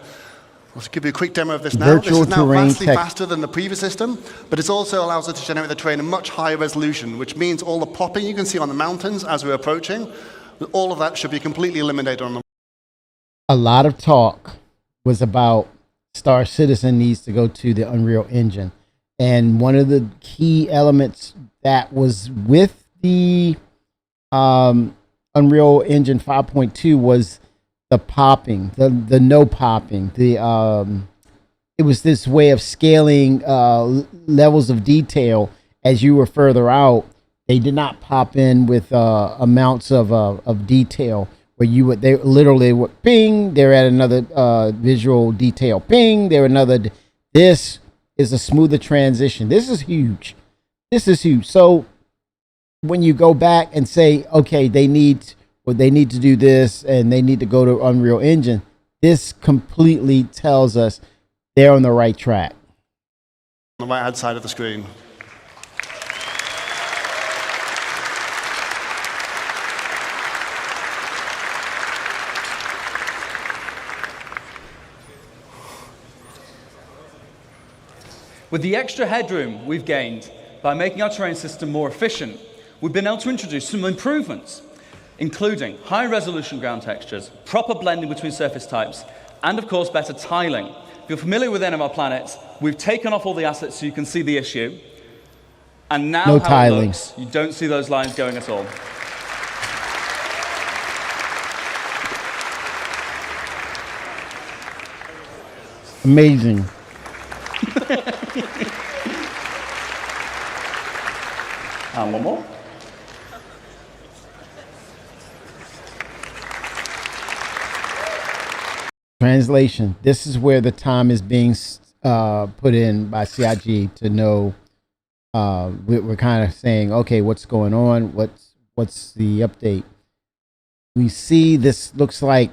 I'll give you a quick demo of this now. This is now vastly faster than the previous system, but it also allows us to generate the terrain in much higher resolution, which means all the popping you can see on the mountains as we're approaching, all of that should be completely eliminated on the. A lot of talk was about Star Citizen needs to go to the Unreal Engine. And one of the key elements that was with the Unreal Engine 5.2 was the popping, the no popping. It was this way of scaling levels of detail as you were further out. They did not pop in with amounts of detail where they literally would ping, they're at another visual detail ping, they're another. This is a smoother transition. This is huge. This is huge. So when you go back and say, okay, they need to do this and they need to go to Unreal Engine, this completely tells us they're on the right track. On the right hand side of the screen. With the extra headroom we've gained by making our terrain system more efficient, we've been able to introduce some improvements, including high-resolution ground textures, proper blending between surface types, and of course, better tiling. If you're familiar with any of our planets, we've taken off all the assets so you can see the issue, and now no how tiling. It looks, you don't see those lines going at all. Amazing. And one more. Translation. This is where the time is being put in by CIG to know. We're kind of saying, okay, what's going on? What's the update? We see this looks like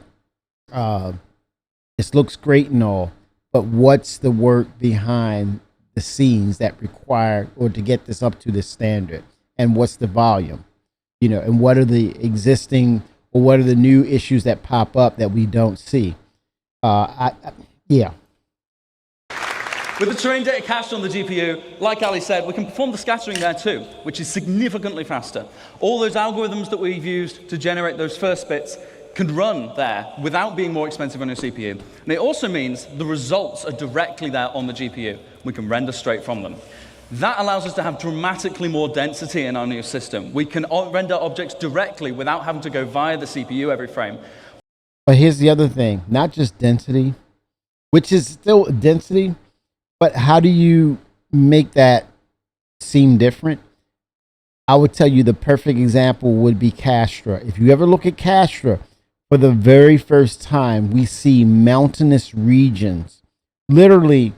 this looks great and all, but what's the work behind the scenes that require or to get this up to this standard? And what's the volume? And what are the existing or what are the new issues that pop up that we don't see? Yeah. With the terrain data cached on the GPU, like Ali said, we can perform the scattering there too, which is significantly faster. All those algorithms that we've used to generate those first bits can run there without being more expensive on your CPU. And it also means the results are directly there on the GPU. We can render straight from them. That allows us to have dramatically more density in our new system. We can render objects directly without having to go via the CPU every frame. But here's the other thing, not just density, which is still density, but how do you make that seem different? I would tell you the perfect example would be Castra. If you ever look at Castra, for the very first time, we see mountainous regions. Literally,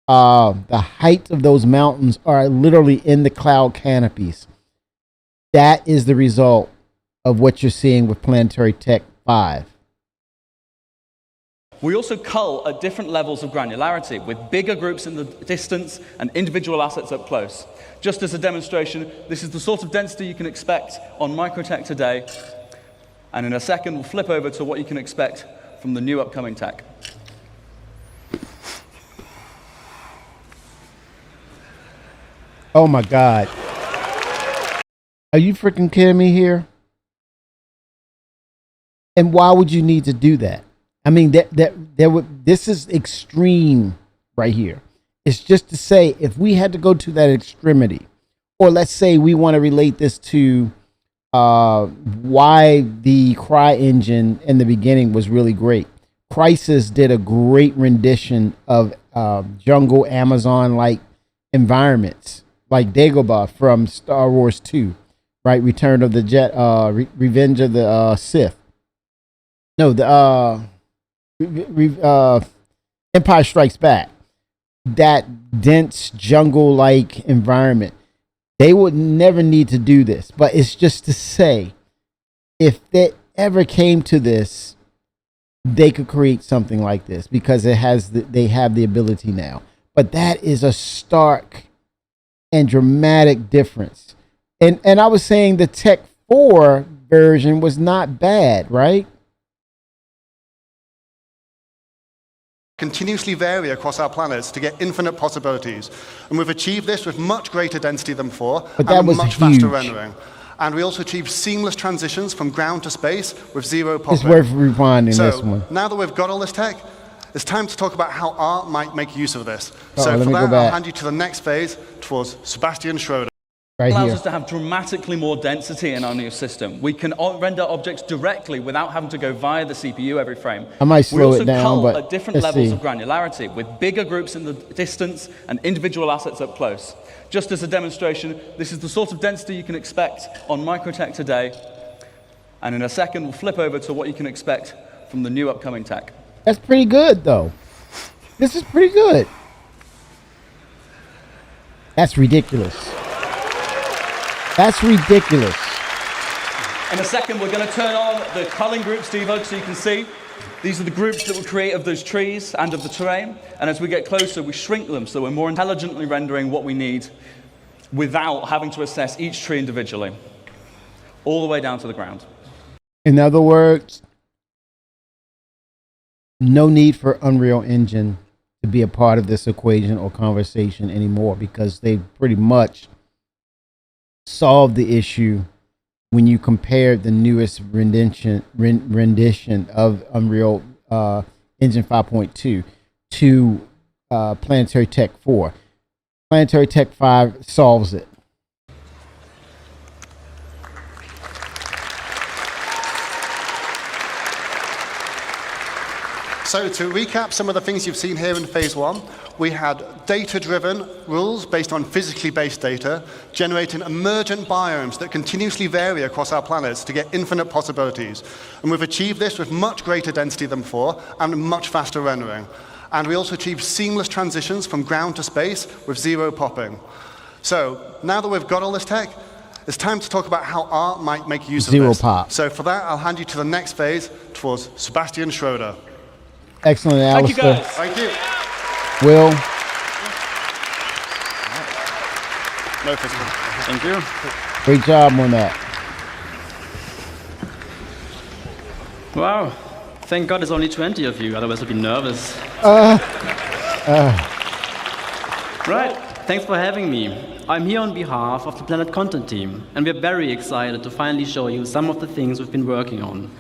the height of those mountains are literally in the cloud canopies. That is the result of what you're seeing with Planetary Tech 5. We also cull at different levels of granularity, with bigger groups in the distance and individual assets up close. Just as a demonstration, this is the sort of density you can expect on Microtech today. And in a second, we'll flip over to what you can expect from the new upcoming tech. Oh my God. Are you freaking kidding me here? And why would you need to do that? I mean, this is extreme right here. It's just to say, if we had to go to that extremity, or let's say we want to relate this to why the Cry engine in the beginning was really great. Crysis did a great rendition of jungle Amazon-like environments, like Dagobah from Star Wars 2, right? Return of the Jet, Revenge of the Sith. No, the Empire Strikes Back. That dense jungle-like environment. They would never need to do this, but it's just to say, if they ever came to this, they could create something like this because they have the ability now. But that is a stark and dramatic difference. And I was saying the Tech 4 version was not bad, right? Continuously vary across our planets to get infinite possibilities. And we've achieved this with much greater density than before, but that and was much huge. faster rendering. And we also achieved seamless transitions from ground to space with zero popping. It's worth rewinding this one. Now that we've got all this tech, it's time to talk about how art might make use of this. So for that, I'll hand you to the next phase towards Sebastian Schroeder. Right allows here. us to have dramatically more density in our new system. We can render objects directly without having to go via the CPU every frame. I might slow it down, we also but cull at different let's levels see. of granularity, with bigger groups in the distance and individual assets up close. Just as a demonstration, this is the sort of density you can expect on Microtech today. And in a second, we'll flip over to what you can expect from the new upcoming tech. That's pretty good, though. This is pretty good. That's ridiculous. That's ridiculous. In a second, we're going to turn on the culling group, Steve, so you can see. These are the groups that we create of those trees and of the terrain. And as we get closer, we shrink them so we're more intelligently rendering what we need without having to assess each tree individually, all the way down to the ground. In other words, no need for Unreal Engine to be a part of this equation or conversation anymore, because they pretty much solved the issue when you compare the newest rendition of Unreal Engine 5.2 to Planetary Tech 4. Planetary Tech 5 solves it. So to recap some of the things you've seen here in phase one, we had data-driven rules based on physically based data, generating emergent biomes that continuously vary across our planets to get infinite possibilities. And we've achieved this with much greater density than before and much faster rendering. And we also achieved seamless transitions from ground to space with zero popping. So now that we've got all this tech, it's time to talk about how art might make use of this. Zero pop. So for that, I'll hand you to the next phase towards Sebastian Schroeder. Excellent, Alistair. Thank you, guys. Thank you. Will. No physical. Thank you. Great job on that. Wow. Thank God there's only 20 of you, otherwise I'd be nervous. Right. Thanks for having me. I'm here on behalf of the Planet Content team, and we're very excited to finally show you some of the things we've been working on.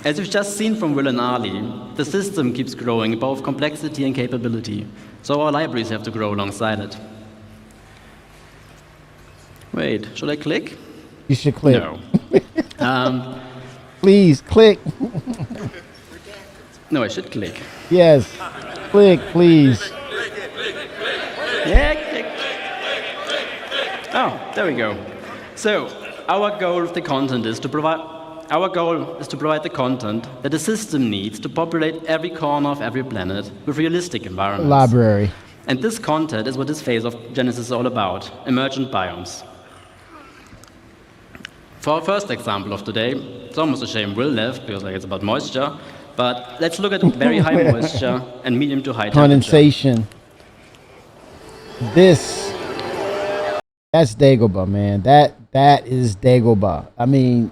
As you've just seen from Will and Ali, the system keeps growing in both complexity and capability, so our libraries have to grow alongside it. Wait, should I click? You should click. No. Please, click. No, I should click. Yes. Click, please. Yeah, click. Oh, there we go. So, our goal with the content is to provide the content that the system needs to populate every corner of every planet with realistic environments. Library. And this content is what this phase of Genesis is all about, emergent biomes. For our first example of today, it's almost a shame Will left because it's about moisture, but let's look at very high moisture and medium to high temperature. Condensation. That's Dagobah, man. That is Dagobah. I mean,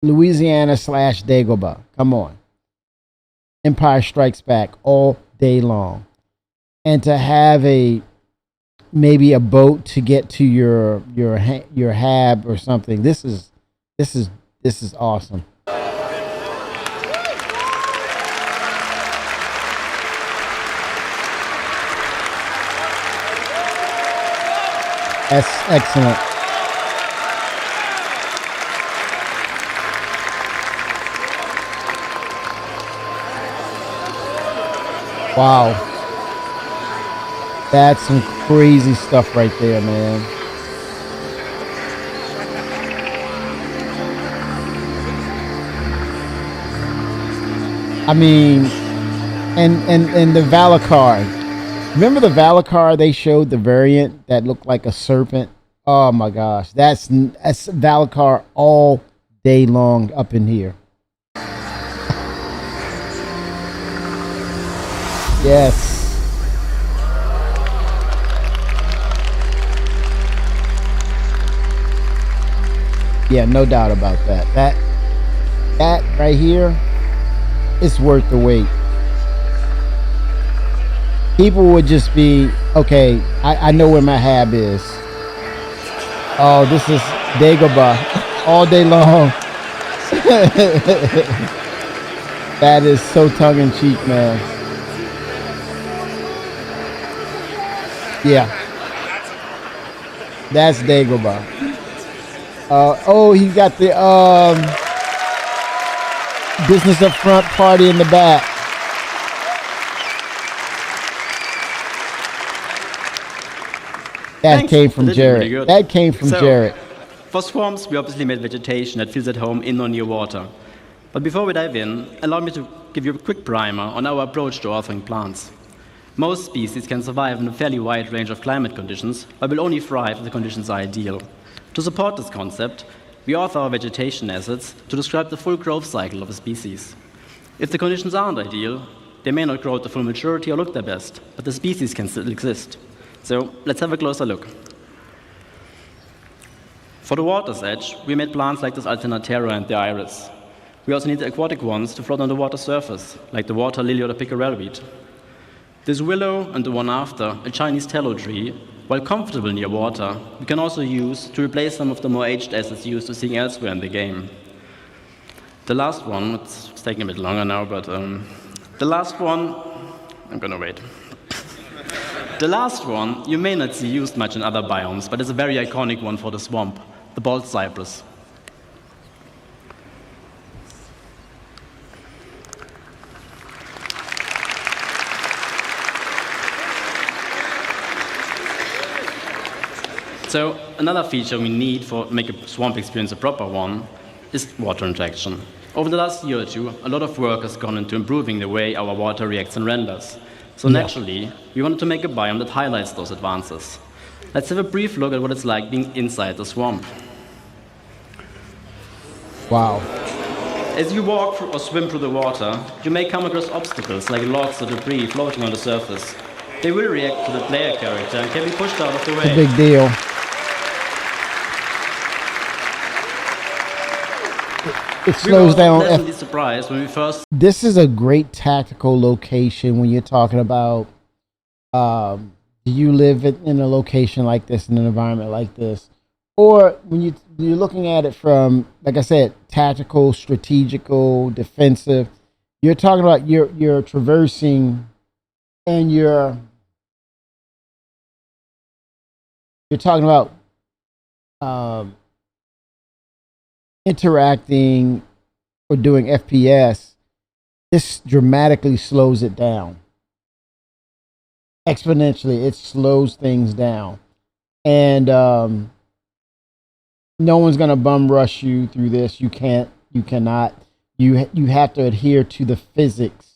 Louisiana / Dagobah. Come on. Empire Strikes Back all day long. And to have a maybe a boat to get to your hab or something. This is awesome. That's excellent. Wow. That's some crazy stuff right there, man. I mean, and the Valacar. Remember the Valacar? They showed the variant that looked like a serpent. Oh my gosh, that's Valacar all day long up in here. Yes. Yeah, no doubt about that. That right here, it's worth the wait. People would just be, okay, I know where my hab is. Oh, this is Dagobah all day long. That is so tongue-in-cheek, man. Yeah. That's Dagobah. Oh, he got the business up front, party in the back. That came from Jarrett. Really that came from Jarrett. For swarms, we obviously made vegetation that feels at home in or near water. But before we dive in, allow me to give you a quick primer on our approach to authoring plants. Most species can survive in a fairly wide range of climate conditions, but will only thrive if the conditions are ideal. To support this concept, we author our vegetation assets to describe the full growth cycle of a species. If the conditions aren't ideal, they may not grow to full maturity or look their best, but the species can still exist. So let's have a closer look. For the water's edge, we made plants like this Alternatera and the iris. We also need the aquatic ones to float on the water surface, like the water lily or the pickerelweed. This willow and the one after, a Chinese tallow tree, while comfortable near water, we can also use to replace some of the more aged assets used to seeing elsewhere in the game. The last one, it's taking a bit longer now, but the last one, I'm gonna wait. The last one you may not see used much in other biomes, but it's a very iconic one for the swamp, the bald cypress. So another feature we need to make a swamp experience a proper one is water injection. Over the last year or two, a lot of work has gone into improving the way our water reacts and renders. So naturally, we wanted to make a biome that highlights those advances. Let's have a brief look at what it's like being inside the swamp. Wow. As you walk or swim through the water, you may come across obstacles like logs or debris floating on the surface. They will react to the player character and can be pushed out of the way. It's a big deal. It slows down. Pleasantly surprised when we first. This is a great tactical location when you're talking about. Do you live in a location like this, in an environment like this, or when you're looking at it from, like I said, tactical, strategical, defensive. You're talking about you're traversing, and you're talking about interacting or doing FPS. This dramatically slows it down. Exponentially, it slows things down. And no one's gonna bum rush you through this. You cannot. You have to adhere to the physics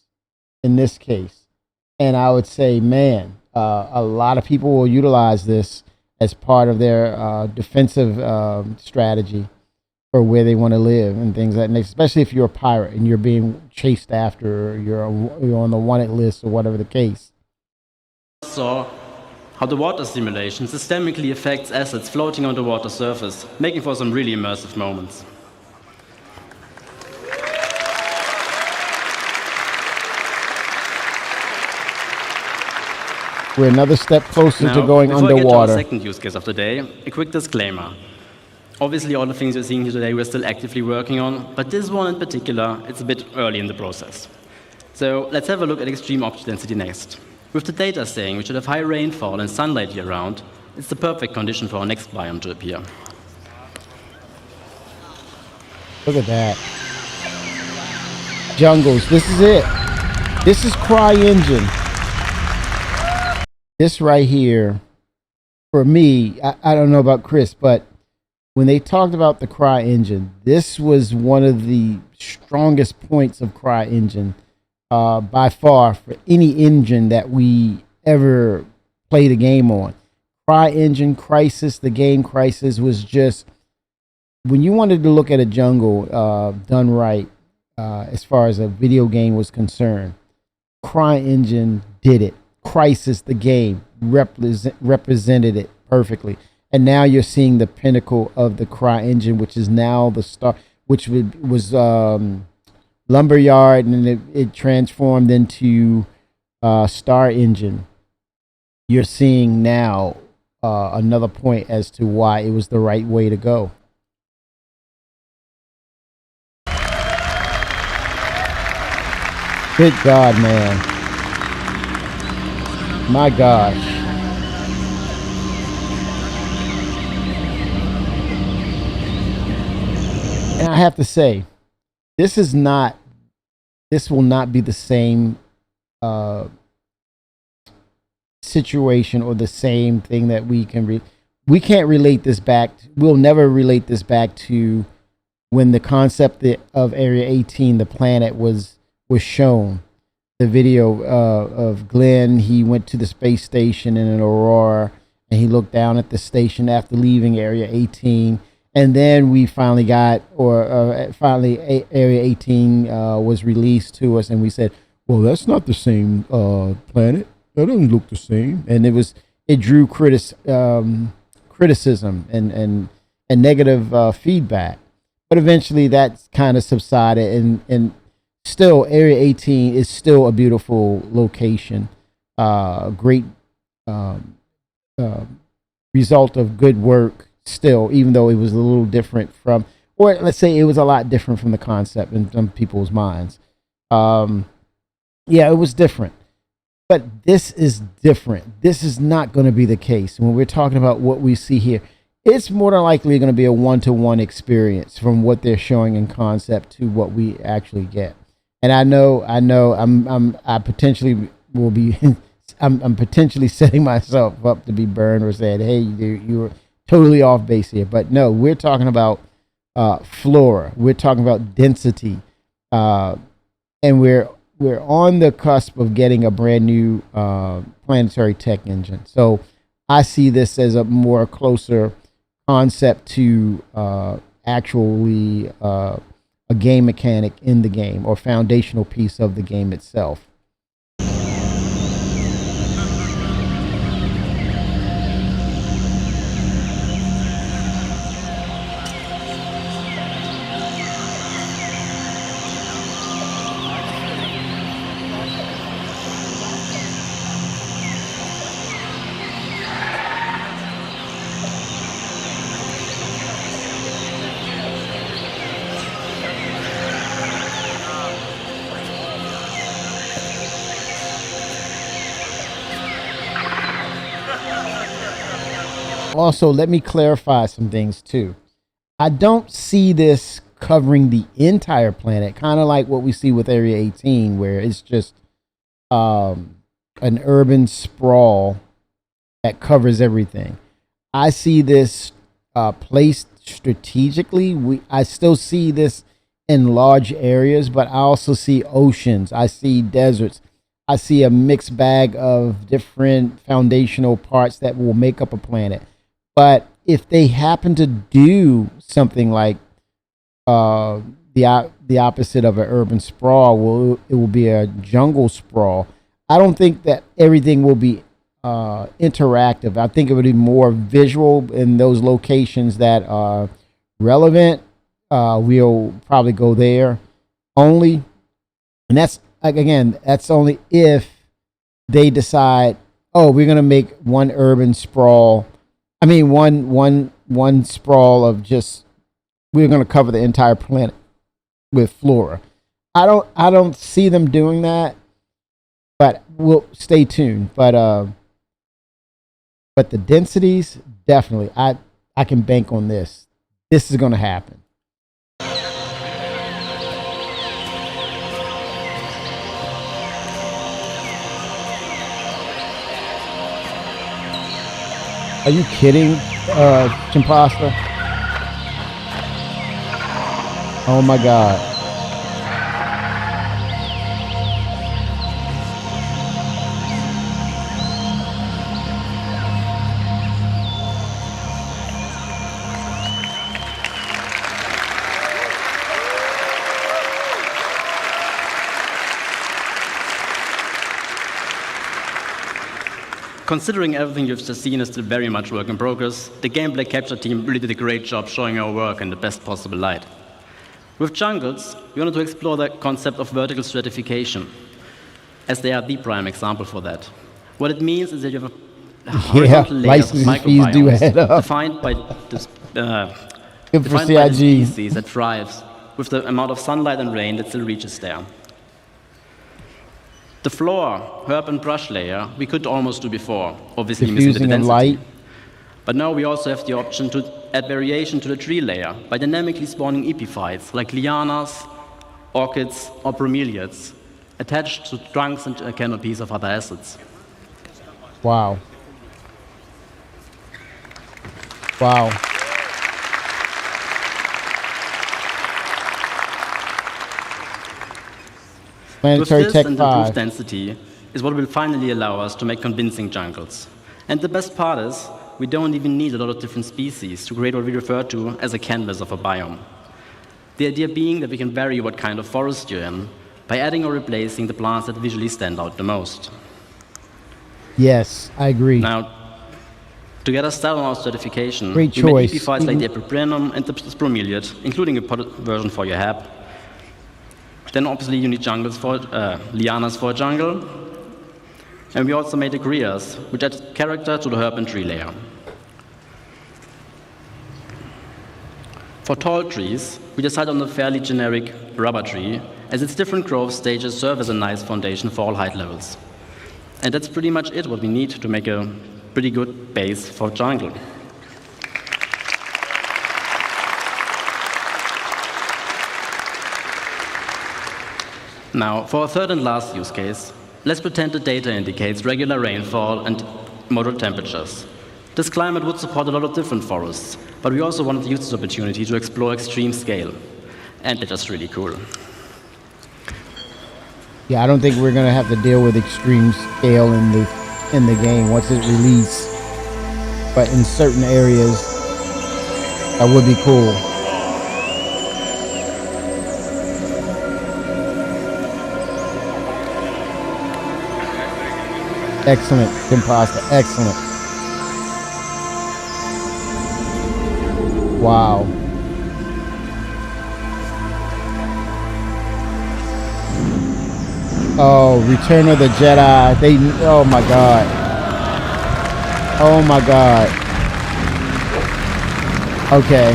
in this case. And I would say, man, a lot of people will utilize this as part of their defensive strategy for where they want to live and things like that, especially if you're a pirate and you're being chased after, or you're on the wanted list or whatever the case. Saw how the water simulation systemically affects assets floating on the water surface, making for some really immersive moments. We're another step closer Now, to going before I get to our underwater. second use case of the day, a quick disclaimer. Obviously, all the things you're seeing here today we're still actively working on, but this one in particular, it's a bit early in the process. So let's have a look at extreme object density next. With the data saying we should have high rainfall and sunlight year-round, it's the perfect condition for our next biome to appear. Look at that. Jungles. This is it. This is CryEngine. This right here, for me, I don't know about Chris, but when they talked about the CryEngine, this was one of the strongest points of CryEngine by far for any engine that we ever played a game on. CryEngine, Crysis, the game Crysis was just, when you wanted to look at a jungle done right, as far as a video game was concerned, CryEngine did it. Crysis, the game, represented it perfectly. And now you're seeing the pinnacle of the CryEngine, which is now the star, which was Lumberyard, and it transformed into Star Engine. You're seeing now another point as to why it was the right way to go. Good God, man. My gosh. And I have to say, this will not be the same situation or the same thing that we can't relate this back. We'll never relate this back to when the concept of Area 18, the planet, was shown. The video of Glenn, he went to the space station in an Aurora, and he looked down at the station after leaving Area 18. And then we finally got, finally Area 18 was released to us, and we said, well, that's not the same planet. That doesn't look the same. And it drew criticism and negative feedback. But eventually that's kind of subsided, and still Area 18 is still a beautiful location. Great result of good work still, even though it was a little different from, or let's say it was a lot different from the concept in some people's minds. Yeah, it was different. But this is different. This is not going to be the case. When we're talking about what we see here, it's more than likely going to be a one-to-one experience from what they're showing in concept to what we actually get. And I know, I potentially will be, I'm potentially setting myself up to be burned or saying, hey, you were totally off base here. But no, we're talking about flora. We're talking about density. And we're on the cusp of getting a brand new planetary tech engine. So I see this as a more closer concept to actually a game mechanic in the game, or foundational piece of the game itself. Also, let me clarify some things too. I don't see this covering the entire planet, kind of like what we see with Area 18, where it's just an urban sprawl that covers everything. I see this placed strategically. I still see this in large areas, but I also see oceans. I see deserts. I see a mixed bag of different foundational parts that will make up a planet. But if they happen to do something like the opposite of an urban sprawl, it will be a jungle sprawl. I don't think that everything will be interactive. I think it would be more visual in those locations that are relevant. We'll probably go there only. And that's, again, that's only if they decide, oh, we're gonna make one urban sprawl. I mean, one sprawl of just we're gonna cover the entire planet with flora. I don't see them doing that, but we'll stay tuned. But the densities definitely, I can bank on this. This is gonna happen. Are you kidding, Chimpasta? Oh my God. Considering everything you've just seen is still very much work in progress, the Gameplay Capture team really did a great job showing our work in the best possible light. With jungles, we wanted to explore the concept of vertical stratification, as they are the prime example for that. What it means is that you have a horizontal layers of microbiomes defined by this, species that thrives with the amount of sunlight and rain that still reaches there. The floor, herb and brush layer, we could almost do before, obviously missing the density. Light. But now we also have the option to add variation to the tree layer by dynamically spawning epiphytes like lianas, orchids, or bromeliads, attached to trunks and canopies of other assets. Wow. Wow. With this and improved density is what will finally allow us to make convincing jungles. And the best part is, we don't even need a lot of different species to create what we refer to as a canvas of a biome. The idea being that we can vary what kind of forest you're in by adding or replacing the plants that visually stand out the most. Yes, I agree. Now, to get us started on our certification, great we choice. made epiphytes like the Epiprenum and the bromeliad, including a potted version for your hab. Then obviously you need jungles for lianas for a jungle. And we also made agrias, which add character to the herb and tree layer. For tall trees, we decided on a fairly generic rubber tree, as its different growth stages serve as a nice foundation for all height levels. And that's pretty much it, what we need to make a pretty good base for jungle. Now, for our third and last use case, let's pretend the data indicates regular rainfall and moderate temperatures. This climate would support a lot of different forests, but we also wanted to use this opportunity to explore extreme scale. And they're just really cool. Yeah, I don't think we're gonna have to deal with extreme scale in the game once it's released. But in certain areas, that would be cool. Excellent, Chimpasta, excellent. Wow. Oh, Return of the Jedi. Oh my God. Oh my God. Okay.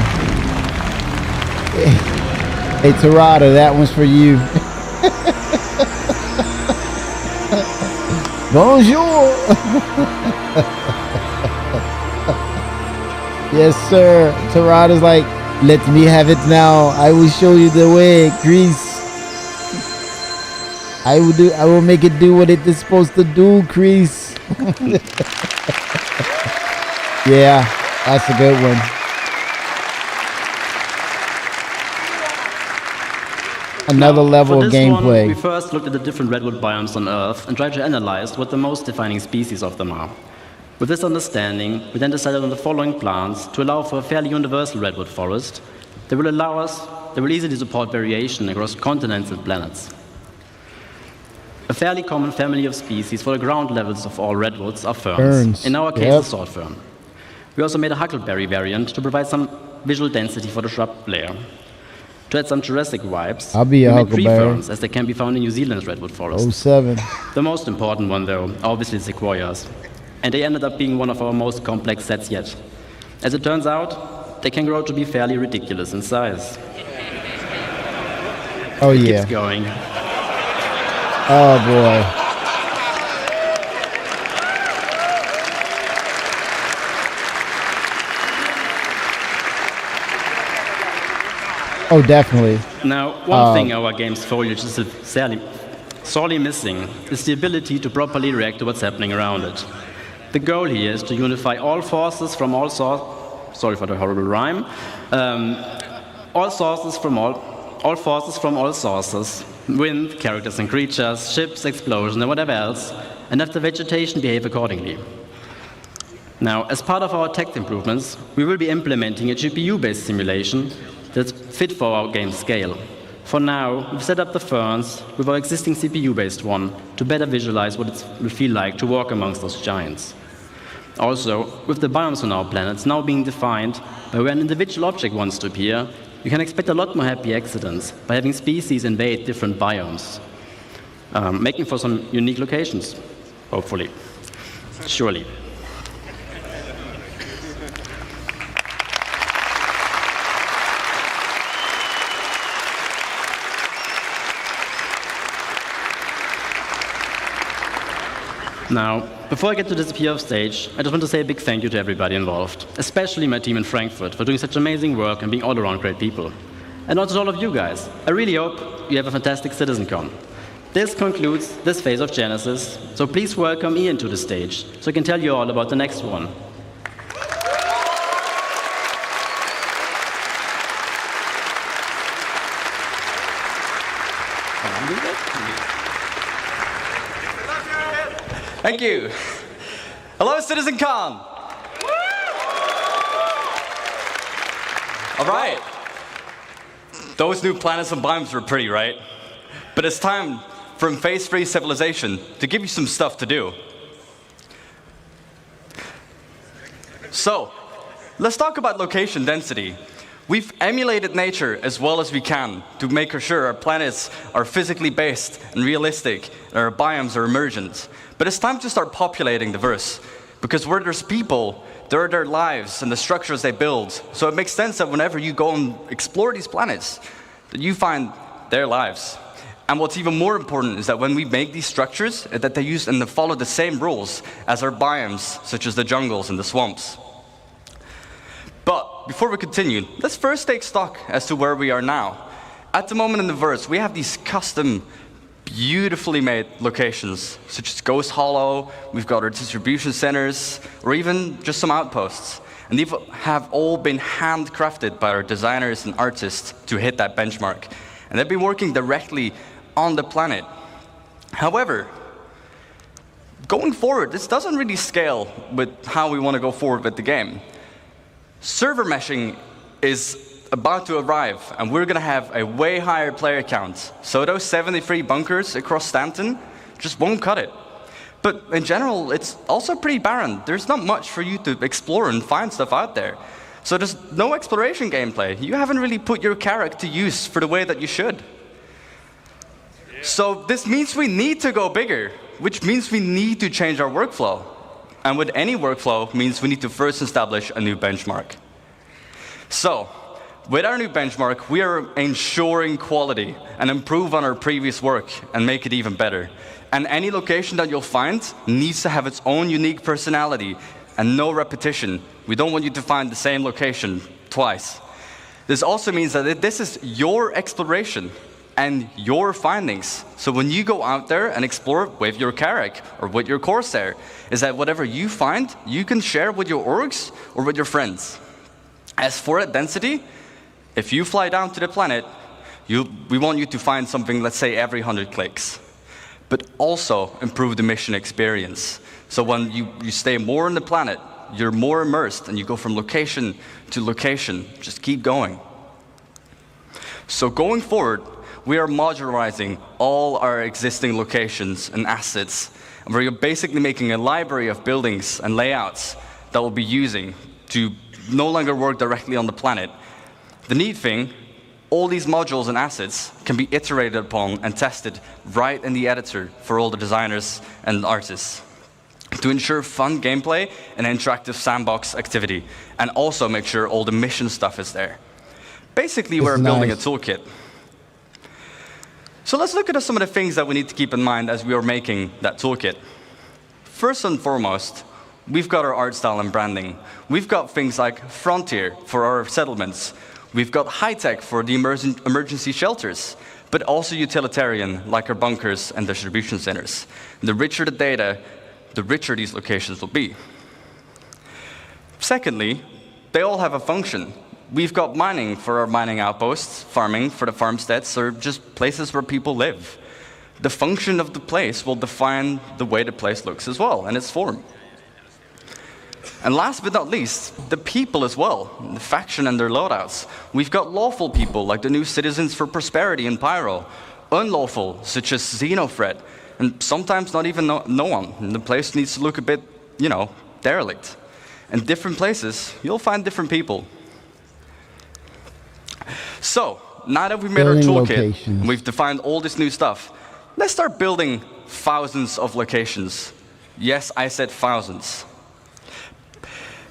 Hey, Tarada, that one's for you. Bonjour. Yes, sir. Tarada's like, let me have it now. I will show you the way, Chris. I will make it do what it is supposed to do, Chris. Yeah, that's a good one. Another level of gameplay. We first looked at the different redwood biomes on Earth and tried to analyze what the most defining species of them are. With this understanding, we then decided on the following plants to allow for a fairly universal redwood forest that will easily support variation across continents and planets. A fairly common family of species for the ground levels of all redwoods are ferns. In our case, a sword fern. We also made a huckleberry variant to provide some visual density for the shrub layer. To add some Jurassic vibes, we made tree ferns, as they can be found in New Zealand's redwood forest. 07. The most important one, though, are obviously sequoias. and they ended up being one of our most complex sets yet. As it turns out, they can grow to be fairly ridiculous in size. Oh, It yeah. keeps going. Oh, boy. Oh, definitely. Now, one thing our game's foliage is sorely missing is the ability to properly react to what's happening around it. The goal here is to unify all forces from all sorry for the horrible rhyme, all forces from all sources, wind, characters and creatures, ships, explosions, and whatever else, and have the vegetation behave accordingly. Now, as part of our tech improvements, we will be implementing a GPU-based simulation that's fit for our game scale. For now, we've set up the ferns with our existing CPU-based one to better visualize what it will feel like to walk amongst those giants. Also, with the biomes on our planets now being defined by where an individual object wants to appear, you can expect a lot more happy accidents by having species invade different biomes, making for some unique locations, hopefully. Surely. Now, before I get to disappear off stage, I just want to say a big thank you to everybody involved, especially my team in Frankfurt for doing such amazing work and being all around great people. And also to all of you guys. I really hope you have a fantastic CitizenCon. This concludes this phase of Genesis, so please welcome Ian to the stage so he can tell you all about the next one. Thank you. Hello, CitizenCon. All right. Those new planets and biomes were pretty, right? But it's time for Phase 3 Civilization to give you some stuff to do. So, let's talk about location density. We've emulated nature as well as we can to make sure our planets are physically based and realistic, and our biomes are emergent. But it's time to start populating the verse, because where there's people, there are their lives and the structures they build. So it makes sense that whenever you go and explore these planets, that you find their lives. And what's even more important is that when we make these structures, that they use and they follow the same rules as our biomes, such as the jungles and the swamps. But before we continue, let's first take stock as to where we are now. At the moment in the verse, we have these custom, beautifully made locations, such as Ghost Hollow, we've got our distribution centers, or even just some outposts. And these have all been handcrafted by our designers and artists to hit that benchmark. And they've been working directly on the planet. However, going forward, this doesn't really scale with how we want to go forward with the game. Server meshing is about to arrive, and we're going to have a way higher player count. So those 73 bunkers across Stanton just won't cut it. But in general, it's also pretty barren. There's not much for you to explore and find stuff out there. So there's no exploration gameplay. You haven't really put your character to use for the way that you should. So this means we need to go bigger, which means we need to change our workflow. And with any workflow means we need to first establish a new benchmark. So, with our new benchmark, we are ensuring quality and improve on our previous work and make it even better. And any location that you'll find needs to have its own unique personality and no repetition. We don't want you to find the same location twice. This also means that this is your exploration and your findings. So when you go out there and explore with your Carrack or with your Corsair, is that whatever you find, you can share with your orgs or with your friends. As for that density, if you fly down to the planet, we want you to find something, let's say, every 100 clicks. But also improve the mission experience. So when you stay more on the planet, you're more immersed and you go from location to location. Just keep going. So going forward, we are modularizing all our existing locations and assets. And we're basically making a library of buildings and layouts that we'll be using to no longer work directly on the planet. The neat thing, all these modules and assets can be iterated upon and tested right in the editor for all the designers and artists. to ensure fun gameplay and interactive sandbox activity, and also make sure all the mission stuff is there. Basically, we're building a toolkit. So let's look at some of the things that we need to keep in mind as we are making that toolkit. First and foremost, we've got our art style and branding. We've got things like Frontier for our settlements. We've got high-tech for the emergency shelters, but also utilitarian, like our bunkers and distribution centers. The richer the data, the richer these locations will be. Secondly, they all have a function. We've got mining for our mining outposts, farming for the farmsteads, or just places where people live. The function of the place will define the way the place looks as well, and its form. And last but not least, the people as well, the faction and their loadouts. We've got lawful people, like the new Citizens for Prosperity in Pyro, unlawful, such as Xenofred, and sometimes not even no one. And the place needs to look a bit, derelict. In different places, you'll find different people. So, now that we've made our toolkit, and we've defined all this new stuff, let's start building thousands of locations. Yes, I said thousands.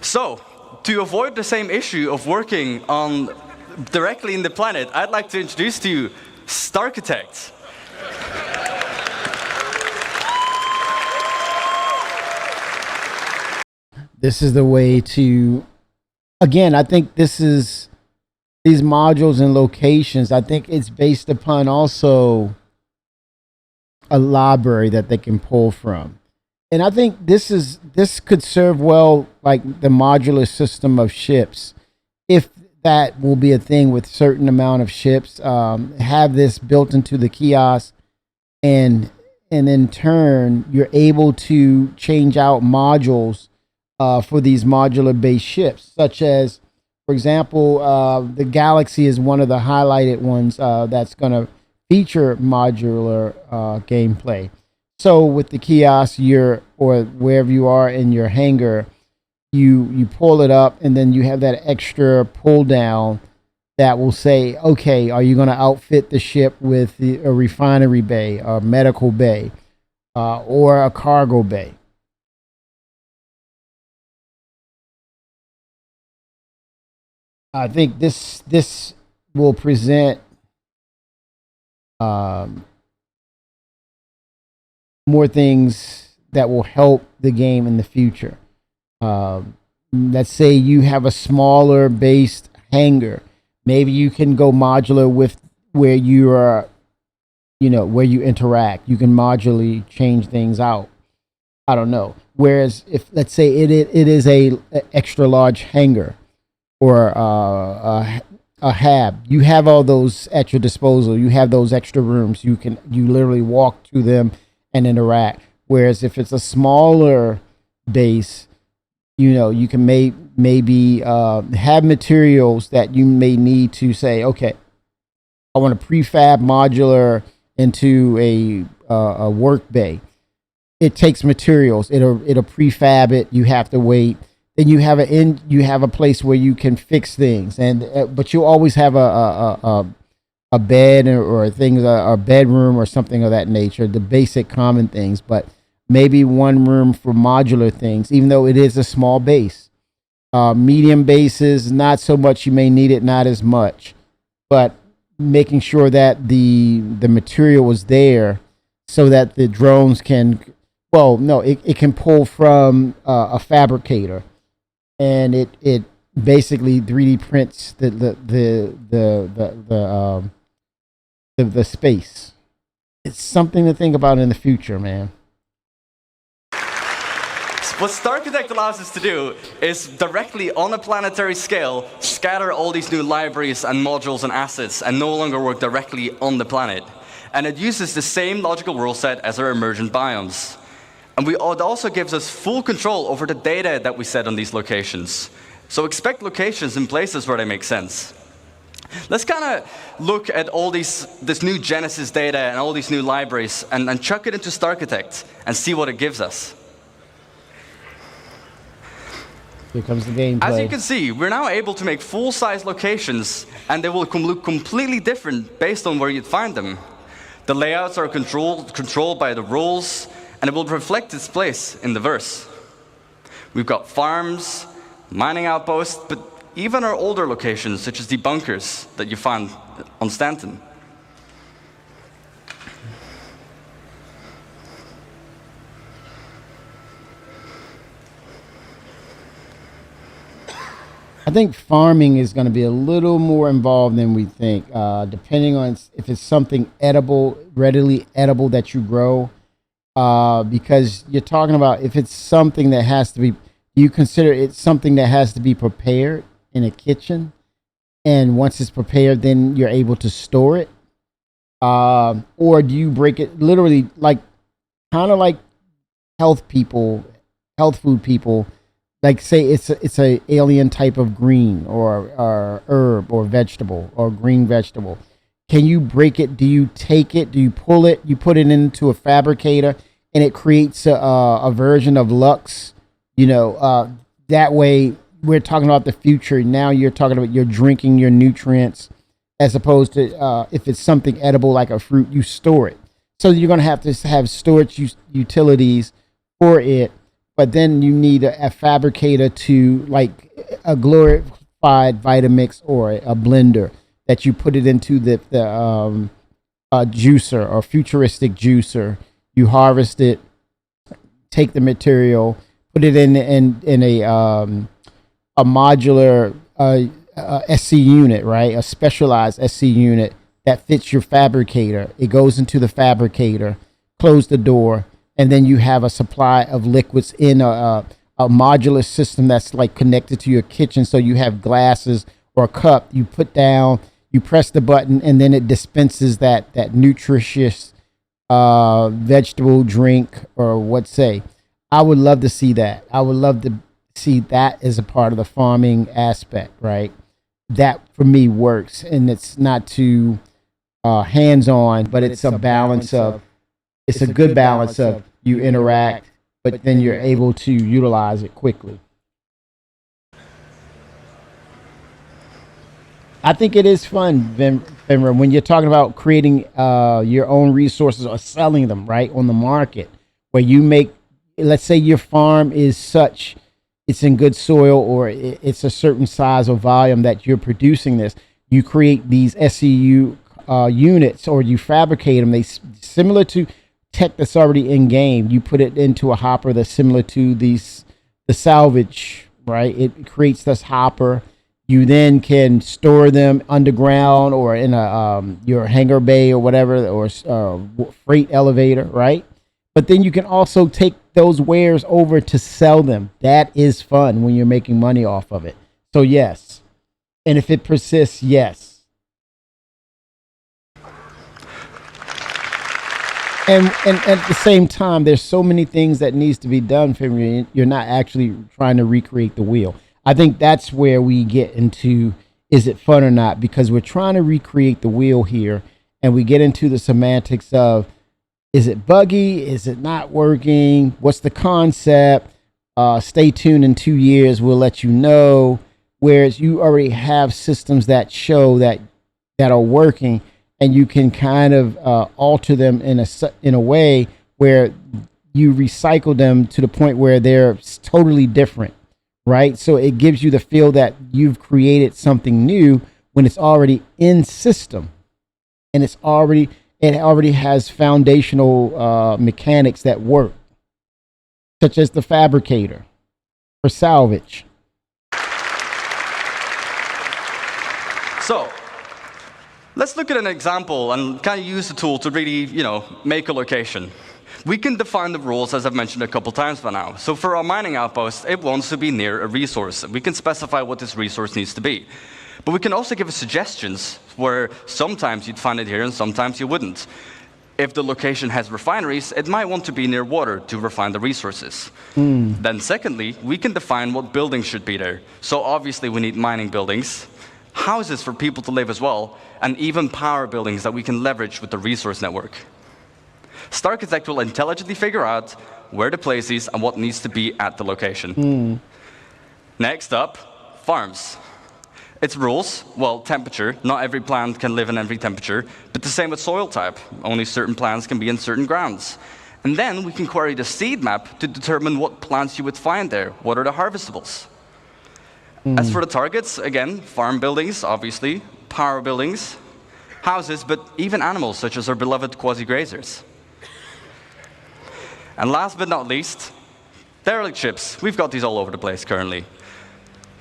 So, to avoid the same issue of working on directly in the planet, I'd like to introduce to you Starchitect. This is the way to, again, I think this is, these modules and locations, I think it's based upon also a library that they can pull from. And I think this could serve well like the modular system of ships, if that will be a thing with certain amount of ships. Have this built into the kiosk, and in turn you're able to change out modules for these modular based ships, such as, for example, the Galaxy is one of the highlighted ones that's going to feature modular gameplay. So with the kiosk, or wherever you are in your hangar, you pull it up, and then you have that extra pull down that will say, okay, are you going to outfit the ship with a refinery bay, a medical bay, or a cargo bay? I think this will present more things that will help the game in the future. Let's say you have a smaller based hangar. Maybe you can go modular with where you are, where you interact. You can modularly change things out. I don't know. Whereas if, let's say it is a extra large hangar, or a hab, you have all those at your disposal. You have those extra rooms. You literally walk to them and interact. Whereas if it's a smaller base, you can maybe have materials that you may need to say, okay, I want to prefab modular into a work bay. It takes materials. It'll prefab it. You have to wait. Then you have a place where you can fix things, but you always have a bed or things, a bedroom or something of that nature, the basic common things. But maybe one room for modular things, even though it is a small base. Medium bases, not so much. You may need it, not as much, but making sure that the material is there so that the drones can. Well, no, it can pull from a fabricator. And it basically 3D prints the space. It's something to think about in the future, man. What Starchitect allows us to do is directly on a planetary scale scatter all these new libraries and modules and assets and no longer work directly on the planet. And it uses the same logical rule set as our emergent biomes. And it also gives us full control over the data that we set on these locations. So expect locations in places where they make sense. Let's kind of look at all this new Genesis data and all these new libraries and chuck it into Starchitect and see what it gives us. Here comes the gameplay. As you can see, we're now able to make full-size locations, and they will look completely different based on where you'd find them. The layouts are controlled by the rules, and it will reflect its place in the verse. We've got farms, mining outposts, but even our older locations, such as the bunkers that you find on Stanton. I think farming is going to be a little more involved than we think, depending on if it's something edible, readily edible that you grow. Because you're talking about if it's something that has to be, you consider it something that has to be prepared in a kitchen, and once it's prepared, then you're able to store it. Or do you break it literally, like kind of like health food people? Like say it's a alien type of green or herb or vegetable or green vegetable. Can you break it? Do you take it? Do you pull it? You put it into a fabricator and it creates a version of Lux. That way we're talking about the future. Now you're talking about you're drinking your nutrients, as opposed to if it's something edible like a fruit, you store it. So you're going to have storage utilities for it. But then you need a fabricator to, like a glorified Vitamix or a blender, that you put it into the juicer or futuristic juicer. You harvest it, take the material, put it in a modular SC unit, right? A specialized SC unit that fits your fabricator. It goes into the fabricator, close the door, and then you have a supply of liquids in a modular system that's like connected to your kitchen. So you have glasses or a cup you put down, you press the button, and then it dispenses that nutritious vegetable drink or what say. I would love to see that. I would love to see that as a part of the farming aspect, right? That for me works, and it's not too hands-on, but it's a balance of, it's a good balance of you interact, but then you're able to utilize it quickly. I think it is fun, Venra, when you're talking about creating your own resources or selling them, right, on the market, where you make, let's say your farm is such, it's in good soil, or it's a certain size or volume that you're producing this. You create these SCU units, or you fabricate them. They similar to tech that's already in game. You put it into a hopper that's similar to the salvage, right? It creates this hopper. You then can store them underground or in your hangar bay or whatever, or freight elevator, right? But then you can also take those wares over to sell them. That is fun when you're making money off of it. So yes, and if it persists, yes. And at the same time, there's so many things that needs to be done for you. You're not actually trying to recreate the wheel. I think that's where we get into, is it fun or not? Because we're trying to recreate the wheel here, and we get into the semantics of, is it buggy? Is it not working? What's the concept? Stay tuned in 2 years. We'll let you know. Whereas you already have systems that show that are working, and you can kind of alter them in a way where you recycle them to the point where they're totally different, right? So it gives you the feel that you've created something new when it's already in system, and it already has foundational mechanics that work, such as the fabricator for salvage. So let's look at an example and kind of use the tool to really, make a location. We can define the rules, as I've mentioned a couple times by now. So for our mining outpost, it wants to be near a resource. We can specify what this resource needs to be. But we can also give suggestions where sometimes you'd find it here and sometimes you wouldn't. If the location has refineries, it might want to be near water to refine the resources. Then secondly, we can define what buildings should be there. So obviously we need mining buildings, houses for people to live as well, and even power buildings that we can leverage with the resource network. Starchitect will intelligently figure out where to place these and what needs to be at the location. Next up, farms. Its rules, well, temperature. Not every plant can live in every temperature, but the same with soil type. Only certain plants can be in certain grounds. And then we can query the seed map to determine what plants you would find there. What are the harvestables? As for the targets, again, farm buildings, obviously, power buildings, houses, but even animals, such as our beloved quasi-grazers. And last but not least, derelict ships. We've got these all over the place currently.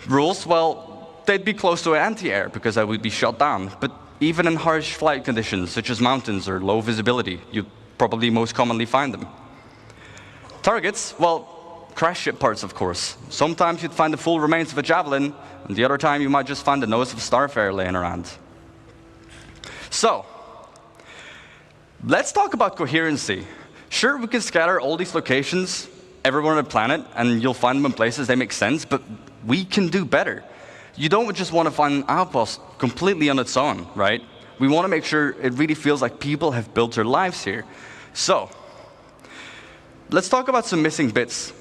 Rules, well, they'd be close to anti-air because I would be shot down. But even in harsh flight conditions, such as mountains or low visibility, you'd probably most commonly find them. Targets, well, crash ship parts, of course. Sometimes you'd find the full remains of a javelin, and the other time you might just find the nose of a starfarer laying around. So, let's talk about coherency. Sure, we can scatter all these locations everywhere on the planet, and you'll find them in places they make sense, but we can do better. You don't just want to find an outpost completely on its own, right? We want to make sure it really feels like people have built their lives here. So, let's talk about some missing bits.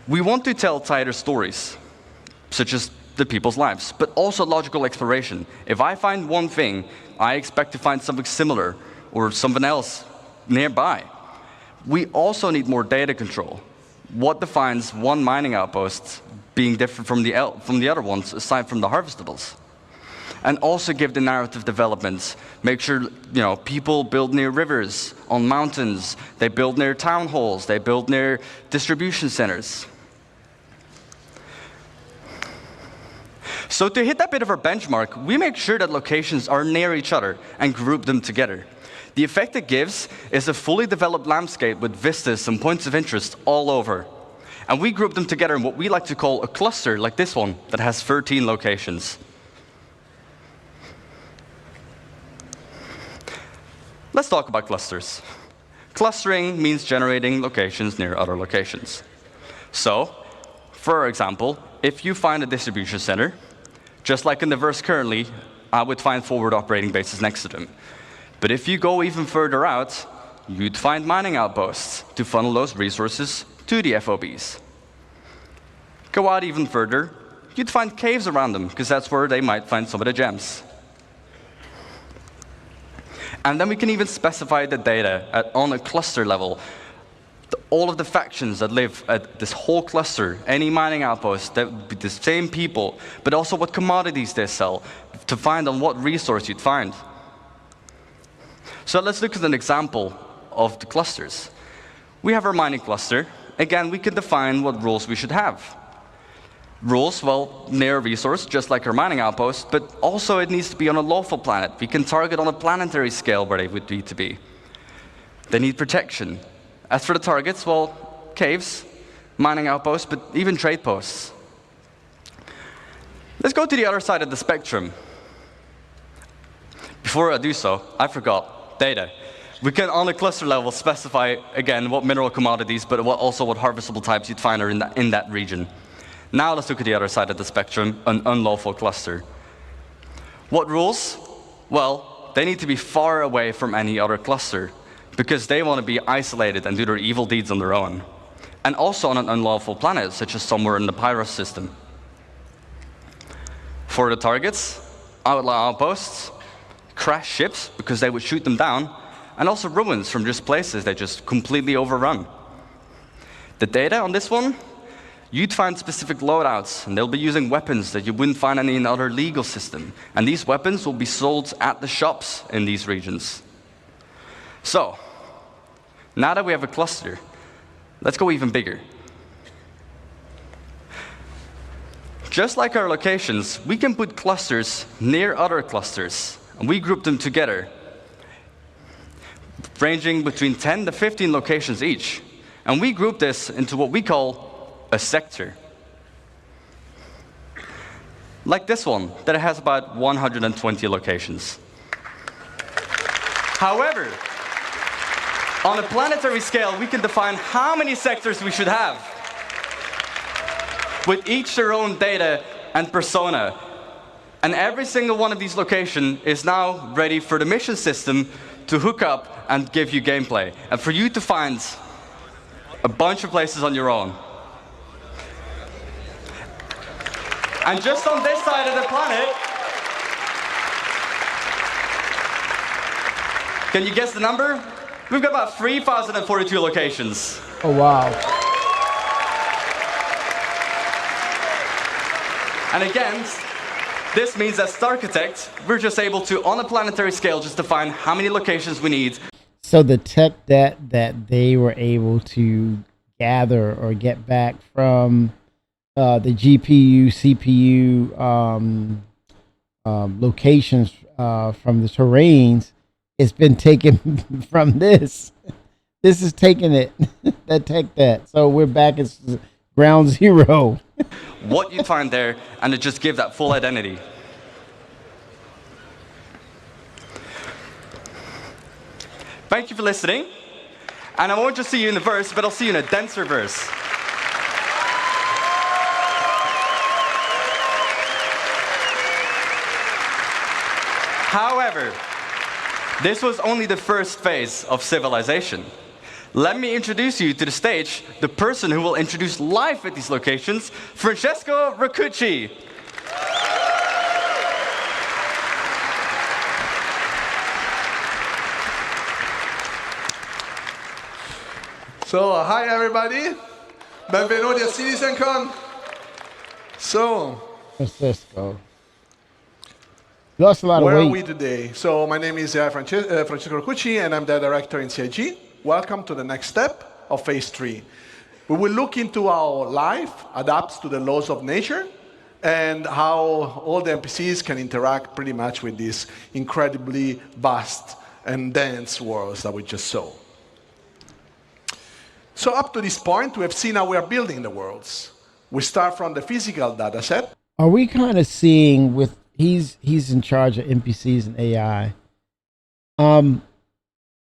We want to tell tighter stories, such as the people's lives, but also logical exploration. If I find one thing, I expect to find something similar or something else nearby. We also need more data control. What defines one mining outpost being different from the other ones, aside from the harvestables? And also give the narrative developments. Make sure people build near rivers, on mountains, they build near town halls, they build near distribution centers. So to hit that bit of our benchmark, we make sure that locations are near each other and group them together. The effect it gives is a fully developed landscape with vistas and points of interest all over. And we group them together in what we like to call a cluster, like this one, that has 13 locations. Let's talk about clusters. Clustering means generating locations near other locations. So, for example, if you find a distribution center, just like in the verse currently, I would find forward operating bases next to them. But if you go even further out, you'd find mining outposts to funnel those resources to the FOBs. Go out even further, you'd find caves around them, because that's where they might find some of the gems. And then we can even specify the data on a cluster level. All of the factions that live at this whole cluster, any mining outpost, that would be the same people, but also what commodities they sell, to find on what resource you'd find. So let's look at an example of the clusters. We have our mining cluster. Again, we can define what rules we should have. Rules, well, near a resource, just like our mining outpost, but also it needs to be on a lawful planet. We can target on a planetary scale where they would need to be. They need protection. As for the targets, well, caves, mining outposts, but even trade posts. Let's go to the other side of the spectrum. Before I do so, I forgot data. We can, on a cluster level, specify, again, what mineral commodities, but also what harvestable types you'd find are in that region. Now let's look at the other side of the spectrum, an unlawful cluster. What rules? Well, they need to be far away from any other cluster, because they want to be isolated and do their evil deeds on their own. And also on an unlawful planet, such as somewhere in the Pyros system. For the targets, outlaw outposts, crash ships, because they would shoot them down, and also ruins from just places they just completely overrun. The data on this one, you'd find specific loadouts, and they'll be using weapons that you wouldn't find in any other legal system. And these weapons will be sold at the shops in these regions. So, now that we have a cluster, let's go even bigger. Just like our locations, we can put clusters near other clusters, and we group them together, ranging between 10 to 15 locations each. And we group this into what we call a sector. Like this one, that has about 120 locations. However, on a planetary scale, we can define how many sectors we should have, with each their own data and persona. And every single one of these locations is now ready for the mission system to hook up and give you gameplay, and for you to find a bunch of places on your own. And just on this side of the planet, can you guess the number? We've got about 3,042 locations. Oh, wow. And again, this means as architects, we're just able to, on a planetary scale, just define how many locations we need. So the tech that they were able to gather or get back from the GPU, CPU locations from the terrains, it's been taken from this. This is taking it. That tech that. So we're back at ground zero. What you find there, and it just gives that full identity. Thank you for listening. And I won't just see you in the verse, but I'll see you in a denser verse. However, this was only the first phase of civilization. Let me introduce you to the stage, the person who will introduce life at these locations, Francesco Racucci. So, hi everybody. Benvenuti a CitizenCon. So, Francisco. Lost a lot where of are weight. we today? So, my name is Francesco Racucci, and I'm the director in CIG. Welcome to the next step of phase 3. We will look into how life adapts to the laws of nature and how all the NPCs can interact pretty much with these incredibly vast and dense worlds that we just saw. So up to this point, we have seen how we are building the worlds. We start from the physical data set. Are we kind of seeing with he's in charge of NPCs and AI?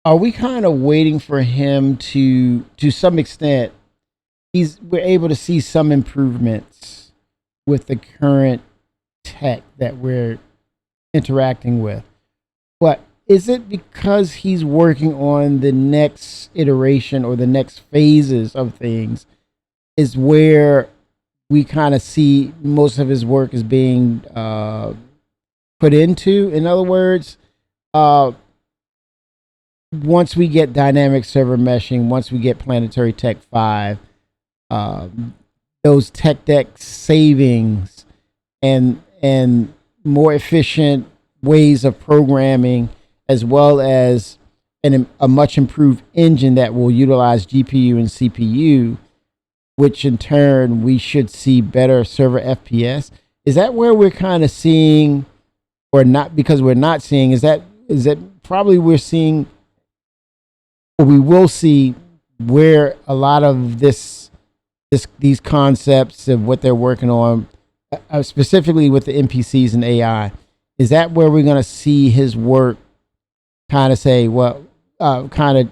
Are we kind of waiting for him to some extent? We're able to see some improvements with the current tech that we're interacting with. But is it because he's working on the next iteration or the next phases of things is where we kind of see most of his work is being put into? In other words, once we get dynamic server meshing, once we get Planetary Tech 5, those tech deck savings and more efficient ways of programming, as well as a much improved engine that will utilize GPU and CPU, which in turn we should see better server FPS. Is that where we're kind of seeing, or not because we're not seeing, is that probably we're seeing, or we will see where a lot of these concepts of what they're working on, specifically with the NPCs and AI, is that where we're going to see his work kind of say, well, kind of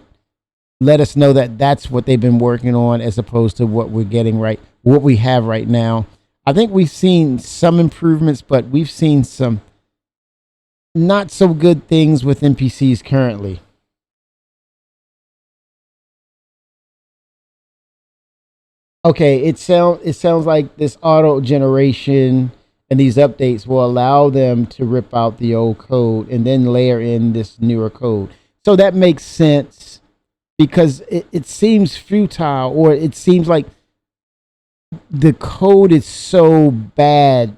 let us know that that's what they've been working on as opposed to what we're getting right, what we have right now? I think we've seen some improvements, but we've seen some not so good things with NPCs currently. Okay, it sounds like this auto generation and these updates will allow them to rip out the old code and then layer in this newer code. So that makes sense because it seems futile, or it seems like the code is so bad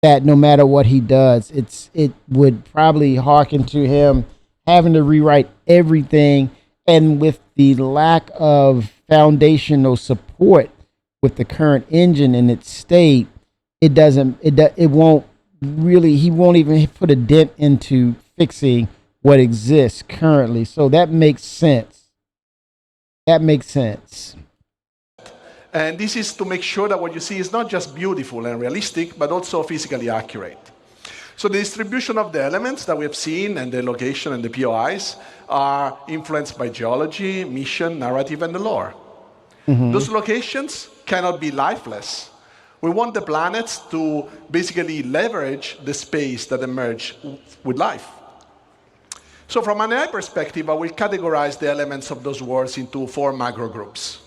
that no matter what he does, it would probably hearken to him having to rewrite everything. And with the lack of foundational support with the current engine in its state, he won't even put a dent into fixing what exists currently. So that makes sense. And this is to make sure that what you see is not just beautiful and realistic, but also physically accurate. So the distribution of the elements that we have seen and the location and the POIs are influenced by geology, mission, narrative, and the lore. Mm-hmm. Those locations cannot be lifeless. We want the planets to basically leverage the space that emerge with life. So from an AI perspective, I will categorize the elements of those worlds into 4 macro groups.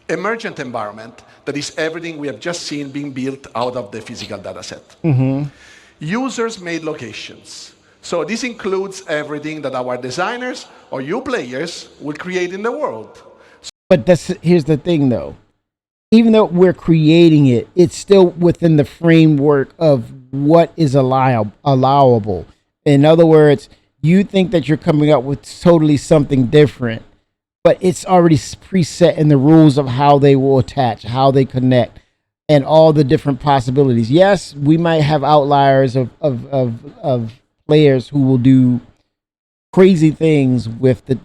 Emergent environment, that is everything we have just seen being built out of the physical data set. Mm-hmm. Users-made locations. So this includes everything that our designers or you players will create in the world. But here's the thing, though. Even though we're creating it, it's still within the framework of what is allowable. In other words, you think that you're coming up with totally something different, but it's already preset in the rules of how they will attach, how they connect, and all the different possibilities. Yes, we might have outliers of players who will do crazy things with the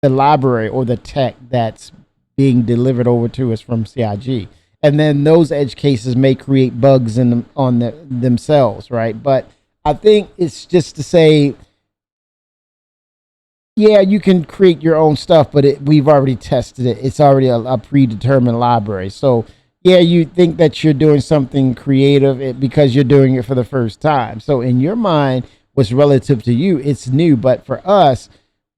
library or the tech that's being delivered over to us from CIG. And then those edge cases may create bugs themselves, right? But I think it's just to say, yeah, you can create your own stuff, but we've already tested it. It's already a predetermined library. So, yeah, you think that you're doing something creative because you're doing it for the first time. So in your mind, what's relative to you, it's new. But for us,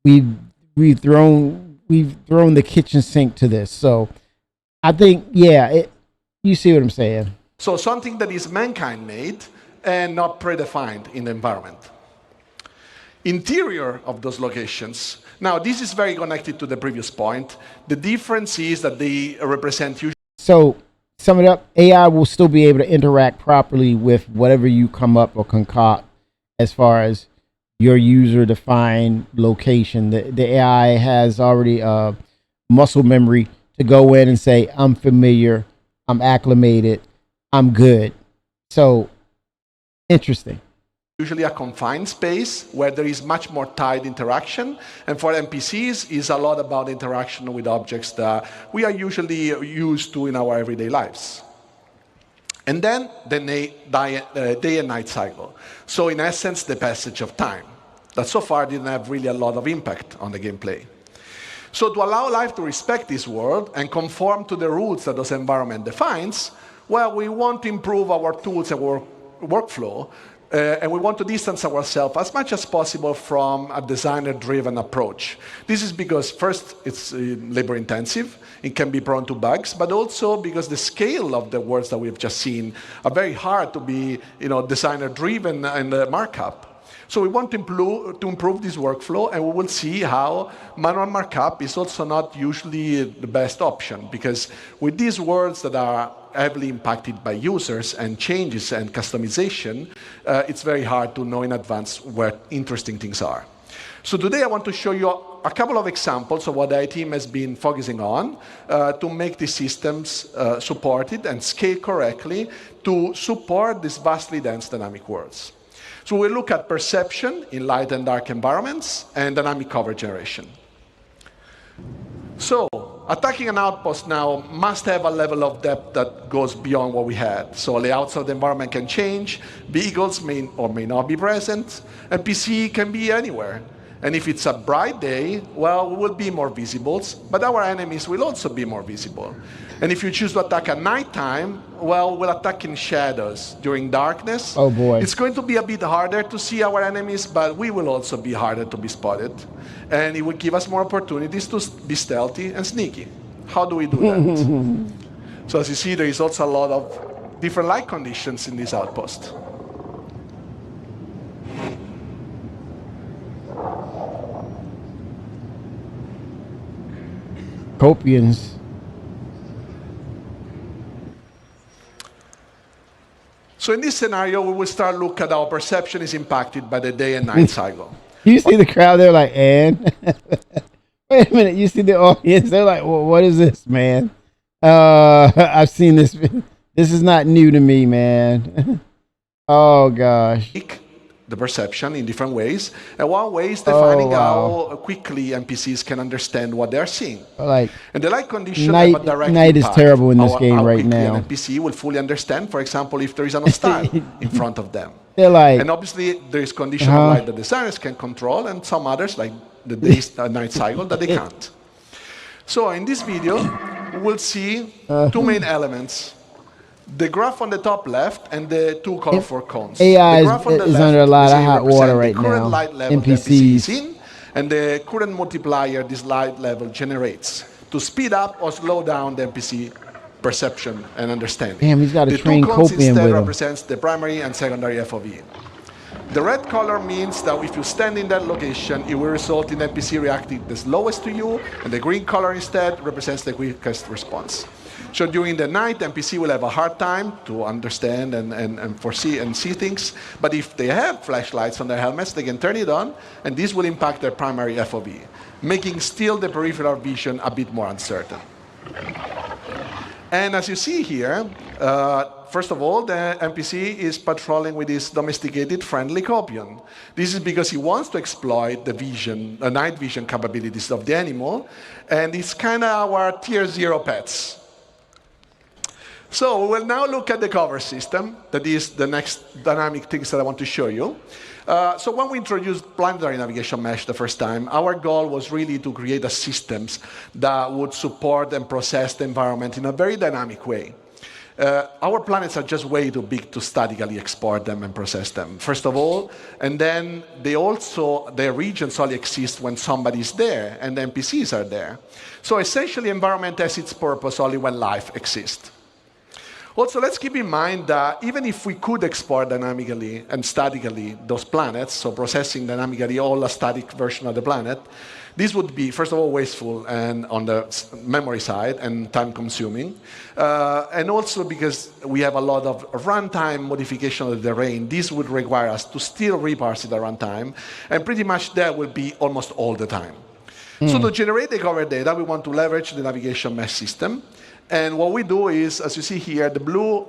we've thrown the kitchen sink to this. So I think, yeah, you see what I'm saying. So something that is mankind made and not predefined in the environment. Interior of those locations. Now, this is very connected to the previous point. The difference is that they represent usually. So, sum it up, AI will still be able to interact properly with whatever you come up or concoct as far as your user-defined location. The AI has already muscle memory to go in and say, I'm familiar, I'm acclimated, I'm good. So, interesting. Usually a confined space where there is much more tight interaction. And for NPCs, is a lot about interaction with objects that we are usually used to in our everyday lives. And then the day and night cycle. So in essence, the passage of time. That so far didn't have really a lot of impact on the gameplay. So to allow life to respect this world and conform to the rules that this environment defines, well, we want to improve our tools and workflow. And we want to distance ourselves as much as possible from a designer-driven approach. This is because, first, it's labor-intensive. It can be prone to bugs, but also because the scale of the words that we've just seen are very hard to be, designer-driven in the markup. So we want to improve this workflow, and we will see how manual markup is also not usually the best option, because with these words that are heavily impacted by users and changes and customization, it's very hard to know in advance where interesting things are. So today I want to show you a couple of examples of what the IT team has been focusing on to make these systems supported and scale correctly to support these vastly dense dynamic worlds. So we'll look at perception in light and dark environments and dynamic cover generation. So, attacking an outpost now must have a level of depth that goes beyond what we had. So layouts of the environment can change, vehicles may or may not be present, and PC can be anywhere. And if it's a bright day, well, we will be more visible, but our enemies will also be more visible. And if you choose to attack at nighttime, well, we'll attack in shadows during darkness. Oh boy. It's going to be a bit harder to see our enemies, but we will also be harder to be spotted. And it will give us more opportunities to be stealthy and sneaky. How do we do that? So as you see, there is also a lot of different light conditions in this outpost. Copians. So in this scenario, we will start look at how perception is impacted by the day and night cycle. You see the crowd, they're like, and? Wait a minute, you see the audience, they're like, well, what is this, man? I've seen this. This is not new to me, man. Oh, gosh. The perception in different ways. And one way is defining how quickly NPCs can understand what they're seeing. Like, and the light condition night is terrible in this game right now. An NPC will fully understand, for example, if there is an hostile in front of them. They're like, and obviously there is condition of light that designers can control, and some others, like the day-night cycle, that they can't. So in this video, we'll see two main elements. The graph on the top left and the two colorful cones. AI is under a lot of hot water right now. NPCs in, and the current multiplier this light level generates to speed up or slow down the NPC perception and understanding. Damn, he's got a trained copian with him. The 2 cones instead with him. represents the primary and secondary FOV. The red color means that if you stand in that location, it will result in NPC reacting the slowest to you, and the green color instead represents the quickest response. So during the night, NPC will have a hard time to understand and foresee and see things. But if they have flashlights on their helmets, they can turn it on, and this will impact their primary FOV, making still the peripheral vision a bit more uncertain. And as you see here, first of all, the NPC is patrolling with his domesticated friendly Copion. This is because he wants to exploit the vision, night vision capabilities of the animal, and it's kind of our tier 0 pets. So we will now look at the cover system. That is the next dynamic things that I want to show you. So when we introduced planetary navigation mesh the first time, our goal was really to create a systems that would support and process the environment in a very dynamic way. Our planets are just way too big to statically export them and process them, first of all. And then their regions only exist when somebody's there and the NPCs are there. So essentially, environment has its purpose only when life exists. Also, let's keep in mind that even if we could export dynamically and statically those planets, so processing dynamically all a static version of the planet, this would be, first of all, wasteful and on the memory side and time-consuming. And also because we have a lot of runtime modification of the terrain, this would require us to still reparse it at runtime, and pretty much that will be almost all the time. So to generate the cover data, we want to leverage the navigation mesh system. And what we do is, as you see here, the blue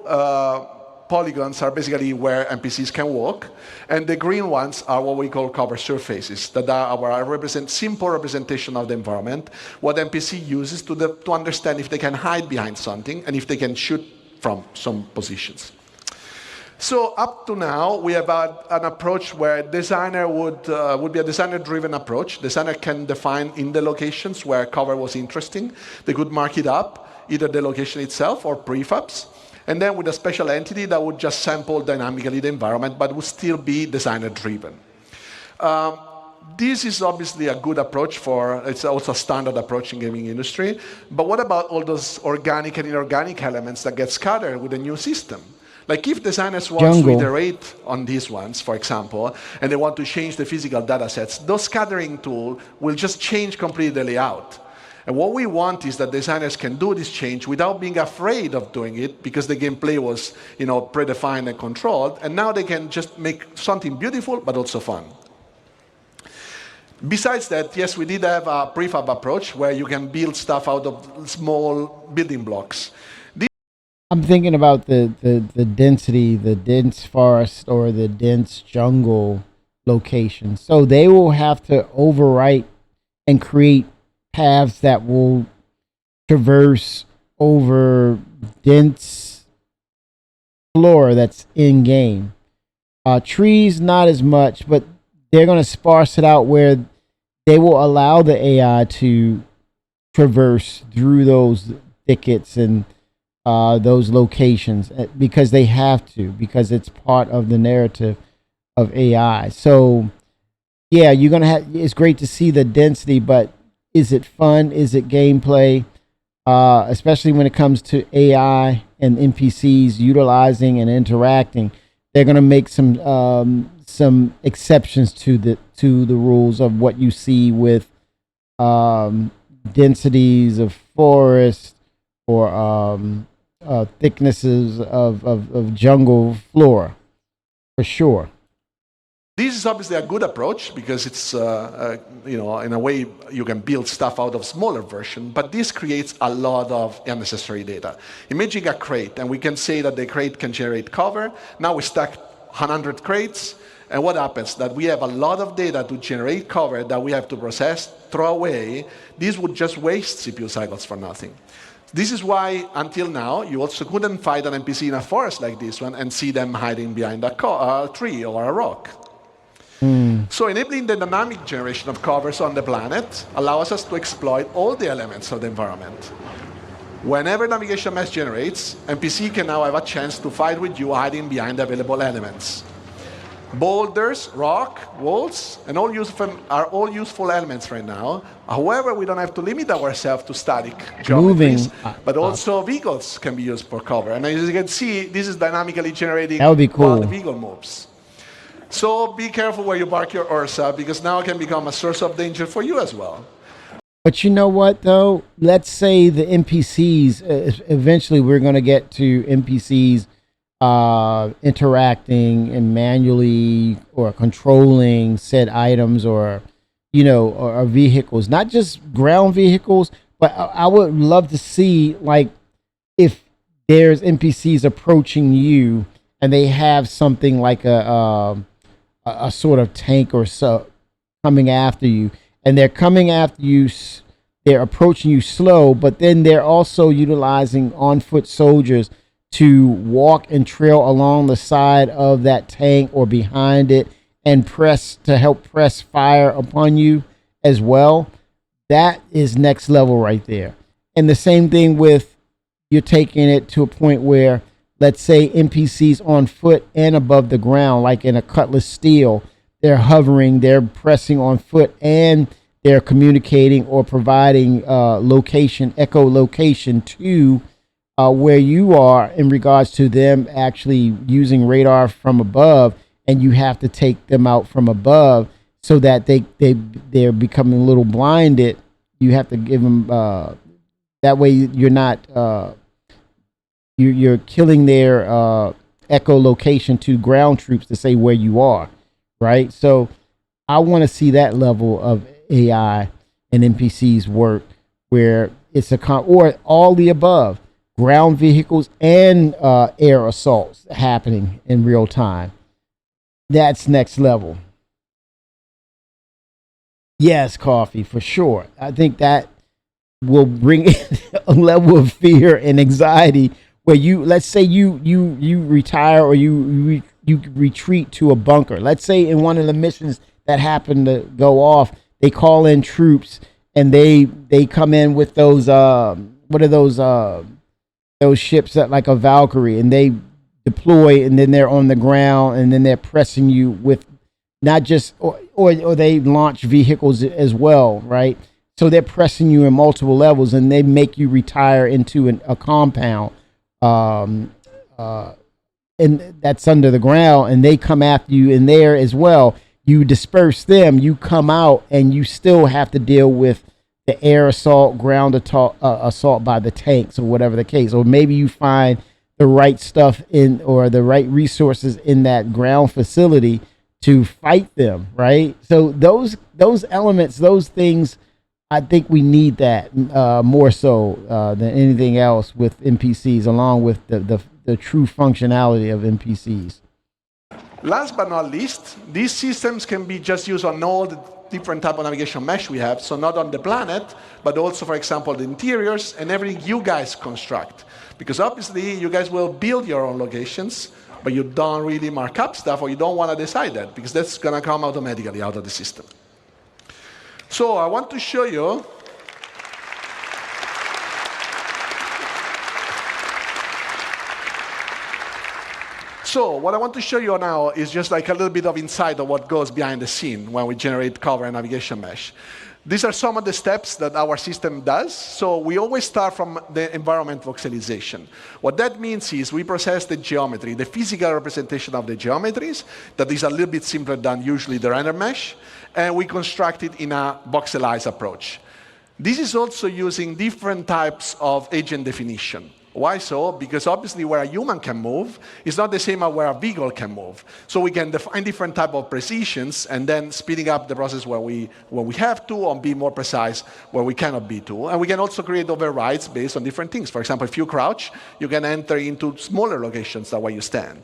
polygons are basically where NPCs can walk, and the green ones are what we call cover surfaces, that are our simple representation of the environment, what NPC uses to understand if they can hide behind something and if they can shoot from some positions. So up to now, we have an approach where designer would be a designer-driven approach. Designer can define in the locations where cover was interesting. They could mark it up, either the location itself or prefabs, and then with a special entity that would just sample dynamically the environment, but would still be designer-driven. This is obviously a good approach it's also a standard approach in gaming industry, but what about all those organic and inorganic elements that get scattered with a new system? Like if designers want to iterate on these ones, for example, and they want to change the physical data sets, those scattering tools will just change completely the layout. And what we want is that designers can do this change without being afraid of doing it, because the gameplay was, predefined and controlled, and now they can just make something beautiful but also fun. Besides that, yes, we did have a prefab approach where you can build stuff out of small building blocks. I'm thinking about the density, the dense forest or the dense jungle location. So they will have to overwrite and create paths that will traverse over dense flora that's in game. Trees, not as much, but they're going to sparse it out where they will allow the AI to traverse through those thickets and those locations, because they have to, because it's part of the narrative of AI. So yeah, you're going to have, it's great to see the density, but is it fun? Is it gameplay? Especially when it comes to AI and NPCs utilizing and interacting, they're going to make some exceptions to the rules of what you see with densities of forest or thicknesses of jungle flora, for sure. This is obviously a good approach because it's, in a way you can build stuff out of smaller version, but this creates a lot of unnecessary data. Imagine a crate, and we can say that the crate can generate cover. Now we stack 100 crates, and what happens? That we have a lot of data to generate cover that we have to process, throw away. This would just waste CPU cycles for nothing. This is why, until now, you also couldn't find an NPC in a forest like this one and see them hiding behind a tree or a rock. So enabling the dynamic generation of covers on the planet allows us to exploit all the elements of the environment. Whenever navigation mesh generates, NPC can now have a chance to fight with you hiding behind available elements. Boulders, rock, walls, and are all useful elements right now. However, we don't have to limit ourselves to static geometries, but also vehicles can be used for cover. And as you can see, this is dynamically generating that would be cool. while the vehicle moves. So be careful where you park your Ursa, because now it can become a source of danger for you as well. But you know what, though? Let's say the NPCs, eventually we're going to get to NPCs interacting and manually or controlling said items or, or vehicles, not just ground vehicles, but I would love to see, like, if there's NPCs approaching you and they have something like a sort of tank or so coming after you, and they're coming after you, they're approaching you slow, but then they're also utilizing on-foot soldiers to walk and trail along the side of that tank or behind it and help press fire upon you as well. That is next level right there. And the same thing with, you're taking it to a point where, let's say NPCs on foot and above the ground, like in a Cutlass Steel, they're hovering, they're pressing on foot, and they're communicating or providing echolocation to where you are in regards to them actually using radar from above, and you have to take them out from above so that they're becoming a little blinded. You have to give them that way you're not you're killing their echolocation to ground troops to say where you are, right? So I want to see that level of AI and NPCs work where it's or all the above, ground vehicles and air assaults happening in real time. That's next level. Yes, Coffee, for sure. I think that will bring a level of fear and anxiety where let's say you retire or you retreat to a bunker. Let's say in one of the missions that happened to go off, they call in troops and they come in with those what are those ships that like a Valkyrie, and they deploy and then they're on the ground and then they're pressing you with not just or they launch vehicles as well, right? So they're pressing you in multiple levels and they make you retire into a compound and that's under the ground, and they come after you in there as well. You disperse them, you come out, and you still have to deal with the air assault, ground assault by the tanks or whatever the case. Or maybe you find the right stuff or the right resources in that ground facility to fight them, right? So those elements, those things, I think we need that more so than anything else with NPCs, along with the true functionality of NPCs. Last but not least, these systems can be just used on all the different type of navigation mesh we have. So not on the planet, but also, for example, the interiors and everything you guys construct. Because obviously, you guys will build your own locations, but you don't really mark up stuff, or you don't want to decide that, because that's going to come automatically out of the system. So I want to show you So what I want to show you now is just like a little bit of insight of what goes behind the scene when we generate cover and navigation mesh. These are some of the steps that our system does. So we always start from the environment voxelization. What that means is we process the geometry, the physical representation of the geometries, that is a little bit simpler than usually the render mesh, and we construct it in a voxelized approach. This is also using different types of agent definition. Why so? Because obviously where a human can move is not the same as where a vehicle can move. So we can define different type of precisions and then speeding up the process where we have to, and be more precise where we cannot be to. And we can also create overrides based on different things. For example, if you crouch, you can enter into smaller locations than where you stand.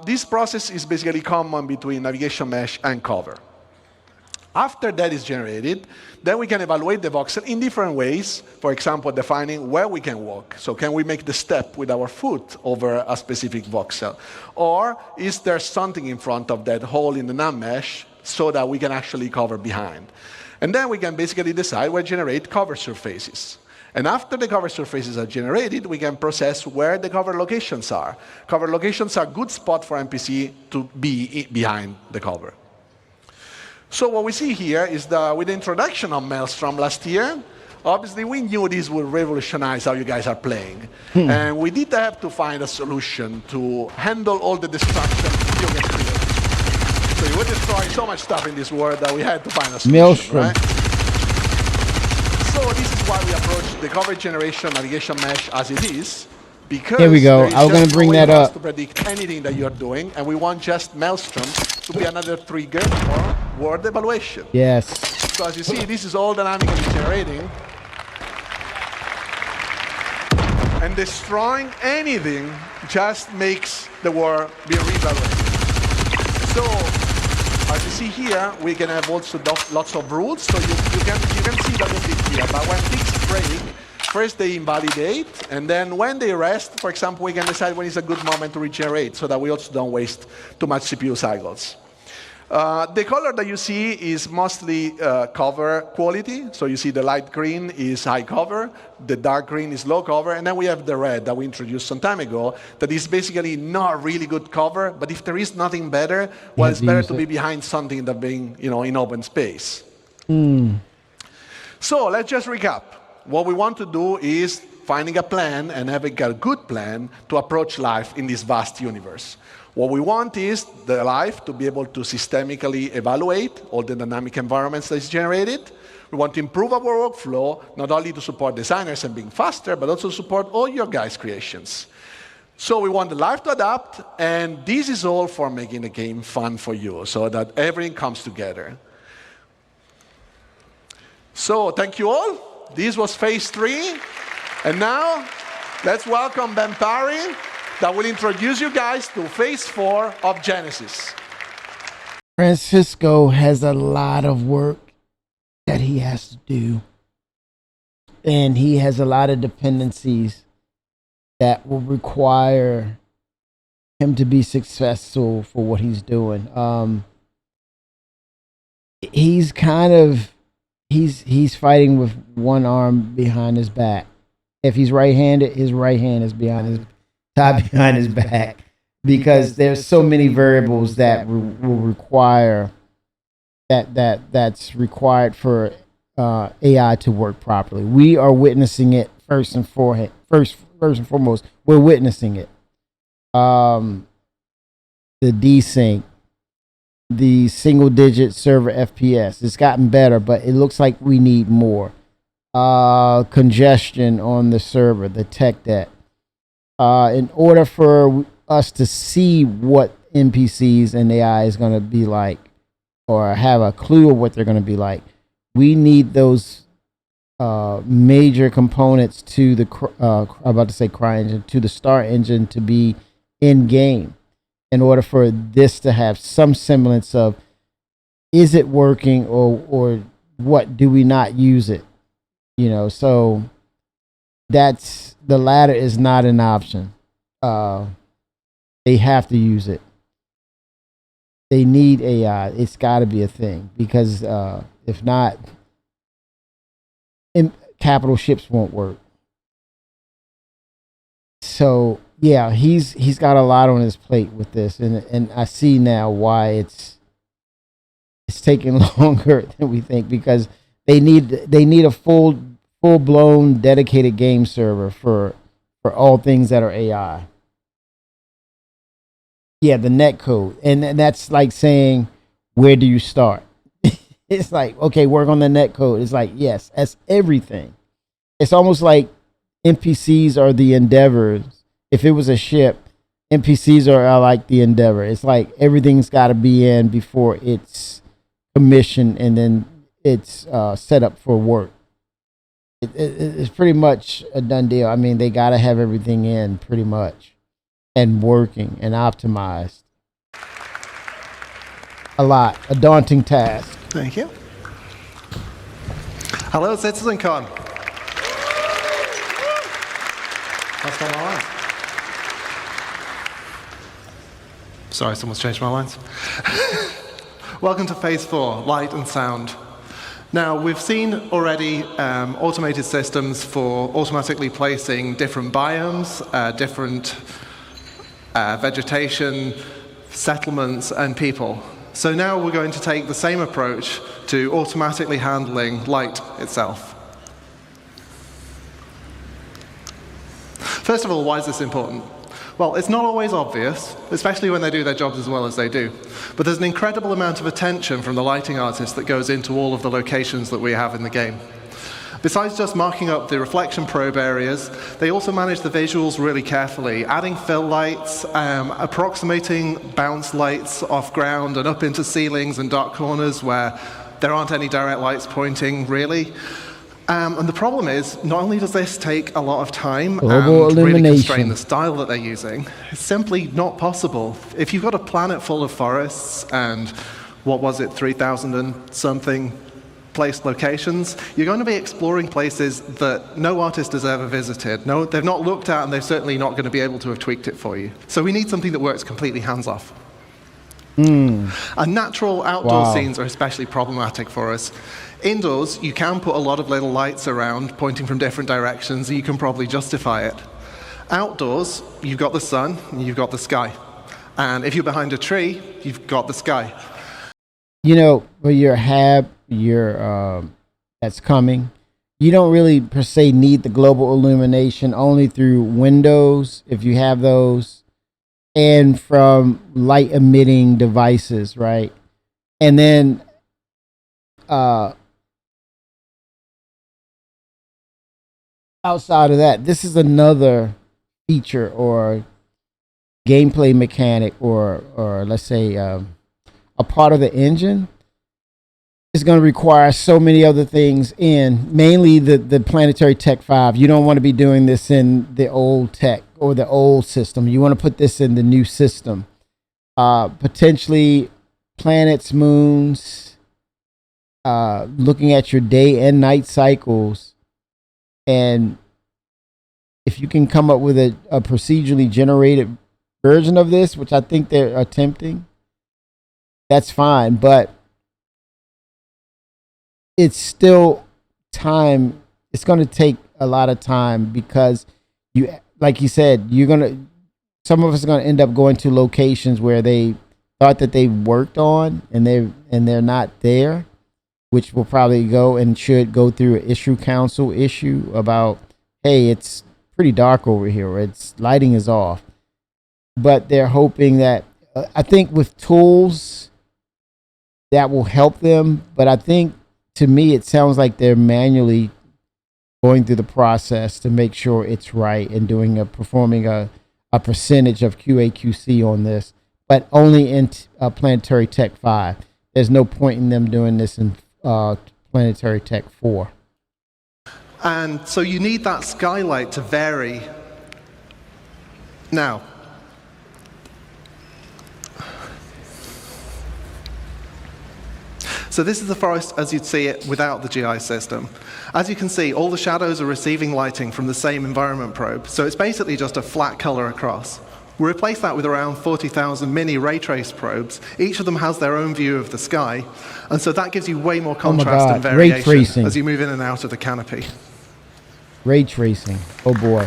This process is basically common between navigation mesh and cover. After that is generated, then we can evaluate the voxel in different ways. For example, defining where we can walk. So can we make the step with our foot over a specific voxel? Or is there something in front of that hole in the non-mesh so that we can actually cover behind? And then we can basically decide where to generate cover surfaces. And after the cover surfaces are generated, we can process where the cover locations are. Cover locations are a good spot for NPC to be behind the cover. So what we see here is that with the introduction of Maelstrom last year, obviously we knew this would revolutionize how you guys are playing. And we did have to find a solution to handle all the destruction you can create. We're destroying so much stuff in this world that we had to find a solution, Maelstrom. right? So this is why we approach the coverage generation navigation mesh as it is, because Here we go. there is I was just gonna bring no way that for us up. to predict anything that you're doing, and we want just Maelstrom to be another trigger for word evaluation. Yes. So as you see, this is all dynamically generating. And destroying anything just makes the word be reevaluated. So, as you see here, we can have also lots of rules. So you can see that a bit here. But when things break, first they invalidate, and then when they rest, for example, we can decide when is a good moment to regenerate, so that we also don't waste too much CPU cycles. The color that you see is mostly cover quality. So you see the light green is high cover, the dark green is low cover, and then we have the red that we introduced some time ago that is basically not really good cover, but if there is nothing better, well, it's better to be behind something than being, in open space. So let's just recap. What we want to do is finding a plan and having a good plan to approach life in this vast universe. What we want is the life to be able to systemically evaluate all the dynamic environments that is generated. We want to improve our workflow, not only to support designers and being faster, but also support all your guys' creations. So we want the life to adapt, and this is all for making the game fun for you, so that everything comes together. So thank you all. This was phase 3. And now, let's welcome Ben Parry, that will introduce you guys to phase 4 of Genesis. Francisco has a lot of work that he has to do. And he has a lot of dependencies that will require him to be successful for what he's doing. He's fighting with one arm behind his back. If he's right-handed, his right hand is tied behind his back, because there's so many variables that will require that's required for AI to work properly. We are witnessing it first and foremost. We're witnessing it. The desync, the single-digit server FPS. It's gotten better, but it looks like we need more. Congestion on the server, the tech debt. In order for us to see what NPCs and AI is going to be like, or have a clue of what they're going to be like, we need those major components to the CryEngine, to the Star Engine to be in game, in order for this to have some semblance of, is it working, or what, do we not use it? So that's, the latter is not an option. They have to use it. They need AI. It's got to be a thing, because if not, capital ships won't work. So yeah, he's got a lot on his plate with this, and I see now why it's taking longer than we think, because they need a full-blown dedicated game server for all things that are AI. Yeah, the netcode. And that's like saying, where do you start? It's like, okay, work on the netcode. It's like, yes, that's everything. It's almost like NPCs are the endeavors. If it was a ship, NPCs are like the endeavor. It's like everything's got to be in before it's commissioned, and then it's set up for work. It's pretty much a done deal. I mean, they got to have everything in pretty much, and working and optimized. A daunting task. Thank you. Hello, CitizenCon. That's not my lines. Sorry, someone's changed my lines. Welcome to Phase 4, Light and Sound. Now, we've seen already automated systems for automatically placing different biomes, different vegetation, settlements, and people. So now we're going to take the same approach to automatically handling light itself. First of all, why is this important? Well, it's not always obvious, especially when they do their jobs as well as they do. But there's an incredible amount of attention from the lighting artists that goes into all of the locations that we have in the game. Besides just marking up the reflection probe areas, they also manage the visuals really carefully, adding fill lights, approximating bounce lights off ground and up into ceilings and dark corners where there aren't any direct lights pointing, really. And the problem is, not only does this take a lot of time and really constrain the style that they're using, it's simply not possible. If you've got a planet full of forests and, 3,000 and something placed locations, you're going to be exploring places that no artist has ever visited. No, they've not looked at, and they're certainly not going to be able to have tweaked it for you. So we need something that works completely hands-off. And natural outdoor scenes are especially problematic for us. Indoors, you can put a lot of little lights around pointing from different directions, and you can probably justify it. Outdoors, you've got the sun, and you've got the sky. And if you're behind a tree, you've got the sky. You know, for your HAB, that's coming, you don't really per se need the global illumination, only through windows, if you have those, and from light emitting devices, right? And then outside of that, this is another feature or gameplay mechanic or let's say a part of the engine is going to require so many other things mainly the Planetary Tech 5. You don't want to be doing this in the old tech or the old system. You want to put this in the new system. Potentially planets, moons, looking at your day and night cycles. And if you can come up with a procedurally generated version of this, which I think they're attempting, that's fine. But it's still time. It's going to take a lot of time because like you said, some of us are going to end up going to locations where they thought that they worked on and they're not there, which will probably go and should go through an issue council issue about, hey, it's pretty dark over here. Lighting is off. But they're hoping that, I think with tools that will help them. But I think, to me, it sounds like they're manually going through the process to make sure it's right and performing a percentage of QA/QC on this, but only in Planetary Tech 5. There's no point in them doing this in Planetary Tech 4. And so you need that skylight to vary. Now, so this is the forest as you'd see it without the GI system. As you can see, all the shadows are receiving lighting from the same environment probe, so it's basically just a flat color across. We replace that with around 40,000 mini ray trace probes. Each of them has their own view of the sky, and so that gives you way more contrast and variation as you move in and out of the canopy. Ray tracing, oh boy.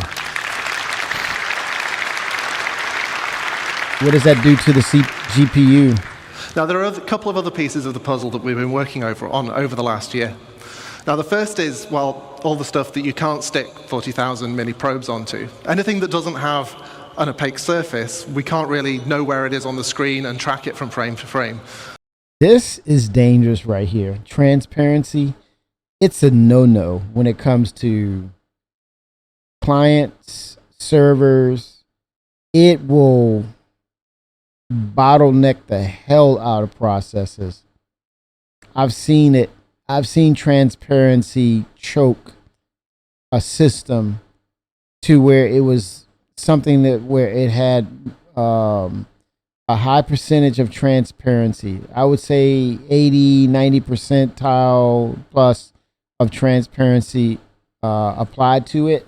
What does that do to the GPU? Now, there are a couple of other pieces of the puzzle that we've been working over the last year. Now, the first is, well, all the stuff that you can't stick 40,000 mini probes onto. Anything that doesn't have an opaque surface, we can't really know where it is on the screen and track it from frame to frame. This is dangerous right here. Transparency, it's a no-no when it comes to clients, servers. It will bottleneck the hell out of processes. I've seen it. I've seen transparency choke a system to where it was something where it had a high percentage of transparency. I would say 80, 90 percentile plus of transparency applied to it.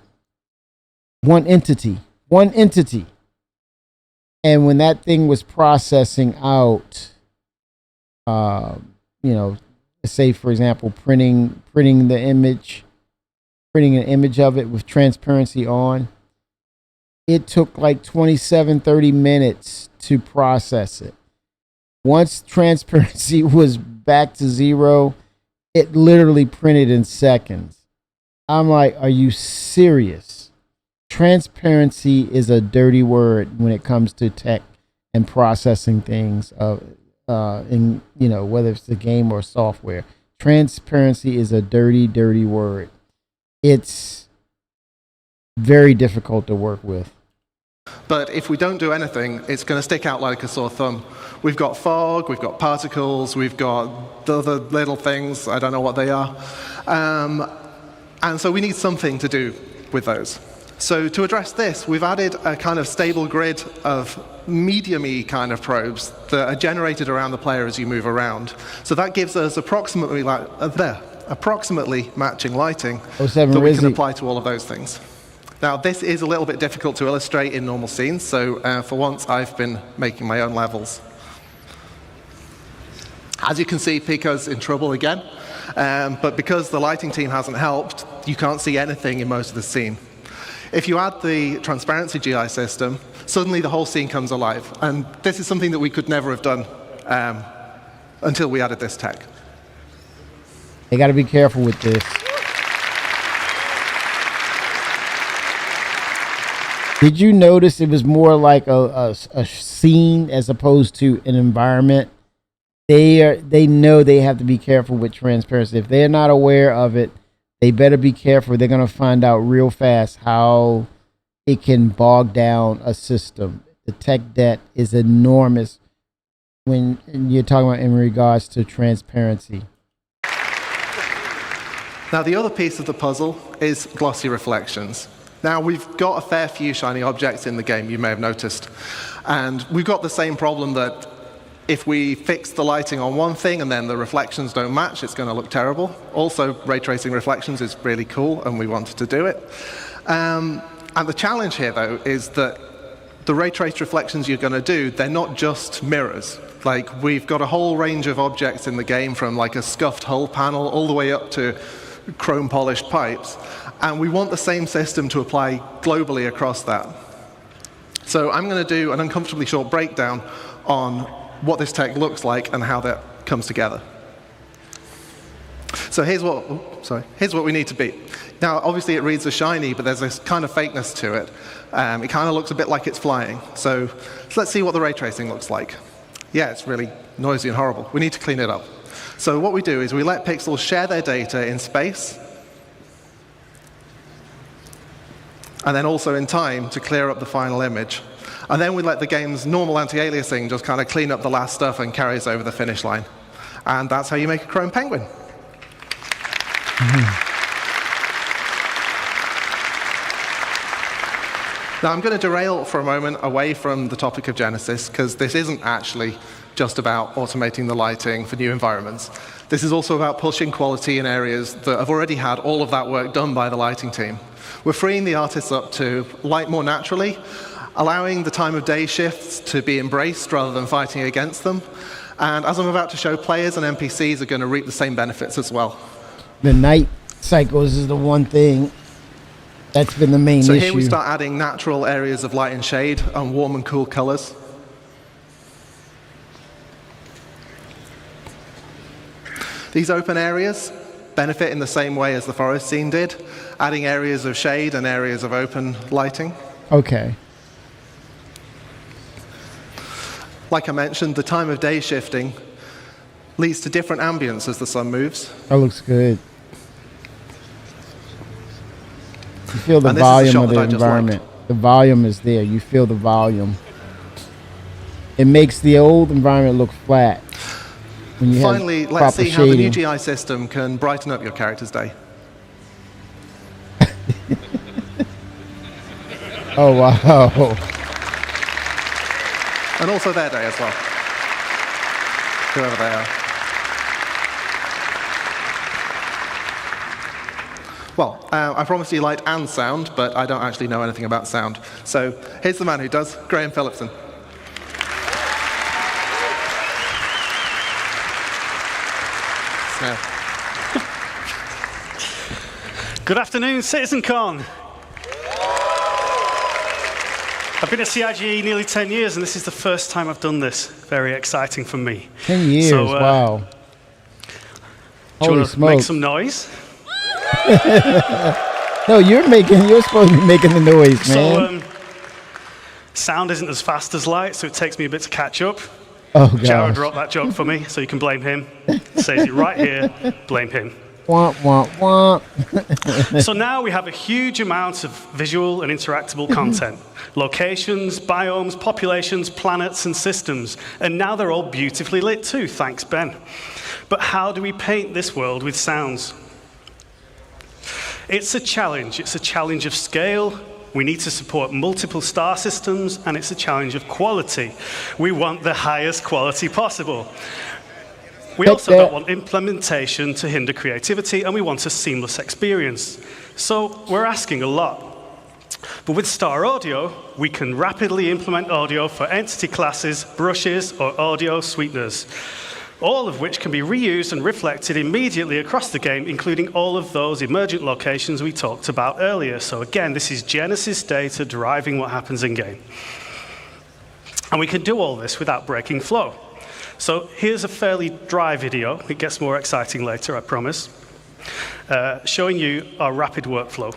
One entity. And when that thing was processing out, say for example, printing an image of it with transparency on, it took like 27-30 minutes to process it. Once transparency was back to zero, it literally printed in seconds. I'm like, are you serious? transparency is a dirty word when it comes to tech and processing things in, you know, whether it's the game or software. Transparency is a dirty, dirty word. It's very difficult to work with. But if we don't do anything, it's going to stick out like a sore thumb. We've got fog, we've got particles, we've got the other little things, I don't know what they are. And so we need something to do with those. So to address this, we've added a kind of stable grid of medium-y kind of probes that are generated around the player as you move around. So that gives us approximately matching lighting that we can apply to all of those things. Now, this is a little bit difficult to illustrate in normal scenes, so for once I've been making my own levels. As you can see, Pico's in trouble again, but because the lighting team hasn't helped, you can't see anything in most of the scene. If you add the transparency GI system, suddenly the whole scene comes alive. And this is something that we could never have done until we added this tech. They got to be careful with this. Did you notice it was more like a scene as opposed to an environment? They know they have to be careful with transparency. If they're not aware of it, they better be careful. They're going to find out real fast how it can bog down a system. The tech debt is enormous when you're talking about in regards to transparency. Now, the other piece of the puzzle is glossy reflections. Now, we've got a fair few shiny objects in the game, you may have noticed. And we've got the same problem that if we fix the lighting on one thing and then the reflections don't match, it's going to look terrible. Also, ray tracing reflections is really cool, and we wanted to do it. And the challenge here, though, is that the ray traced reflections you're going to do, they're not just mirrors. Like, we've got a whole range of objects in the game, from like a scuffed hull panel all the way up to chrome polished pipes. And we want the same system to apply globally across that. So I'm going to do an uncomfortably short breakdown on what this tech looks like and how that comes together. So here's what we need to beat. Now, obviously it reads as shiny, but there's this kind of fakeness to it. It kind of looks a bit like it's flying. So let's see what the ray tracing looks like. Yeah, it's really noisy and horrible. We need to clean it up. So what we do is we let pixels share their data in space, and then also in time to clear up the final image. And then we let the game's normal anti-aliasing just kind of clean up the last stuff and carry us over the finish line. And that's how you make a chrome penguin. Now, I'm going to derail for a moment away from the topic of Genesis, because this isn't actually just about automating the lighting for new environments. This is also about pushing quality in areas that have already had all of that work done by the lighting team. We're freeing the artists up to light more naturally, allowing the time of day shifts to be embraced rather than fighting against them. And as I'm about to show, players and NPCs are going to reap the same benefits as well. The night cycles is the one thing that's been the main issue. So here we start adding natural areas of light and shade and warm and cool colors. These open areas benefit in the same way as the forest scene did, adding areas of shade and areas of open lighting. Okay. Like I mentioned, the time of day shifting leads to different ambience as the sun moves. That looks good. You feel the volume of the environment. The volume is there. You feel the volume. It makes the old environment look flat. When you Finally, let's see how the new GI system can brighten up your character's day. Oh, wow. And also their day as well, whoever they are. Well, I promised you light and sound, but I don't actually know anything about sound. So here's the man who does, Graham Phillipson. Good afternoon, CitizenCon. I've been at CIGE nearly 10 years, and this is the first time I've done this. Very exciting for me. 10 years, so, wow. Do you want to make some noise? No, you're supposed to be making the noise, man. So, sound isn't as fast as light, so it takes me a bit to catch up. Oh, God. Jared wrote that joke for me, so you can blame him. Says it right here, blame him. Womp, womp, womp. So now we have a huge amount of visual and interactable content. Locations, biomes, populations, planets, and systems. And now they're all beautifully lit too, thanks, Ben. But how do we paint this world with sounds? It's a challenge. It's a challenge of scale. We need to support multiple star systems, and it's a challenge of quality. We want the highest quality possible. We also don't want implementation to hinder creativity, and we want a seamless experience. So we're asking a lot. But with Star Audio, we can rapidly implement audio for entity classes, brushes, or audio sweeteners, all of which can be reused and reflected immediately across the game, including all of those emergent locations we talked about earlier. So again, this is Genesis data driving what happens in-game. And we can do all this without breaking flow. So here's a fairly dry video. It gets more exciting later, I promise, showing you our rapid workflow.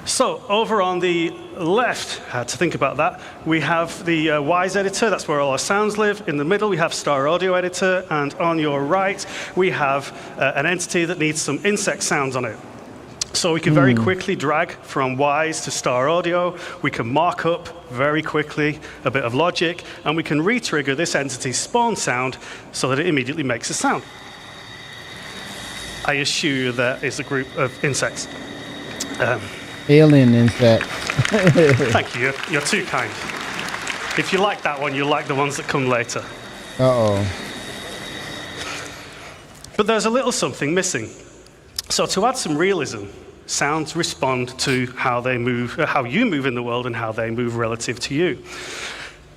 So over on the left, I had to think about that, we have the Wise editor. That's where all our sounds live. In the middle, we have Star Audio editor. And on your right, we have an entity that needs some insect sounds on it. So we can very quickly drag from Wise to Star Audio. We can mark up very quickly a bit of logic, and we can re-trigger this entity's spawn sound so that it immediately makes a sound. I assure you that is a group of insects. Alien insects. Thank you. You're too kind. If you like that one, you'll like the ones that come later. Uh-oh. But there's a little something missing. So to add some realism, sounds respond to how they move, how you move in the world and how they move relative to you.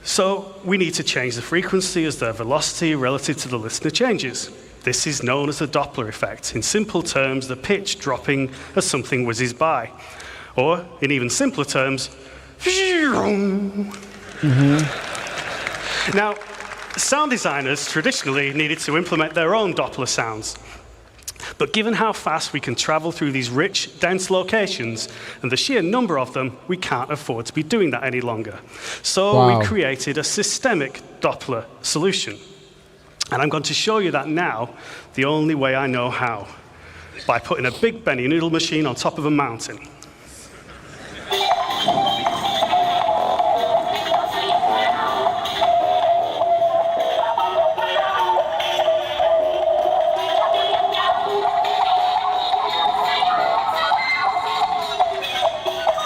So we need to change the frequency as their velocity relative to the listener changes. This is known as the Doppler effect. In simple terms, the pitch dropping as something whizzes by. Or, in even simpler terms, Now, sound designers traditionally needed to implement their own Doppler sounds. But given how fast we can travel through these rich, dense locations, and the sheer number of them, we can't afford to be doing that any longer. So we created a systemic Doppler solution. And I'm going to show you that now, the only way I know how, by putting a big Benny Noodle machine on top of a mountain.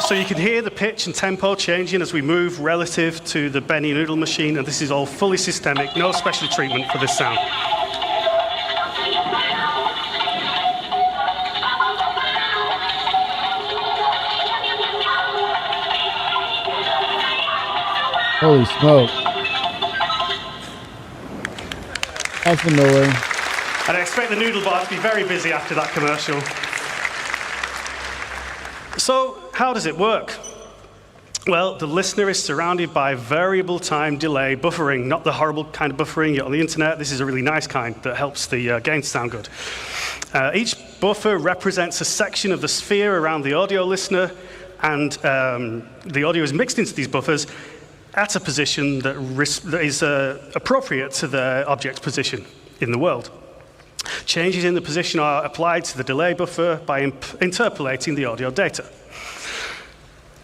So you can hear the pitch and tempo changing as we move relative to the Benny Noodle machine, and this is all fully systemic, no special treatment for this sound. Holy smoke. That's annoying. And I expect the noodle bar to be very busy after that commercial. So, how does it work? Well, the listener is surrounded by variable time delay buffering, not the horrible kind of buffering you get on the internet. This is a really nice kind that helps the game sound good. Each buffer represents a section of the sphere around the audio listener, and the audio is mixed into these buffers at a position that is appropriate to the object's position in the world. Changes in the position are applied to the delay buffer by interpolating the audio data.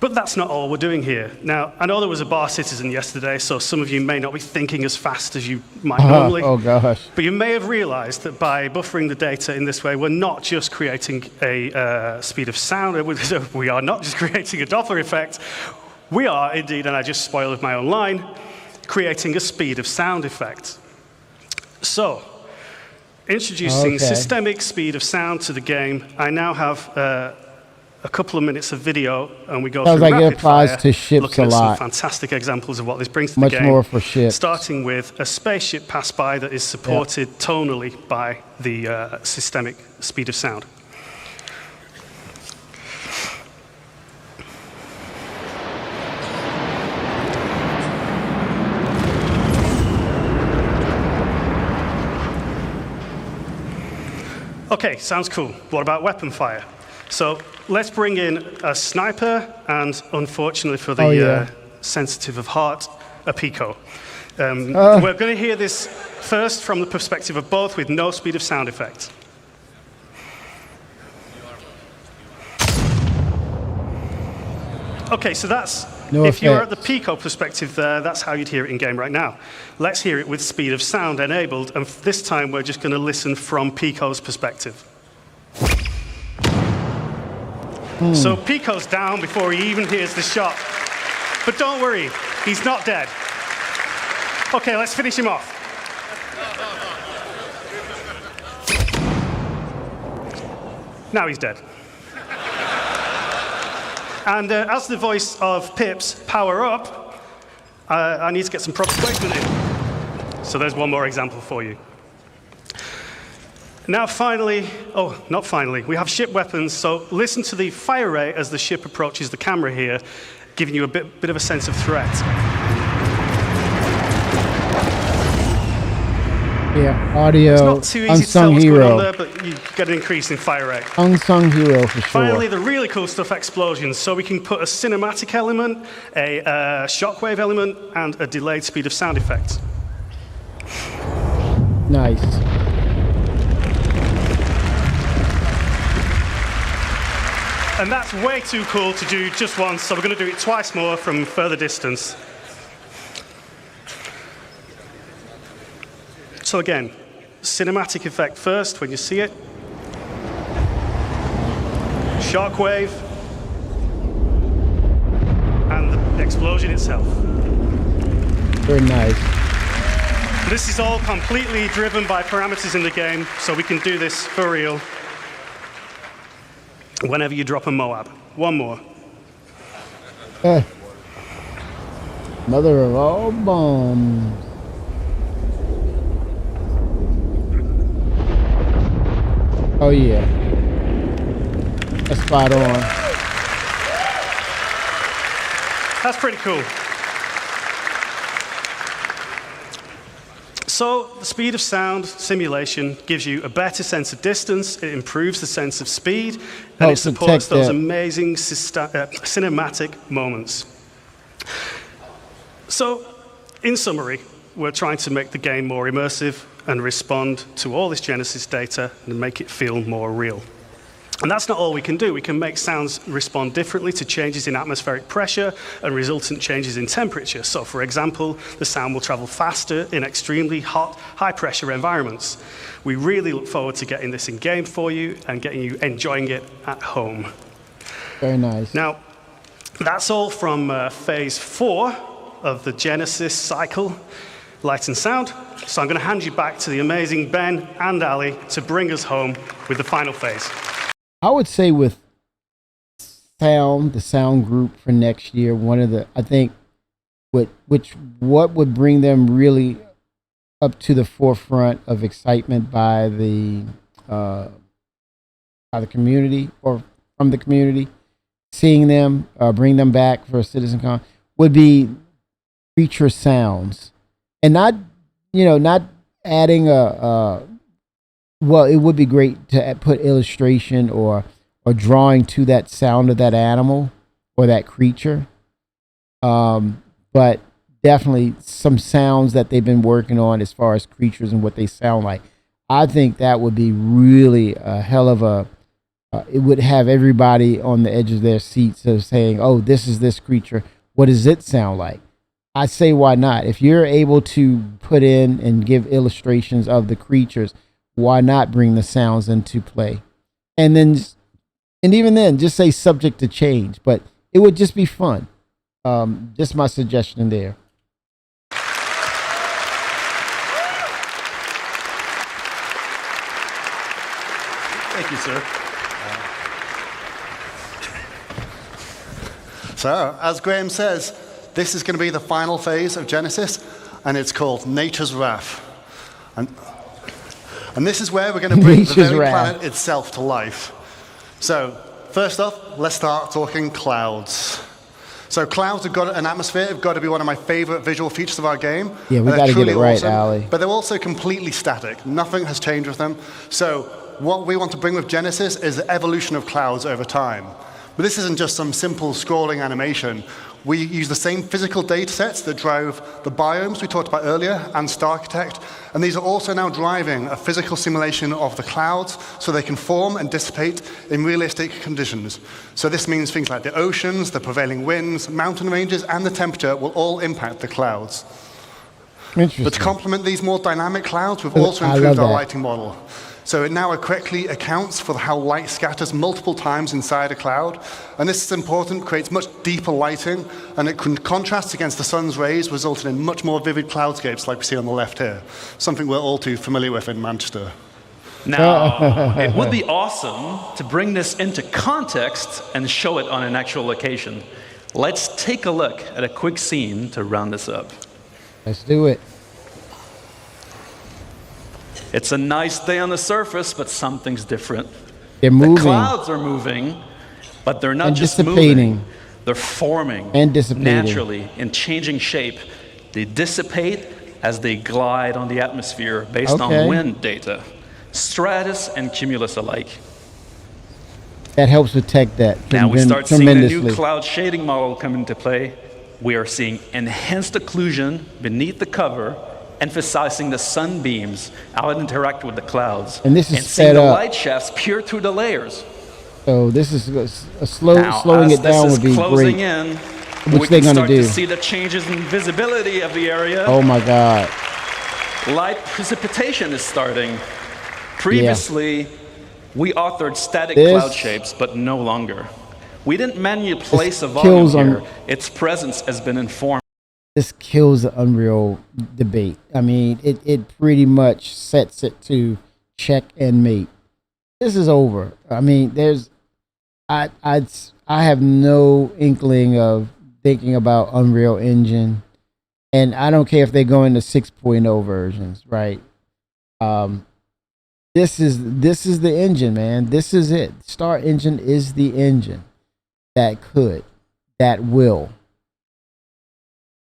But that's not all we're doing here. Now, I know there was a bar citizen yesterday, so some of you may not be thinking as fast as you might normally. Oh, gosh. But you may have realized that by buffering the data in this way, we're not just creating a speed of sound. We are not just creating a Doppler effect. We are, indeed, and I just spoiled my own line, creating a speed of sound effect. So, introducing systemic speed of sound to the game, I now have a couple of minutes of video, and we go through rapid fire, to ships looking a at lot. some fantastic examples of what this brings to the Much game. more for ships. Starting with a spaceship pass by that is supported tonally by the systemic speed of sound. Okay, sounds cool. What about weapon fire? So let's bring in a sniper and, unfortunately for the sensitive of heart, a Pico. We're going to hear this first from the perspective of both with no speed of sound effects. Okay, so that's, if you're at the Pico perspective there, that's how you'd hear it in game right now. Let's hear it with speed of sound enabled, and this time we're just going to listen from Pico's perspective. So Pico's down before he even hears the shot. But don't worry, he's not dead. Okay, let's finish him off. Now he's dead. And as the voice of Pip's Power Up, I need to get some proper placement in. So there's one more example for you. Now finally, oh, not finally, we have ship weapons, so listen to the fire rate as the ship approaches the camera here, giving you a bit of a sense of threat. Yeah, audio, it's not too easy to tell unsung what's hero. going on there, but you get an increase in fire rate. Unsung hero for sure. Finally, the really cool stuff, explosions. So we can put a cinematic element, a shockwave element, and a delayed speed of sound effects. Nice. And that's way too cool to do just once, so we're going to do it twice more from further distance. So again, cinematic effect first when you see it. Shockwave. And the explosion itself. Very nice. This is all completely driven by parameters in the game, so we can do this for real. Whenever you drop a Moab. One more. Mother of all bombs. Oh yeah. That's spot on. That's pretty cool. So the speed of sound simulation gives you a better sense of distance, it improves the sense of speed, and it supports those amazing cinematic moments. So, in summary, we're trying to make the game more immersive and respond to all this Genesis data and make it feel more real. And that's not all we can do. We can make sounds respond differently to changes in atmospheric pressure and resultant changes in temperature. So, for example, the sound will travel faster in extremely hot, high-pressure environments. We really look forward to getting this in game for you and getting you enjoying it at home. Very nice. Now, that's all from phase 4 of the Genesis cycle, Light and Sound. So I'm going to hand you back to the amazing Ben and Ali to bring us home with the final phase. I would say with sound, the sound group for next year, one of the, I think, what would bring them really up to the forefront of excitement by the community or from the community, seeing them, bring them back for a CitizenCon, would be creature sounds, and not adding well, it would be great to put illustration or drawing to that sound of that animal or that creature. But definitely some sounds that they've been working on as far as creatures and what they sound like. I think that would be really a hell of a, it would have everybody on the edge of their seats of saying, oh, this is this creature. What does it sound like? I say, why not? If you're able to put in and give illustrations of the creatures, why not bring the sounds into play? And even then, just say subject to change, but it would just be fun. Just my suggestion there. Thank you, sir. So, as Graham says, this is going to be the final phase of Genesis, and it's called Nature's Wrath. And this is where we're going to bring the very planet itself to life. So, first off, let's start talking clouds. So clouds have got an atmosphere, have got to be one of my favorite visual features of our game. Yeah, we got to get it right, awesome, Ali. But they're also completely static. Nothing has changed with them. So what we want to bring with Genesis is the evolution of clouds over time. But this isn't just some simple scrolling animation. We use the same physical data sets that drove the biomes we talked about earlier and Starchitect, and these are also now driving a physical simulation of the clouds so they can form and dissipate in realistic conditions. So this means things like the oceans, the prevailing winds, mountain ranges, and the temperature will all impact the clouds. But to complement these more dynamic clouds, we've also improved our lighting model. So it now correctly accounts for how light scatters multiple times inside a cloud. And this is important, creates much deeper lighting, and it can contrast against the sun's rays, resulting in much more vivid cloudscapes like we see on the left here, something we're all too familiar with in Manchester. Now, it would be awesome to bring this into context and show it on an actual location. Let's take a look at a quick scene to round this up. Let's do it. It's a nice day on the surface, but something's different. They're moving. The clouds are moving, but they're not and just dissipating. moving. They're forming and dissipating naturally and changing shape. They dissipate as they glide on the atmosphere based on wind data, stratus and cumulus alike. That helps detect that. Now we start seeing a new cloud shading model come into play. We are seeing enhanced occlusion beneath the cover, emphasizing the sunbeams out interact with the clouds, and this is seeing the light shafts peer through the layers. So this is a slowing it down would be closing great. In, Which they're going to do. We can start to see the changes in visibility of the area. Oh my God! Light precipitation is starting. Previously, we authored static cloud shapes, but no longer. We didn't manually place a volume here. Its presence has been informed. This kills the Unreal debate. I mean, it pretty much sets it to check and mate. This is over. I mean, I have no inkling of thinking about Unreal Engine, and I don't care if they go into 6.0 versions, right? This is the engine, man. This is it. Star Engine is the engine that will.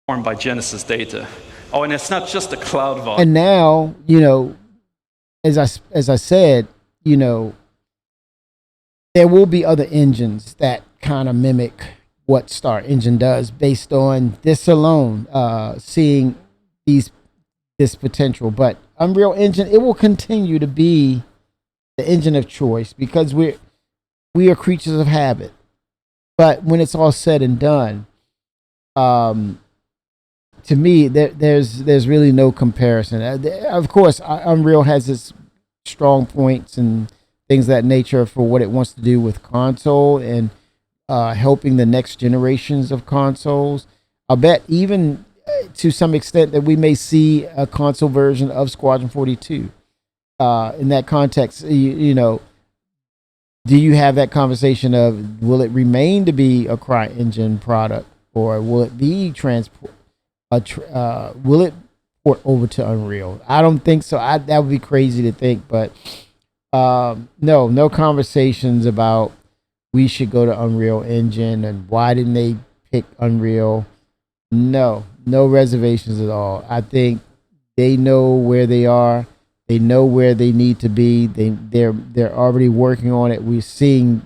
Formed by Genesis data. Oh, and it's not just a cloud volume. And now, as I said, there will be other engines that kind of mimic what Star Engine does based on this alone, seeing this potential. But Unreal Engine, it will continue to be the engine of choice because we are creatures of habit. But when it's all said and done, to me, there's really no comparison. Of course, Unreal has its strong points and things of that nature for what it wants to do with console and helping the next generations of consoles. I'll bet even to some extent that we may see a console version of Squadron 42. In that context, do you have that conversation of will it remain to be a CryEngine product, or will it be will it port over to Unreal? I don't think so. That would be crazy to think, but no conversations about we should go to Unreal Engine and why didn't they pick Unreal. No reservations at all. I think they know where they are. They know where they need to be. They're already working on it. We're seeing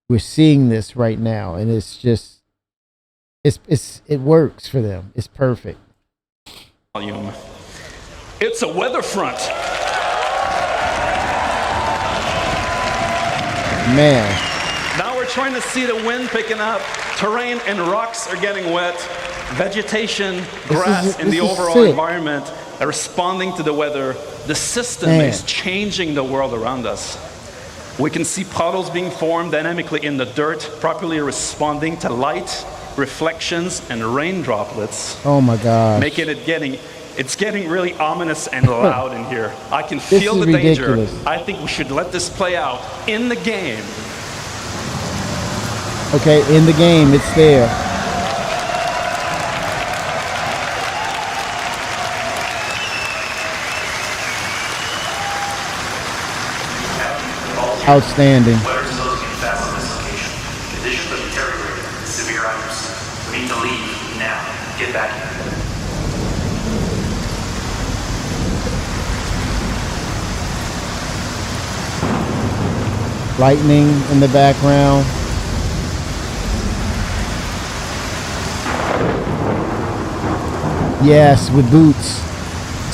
this right now, and it's just it works for them. It's perfect. Volume. It's a weather front. Man. Now we're trying to see the wind picking up. Terrain and rocks are getting wet. Vegetation, grass, and the overall environment are responding to the weather. The system is changing the world around us. We can see puddles being formed dynamically in the dirt, properly responding to light, reflections, and rain droplets. Oh my God! It's getting really ominous and loud in here. I can feel the danger. I think we should let this play out in the game. Okay, in the game, it's there. Outstanding. Conditions are deteriorating. Severe items. We need to leave now. Get back here. Lightning in the background. Yes, with boots.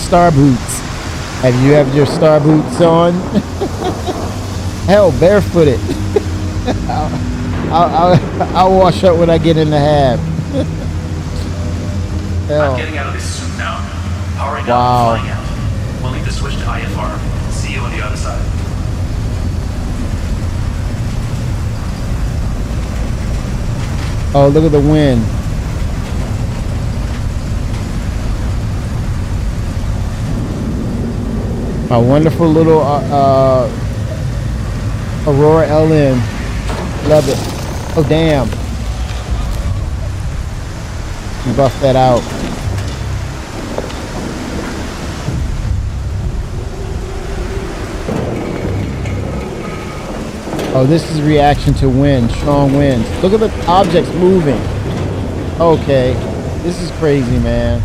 Star boots. Have you have your star boots on? Hell, barefooted. I'll wash up when I get in the hab. Hell. I'm getting out of this suit now. Powering Wow. up and flying out. We'll need to switch to IFR. See you on the other side. Oh, look at the wind. My wonderful little Aurora LM. Love it. Oh, damn. Buff that out. Oh, this is reaction to wind, strong winds. Look at the objects moving. Okay, this is crazy, man.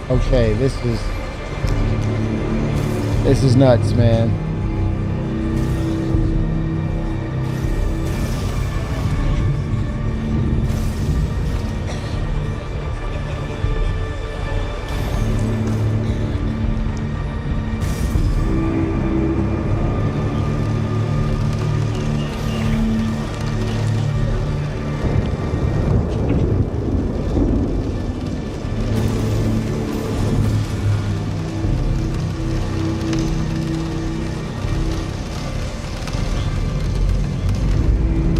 Okay, this is nuts, man.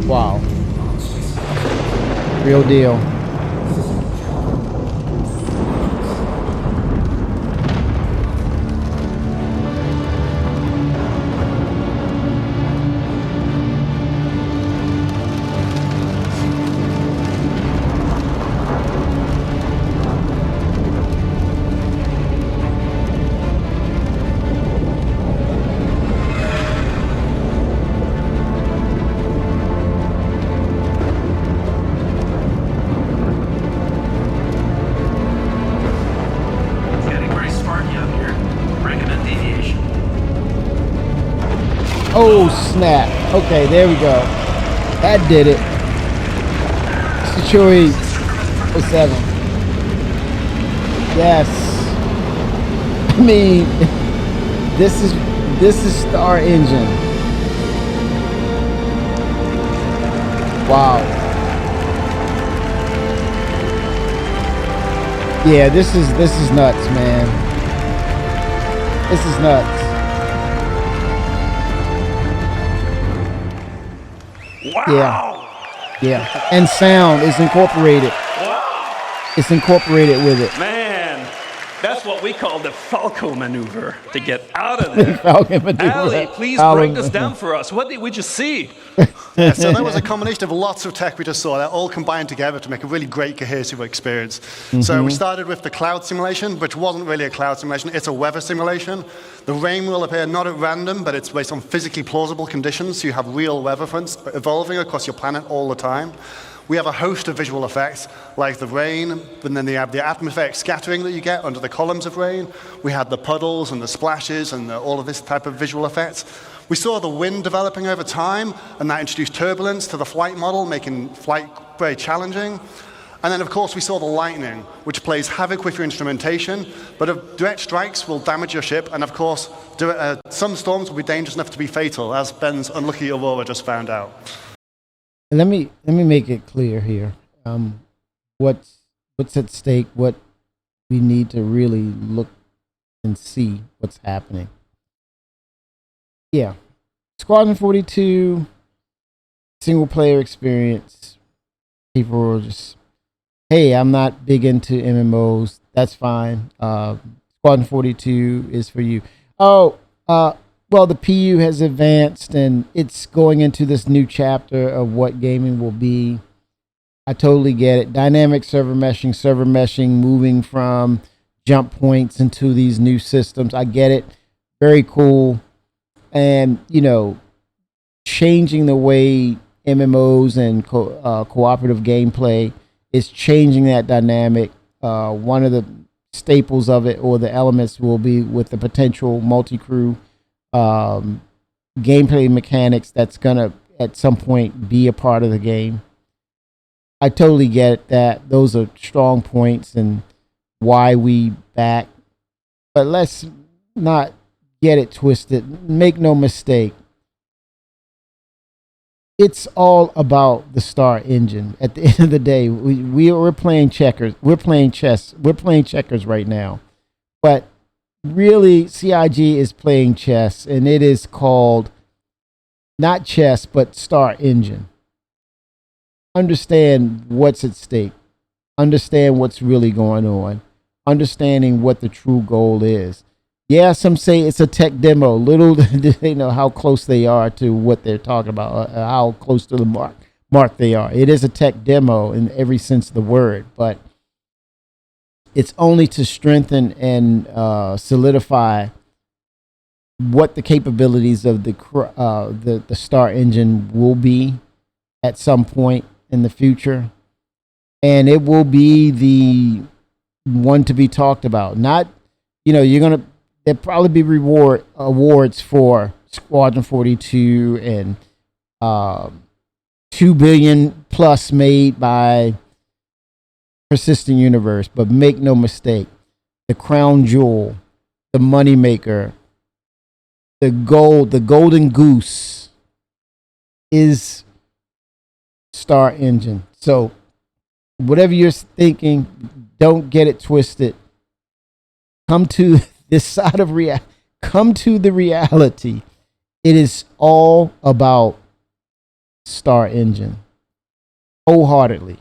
Wow. Real deal. Oh, snap. Okay, there we go. That did it. Citroen 07. Yes. I mean, this is Star Engine. Wow. Yeah, this is nuts, man. This is nuts. Wow. Yeah. And sound is incorporated. Wow. It's incorporated with it. Man, that's what we call the Falco maneuver to get out of there. Falcon maneuver. Ali, please break this down for us. What did we just see? Yeah, so that was a combination of lots of tech we just saw that all combined together to make a really great cohesive experience. So we started with the cloud simulation, which wasn't really a cloud simulation, it's a weather simulation. The rain will appear not at random, but it's based on physically plausible conditions, so you have real weather fronts evolving across your planet all the time. We have a host of visual effects, like the rain, and then they have the atmospheric scattering that you get under the columns of rain. We had the puddles and the splashes and all of this type of visual effects. We saw the wind developing over time, and that introduced turbulence to the flight model, making flight very challenging. And then, of course, we saw the lightning, which plays havoc with your instrumentation, but if direct strikes will damage your ship, and of course, some storms will be dangerous enough to be fatal, as Ben's unlucky Aurora just found out. Let me make it clear here. What's at stake? What we need to really look and see what's happening. Yeah, Squadron 42, single player experience. People were just, hey, I'm not big into MMOs. That's fine. Squadron 42 is for you. Oh, well, the PU has advanced and it's going into this new chapter of what gaming will be. I totally get it. Dynamic server meshing, moving from jump points into these new systems. I get it. Very cool. and changing the way MMOs and cooperative gameplay is changing that dynamic. One of the staples of it, or the elements, will be with the potential multi-crew gameplay mechanics that's gonna at some point be a part of the game. I totally get that. Those are strong points and why we back. But let's not get it twisted. Make no mistake. It's all about the Star Engine. At the end of the day, we're playing checkers. We're playing chess. We're playing checkers right now. But really, CIG is playing chess, and it is called not chess, but Star Engine. Understand what's at stake. Understand what's really going on. Understanding what the true goal is. Yeah, some say it's a tech demo. Little do they know how close they are to what they're talking about, how close to the mark they are. It is a tech demo in every sense of the word, but it's only to strengthen and solidify what the capabilities of the Star Engine will be at some point in the future, and it will be the one to be talked about. Not, there'll probably be awards for Squadron 42 and 2 billion plus made by Persistent Universe, but make no mistake, the crown jewel, the moneymaker, the golden goose is Star Engine. So whatever you're thinking, don't get it twisted. Come to this side of come to the reality. It is all about Star Engine. Wholeheartedly.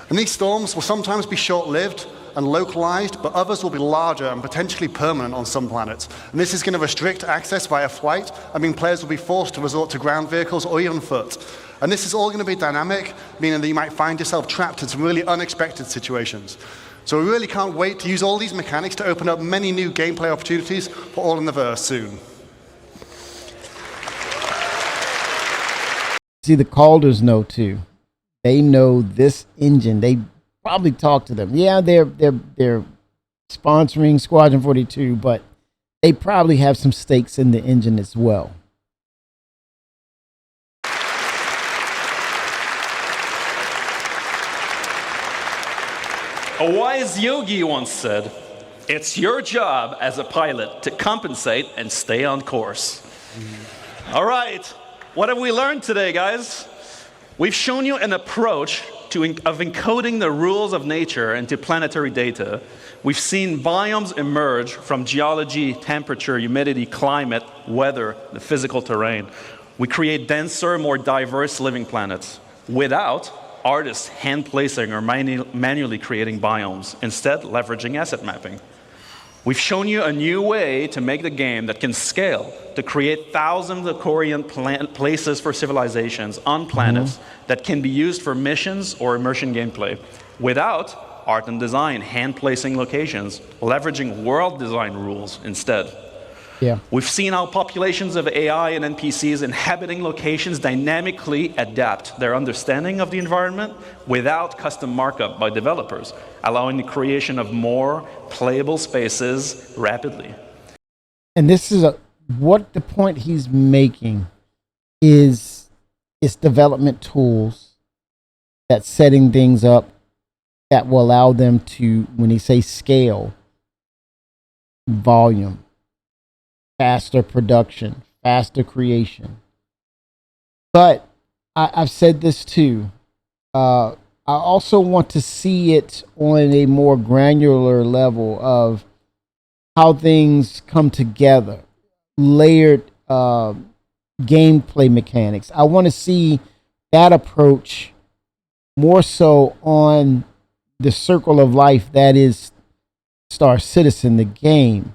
And these storms will sometimes be short-lived and localized, but others will be larger and potentially permanent on some planets. And this is going to restrict access via flight. I mean, players will be forced to resort to ground vehicles or even foot. And this is all going to be dynamic, meaning that you might find yourself trapped in some really unexpected situations. So we really can't wait to use all these mechanics to open up many new gameplay opportunities for All in the Verse soon. See, the Calders know too. They know this engine. They probably talk to them. Yeah, they're sponsoring Squadron 42, but they probably have some stakes in the engine as well. A wise yogi once said, "It's your job as a pilot to compensate and stay on course." All right, what have we learned today, guys? We've shown you an approach of encoding the rules of nature into planetary data. We've seen biomes emerge from geology, temperature, humidity, climate, weather, the physical terrain. We create denser, more diverse living planets without artists hand placing or manually creating biomes, instead leveraging asset mapping. We've shown you a new way to make the game that can scale to create thousands of coriant places for civilizations on planets that can be used for missions or immersion gameplay without art and design hand placing locations, leveraging world design rules instead. Yeah. We've seen how populations of AI and NPCs inhabiting locations dynamically adapt their understanding of the environment without custom markup by developers, allowing the creation of more playable spaces rapidly. And this is what the point he's making is development tools that's setting things up that will allow them to, when he says scale, volume, faster production, faster creation. But I've said this too. I also want to see it on a more granular level of how things come together, layered gameplay mechanics. I want to see that approach more so on the circle of life that is Star Citizen, the game.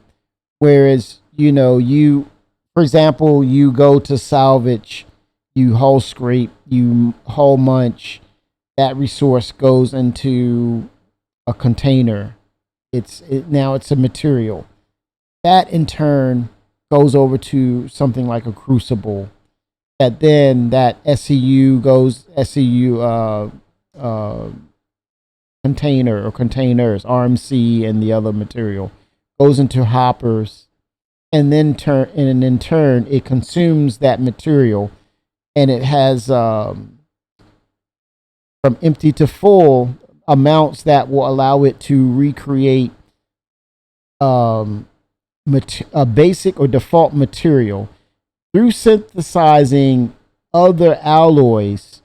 Whereas, for example, you go to salvage, you hull scrape, you hull munch, that resource goes into a container. Now it's a material. that in turn goes over to something like a Crucible. That then that SCU container or containers, RMC and the other material, goes into hoppers, and then in turn it consumes that material, and it has from empty to full amounts that will allow it to recreate a basic or default material through synthesizing other alloys,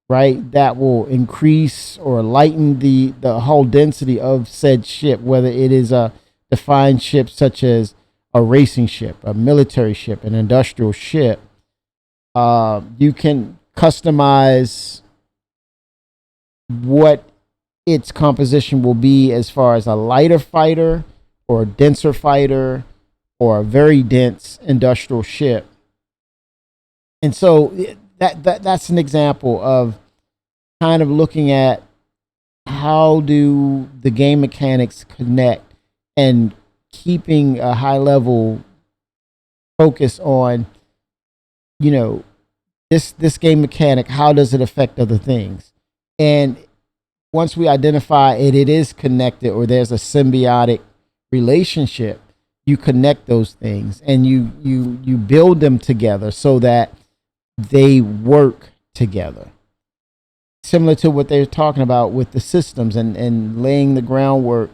right, that will increase or lighten the hull density of said ship, whether it is a defined ship such as a racing ship, a military ship, an industrial ship. You can customize what its composition will be as far as a lighter fighter or a denser fighter or a very dense industrial ship. And so that's an example of kind of looking at how do the game mechanics connect, and keeping a high level focus on, you know, this game mechanic, how does it affect other things? And once we identify it is connected, or there's a symbiotic relationship, you connect those things and you build them together so that they work together. Similar to what they're talking about with the systems and laying the groundwork,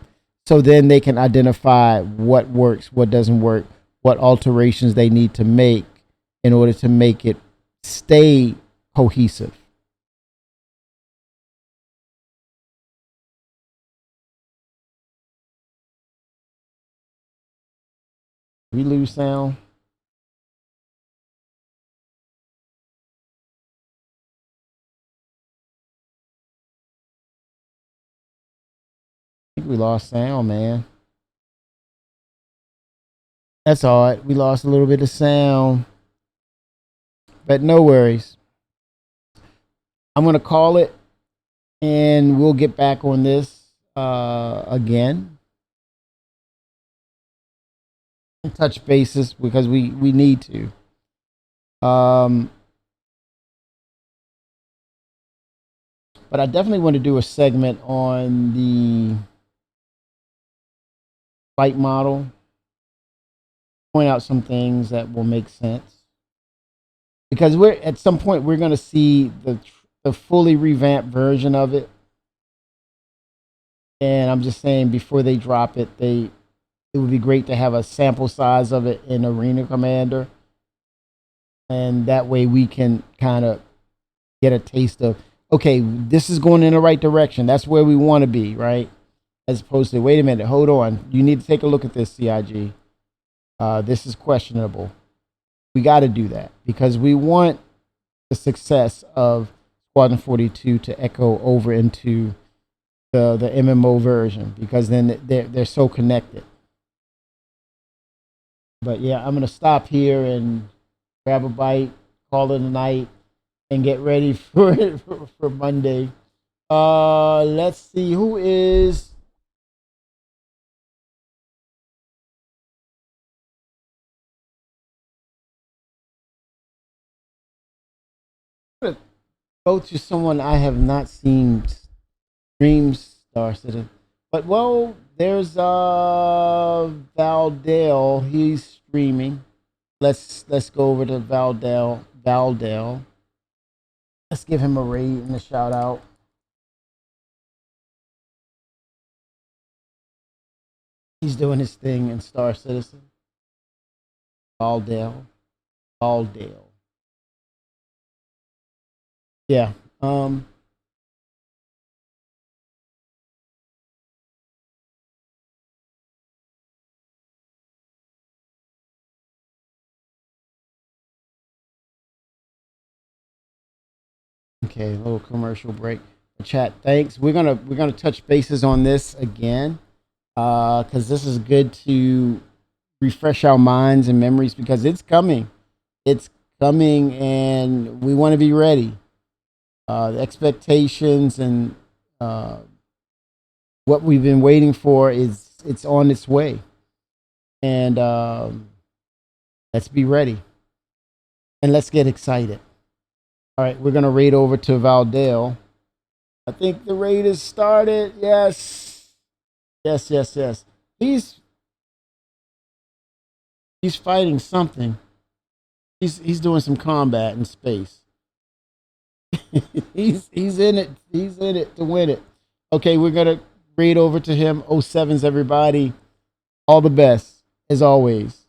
so then they can identify what works, what doesn't work, what alterations they need to make in order to make it stay cohesive. We lose sound. I think we lost sound, man. That's all right. We lost a little bit of sound, but no worries. I'm going to call it, and we'll get back on this again. And touch bases because we need to. But I definitely want to do a segment on the flight model, point out some things that will make sense, because we're at some point we're going to see the fully revamped version of it. And I'm just saying, before they drop it, it would be great to have a sample size of it in Arena Commander, and that way we can kind of get a taste of, okay, this is going in the right direction. That's where we want to be, right? As opposed to, wait a minute, hold on. You need to take a look at this, CIG. This is questionable. We got to do that because we want the success of Squadron 42 to echo over into the MMO version, because then they're so connected. But yeah, I'm going to stop here and grab a bite, call it a night, and get ready for Monday. Let's see who is. I'm gonna go to someone I have not seen stream Star Citizen, but well, there's Valdell. He's streaming. Let's go over to Valdell. Let's give him a rate and a shout out. He's doing his thing in Star Citizen. Valdell. Yeah. Okay, a little commercial break. Chat, thanks. We're gonna touch bases on this again, because this is good to refresh our minds and memories, because it's coming. It's coming, and we want to be ready. The expectations and what we've been waiting for it's on its way. And let's be ready. And let's get excited. All right, we're going to raid over to Valdale. I think the raid has started. Yes. Yes, yes, yes. He's fighting something. He's doing some combat in space. he's in it. He's in it to win it. Okay, we're going to raid over to him. 07s, everybody. All the best, as always.